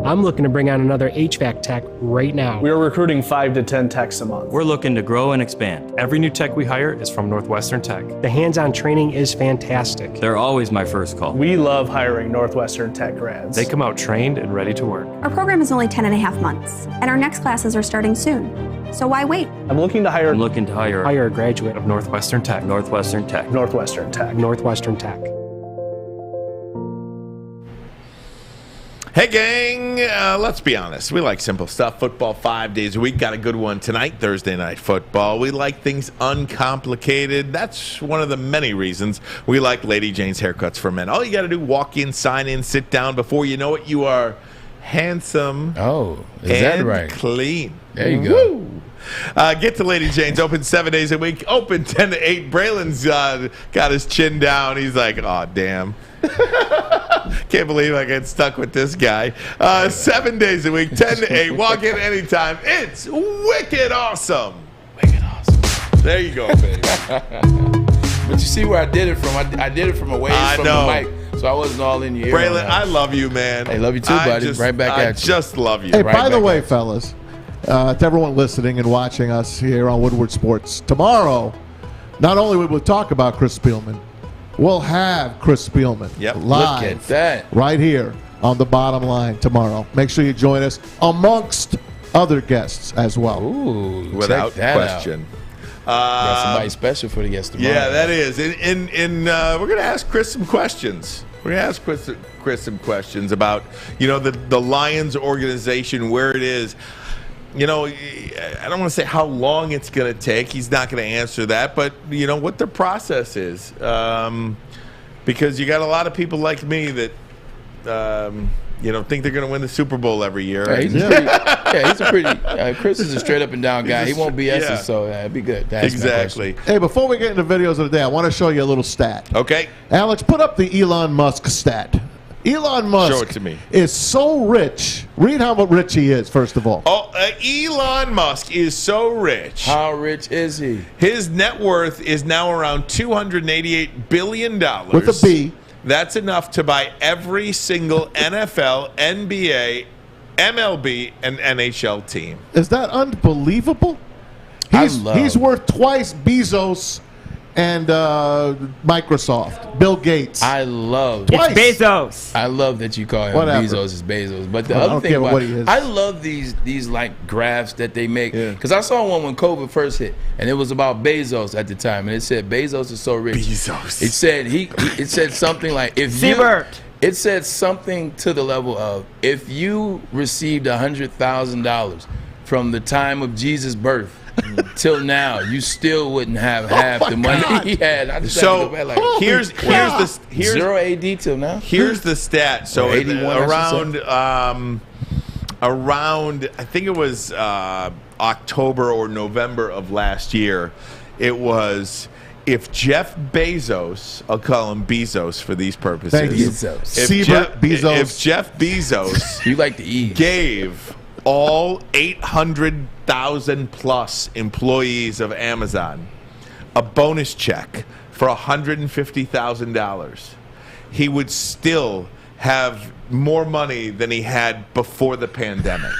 I'm looking to bring on another HVAC tech right now. We are recruiting 5 to 10 techs a month. We're looking to grow and expand. Every new tech we hire is from Northwestern Tech. The hands-on training is fantastic. They're always my first call. We love hiring Northwestern Tech grads. They come out trained and ready to work. Our program is only 10.5 months, and our next classes are starting soon. So why wait? I'm looking to hire a graduate of Northwestern Tech. Northwestern Tech. Northwestern Tech. Northwestern Tech. Hey, gang, let's be honest. We like simple stuff. Football 5 days a week. Got a good one tonight, Thursday Night Football. We like things uncomplicated. That's one of the many reasons we like Lady Jane's Haircuts for Men. All you got to do, walk in, sign in, sit down. Before you know it, you are handsome, is that and right? clean. There you go. Woo. Get to Lady Jane's. Open 7 days a week. Open 10 to 8. Braylon's got his chin down. He's like, oh, damn. Can't believe I get stuck with this guy. 7 days a week, 10 to 8. Walk in anytime. It's wicked awesome. Wicked awesome. There you go, baby. But you see where I did it from? I did it from away from the mic, so I wasn't all in your ear. Braylon, I love you, man. Hey, love you too, buddy. Right back at you. I just love you. Hey, Right by the back way, at you. fellas, to everyone listening and watching us here on Woodward Sports, tomorrow, not only will we talk about Chris Spielman, we'll have Chris Spielman live Look at that. right here on the Bottom Line tomorrow. Make sure you join us amongst other guests as well. Ooh, without check that question. Got somebody special for the guests tomorrow. Yeah, that is. We're going to ask Chris some questions. We're going to ask Chris some questions about, the Lions organization, where it is. I don't want to say how long it's going to take. He's not going to answer that. But, what the process is. Because you got a lot of people like me that, think they're going to win the Super Bowl every year. Yeah, he's a pretty Chris is a straight up and down guy. He won't BS us, so it'd be good to ask Exactly. Hey, before we get into videos of the day, I want to show you a little stat. Okay. Alex, put up the Elon Musk stat. Elon Musk Show it to me. is so rich. Read how rich he is, first of all. Elon Musk is so rich. How rich is he? His net worth is now around $288 billion. With a B. That's enough to buy every single NFL, NBA, MLB, and NHL team. Is that unbelievable? He's worth twice Bezos and Microsoft, Bill Gates. I love Bezos. I love that you call him Whatever. Bezos is Bezos. But the I other don't thing care about what he is. I love these like graphs that they make. Because I saw one when COVID first hit, and it was about Bezos at the time, and it said Bezos is so rich. Bezos. It said it said something like it said something to the level of if you received $100,000 from the time of Jesus' birth till now, you still wouldn't have half the money he had. I just So, had to go back like, here's 0 AD till now. Here's the stat. So Or 81, around I think it was October or November of last year, it was if Jeff Bezos, I'll call him Bezos for these purposes. Thank you. If Jeff Bezos you like the E gave all 800,000 plus employees of Amazon a bonus check for $150,000, he would still have more money than he had before the pandemic.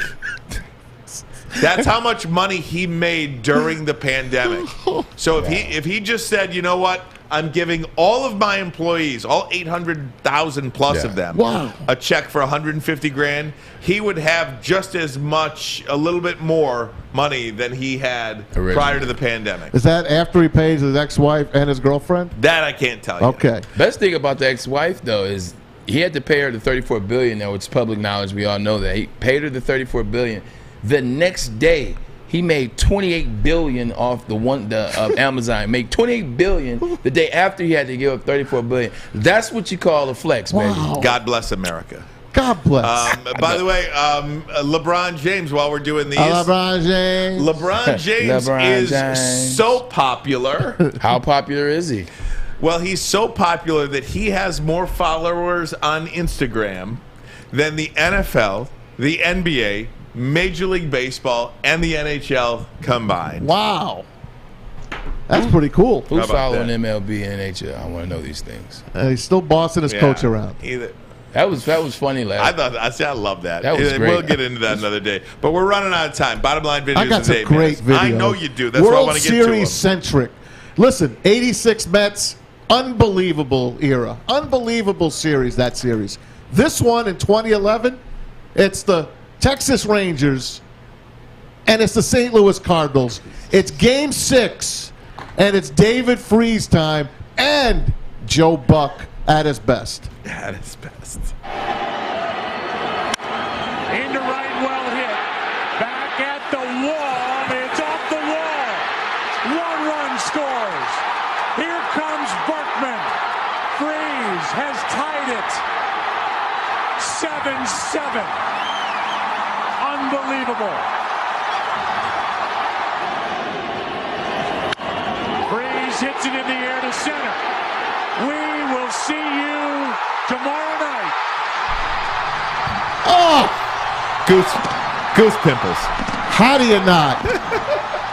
That's how much money he made during the pandemic. So if he just said, you know what, I'm giving all of my employees, all 800,000 plus of them, a check for $150,000, he would have just as much, a little bit more money than he had prior to the pandemic. Is that after he pays his ex-wife and his girlfriend? That I can't tell you. Okay. Best thing about the ex-wife though is he had to pay her the $34 billion. Now it's public knowledge. We all know that he paid her the $34 billion. The next day, he made $28 billion off of Amazon. Made $28 billion the day after he had to give up $34 billion. That's what you call a flex, baby. God bless America. God bless. By the way, LeBron James, while we're doing these. LeBron James. LeBron James is so popular. How popular is he? Well, he's so popular that he has more followers on Instagram than the NFL, the NBA, Major League Baseball, and the NHL combined. Wow. That's pretty cool. Who's following MLB and NHL? I want to know these things. He's still bossing his coach around. That was funny last. I love that. That was great. We'll get into that another day. But we're running out of time. Bottom line videos. I got some great videos. I know you do. That's why I want to get to them. World Series centric. Listen, 86 Mets, unbelievable era. Unbelievable series, that series. This one in 2011, it's the Texas Rangers, and it's the St. Louis Cardinals. It's Game 6, and it's David Freese time, and Joe Buck at his best. At his best. Into right, well hit. Back at the wall. It's off the wall. 1 run scores. Here comes Berkman. Freese has tied it. 7-7. Unbelievable. Breeze hits it in the air to center. We will see you tomorrow night. Oh! Goose pimples. How do you not?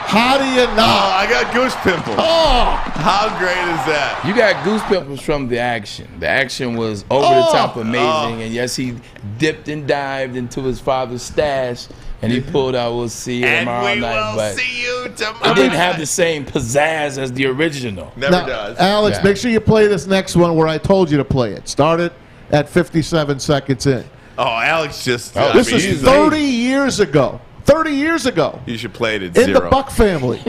How do you Oh, not? I got goose pimples. Oh! How great is that? You got goose pimples from the action. The action was over the top amazing. And yes, he dipped and dived into his father's stash, and he pulled out, we'll see you tomorrow night. But see you tomorrow it didn't have the same pizzazz as the original. Never does. Alex, Yeah. make sure you play this next one where I told you to play it. Start it at 57 seconds in. Oh, Alex just. This is 30 years ago. 30 years ago. You should play it at In 0. the Buck family.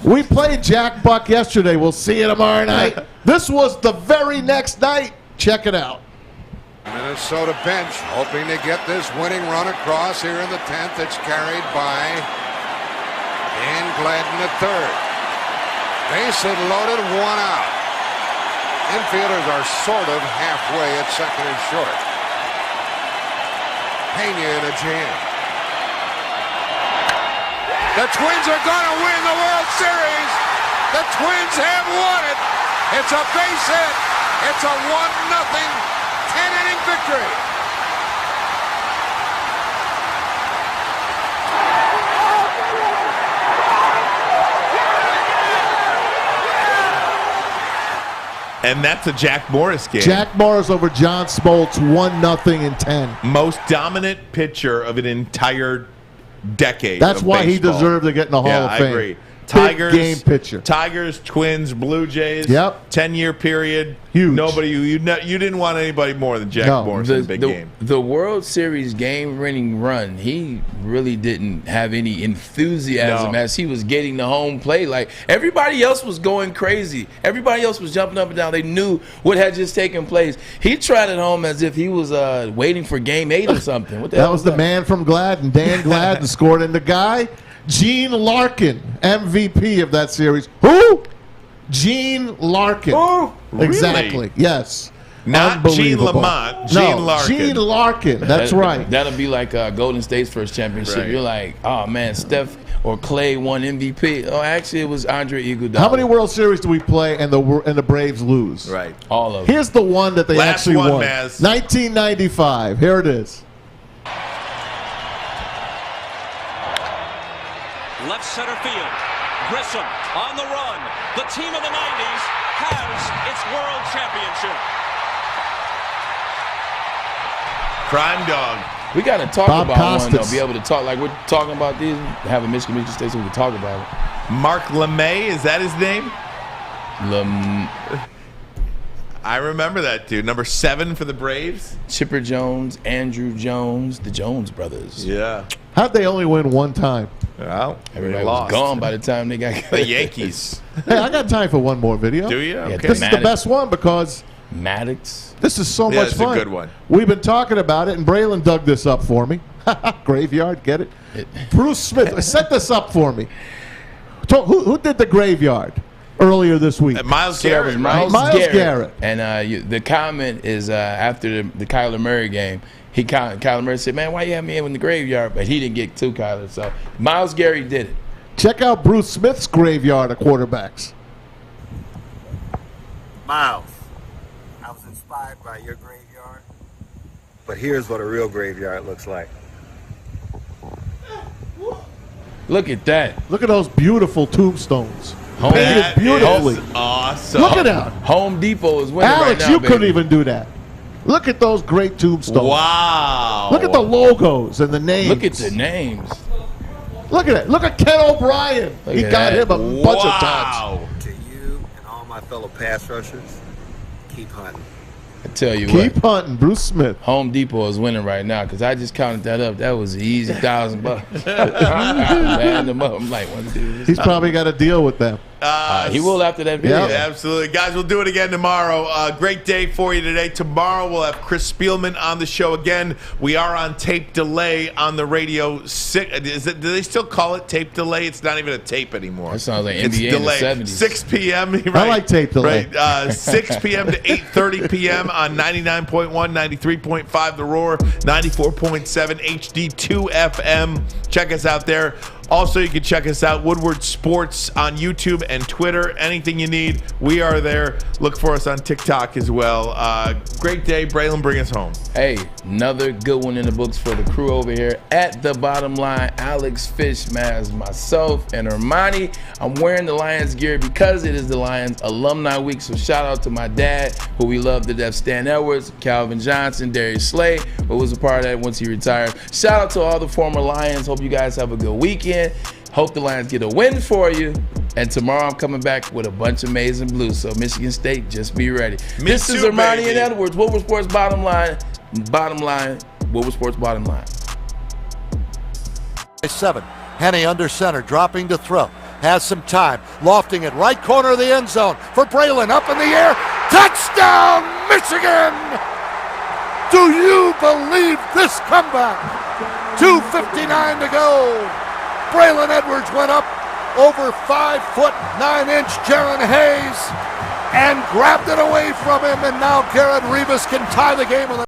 We played Jack Buck yesterday. We'll see you tomorrow night. This was the very next night. Check it out. Minnesota bench hoping to get this winning run across here in the 10th. It's carried by Dan Gladden at third. Base hit loaded, 1 out. Infielders are sort of halfway at second and short. Pena in a jam. The Twins are going to win the World Series. The Twins have won it. It's a base hit. It's a 1-0 10-inning victory. And that's a Jack Morris game. Jack Morris over John Smoltz, 1-0 in 10. Most dominant pitcher of an entire decade. That's of why he baseball. deserved to get in the Hall of Fame. I agree. Big Tigers, game pitcher. Tigers, Twins, Blue Jays. Yep. 10-year period. Huge. Nobody, you didn't want anybody more than Jack Morris in a big game. The World Series game-winning run, he really didn't have any enthusiasm as he was getting the home plate. Like, everybody else was going crazy. Everybody else was jumping up and down. They knew what had just taken place. He tried it home as if he was waiting for Game 8 or something. What the hell That was the man from Gladden. Dan Gladden scored. And the guy, Gene Larkin, MVP of that series. Who? Gene Larkin. Oh, really? Exactly. Yes. Not Gene Unbelievable. Lamont. Gene Larkin. Gene Larkin. That's right. That'll be like Golden State's first championship. Right. You're like, oh, man, Steph or Clay won MVP. Oh, actually, it was Andre Iguodala. How many World Series do we play and the Braves lose? Right. All of them. Here's the one that they Last actually one, won. Maz. 1995. Here it is. Left center field. Grissom on the run. The team of the 90s has its world championship. Crime Dog. We got to talk Bob about one, though. Costas. Be able to talk. Like, we're talking about these. Have a Michigan State so we can talk about it. Mark LeMay, is that his name? I remember that dude. Number 7 for the Braves. Chipper Jones, Andrew Jones, the Jones brothers. Yeah. How'd they only win one time? Well, Everybody lost. was gone by the time they got The Yankees. Hey, I got time for one more video. Do you? Yeah, Okay. This is the best one because Maddox. this is so Yeah, much it's a fun. good one. We've been talking about it, and Braylon dug this up for me. Graveyard, get it? Bruce Smith, set this up for me. Who did the Graveyard earlier this week? Miles So that was Garrett. Miles Garrett. And the comment is after the Kyler Murray game, Kyler Murray said, man, why you have me in the Graveyard? But he didn't get to Kyler. So Miles Garrett did it. Check out Bruce Smith's Graveyard of quarterbacks. Miles, I was inspired by your graveyard, but here's what a real graveyard looks like. Look at that. Look at those beautiful tombstones. Home, Painted beautifully. Awesome. Look at that. Home Depot is winning Alex, right now, you couldn't baby. even do that. Look at those great tombstones. Wow. Look at the logos and the names. Look at the names. Look at it. Look at Ken O'Brien. Look He at got that. him a bunch of times. To you and all my fellow pass rushers, keep hunting. I tell you Keep what. hunting, Bruce Smith. Home Depot is winning right now because I just counted that up. That was an easy $1,000. I'm adding them up. I'm like, 1, 2, 3. He's probably got a deal with them. He will after that video. Yeah, absolutely. Guys, we'll do it again tomorrow. Great day for you today. Tomorrow we'll have Chris Spielman on the show again. We are on tape delay on the radio. Do they still call it tape delay? It's not even a tape anymore. That sounds like it's NBA delay. in the 70s. 6 p.m. Right? I like tape delay. Right. 6 p.m. to 8:30 p.m. on 99.1, 93.5 The Roar, 94.7 HD2 FM. Check us out there. Also, you can check us out, Woodward Sports, on YouTube and Twitter. Anything you need, we are there. Look for us on TikTok as well. Great day. Braylon, bring us home. Hey, another good one in the books for the crew over here at The Bottom Line. Alex Fishmaz, myself, and Ermanni. I'm wearing the Lions gear because it is the Lions Alumni Week. So shout out to my dad, who we love to death, Stan Edwards, Calvin Johnson, Darius Slay, who was a part of that once he retired. Shout out to all the former Lions. Hope you guys have a good weekend. Hope the Lions get a win for you. And tomorrow I'm coming back with a bunch of maize and blue. So Michigan State, just be ready. This is Ermanni and Edwards, Woodward Sports Bottom Line. Woodward Sports Bottom Line. 7. Henne under center, dropping to throw. Has some time, lofting it, right corner of the end zone for Braylon, up in the air. Touchdown, Michigan! Do you believe this comeback? 2:59 to go. Braylon Edwards went up over 5'9" Jaron Hayes and grabbed it away from him, and now Garrett Rivas can tie the game.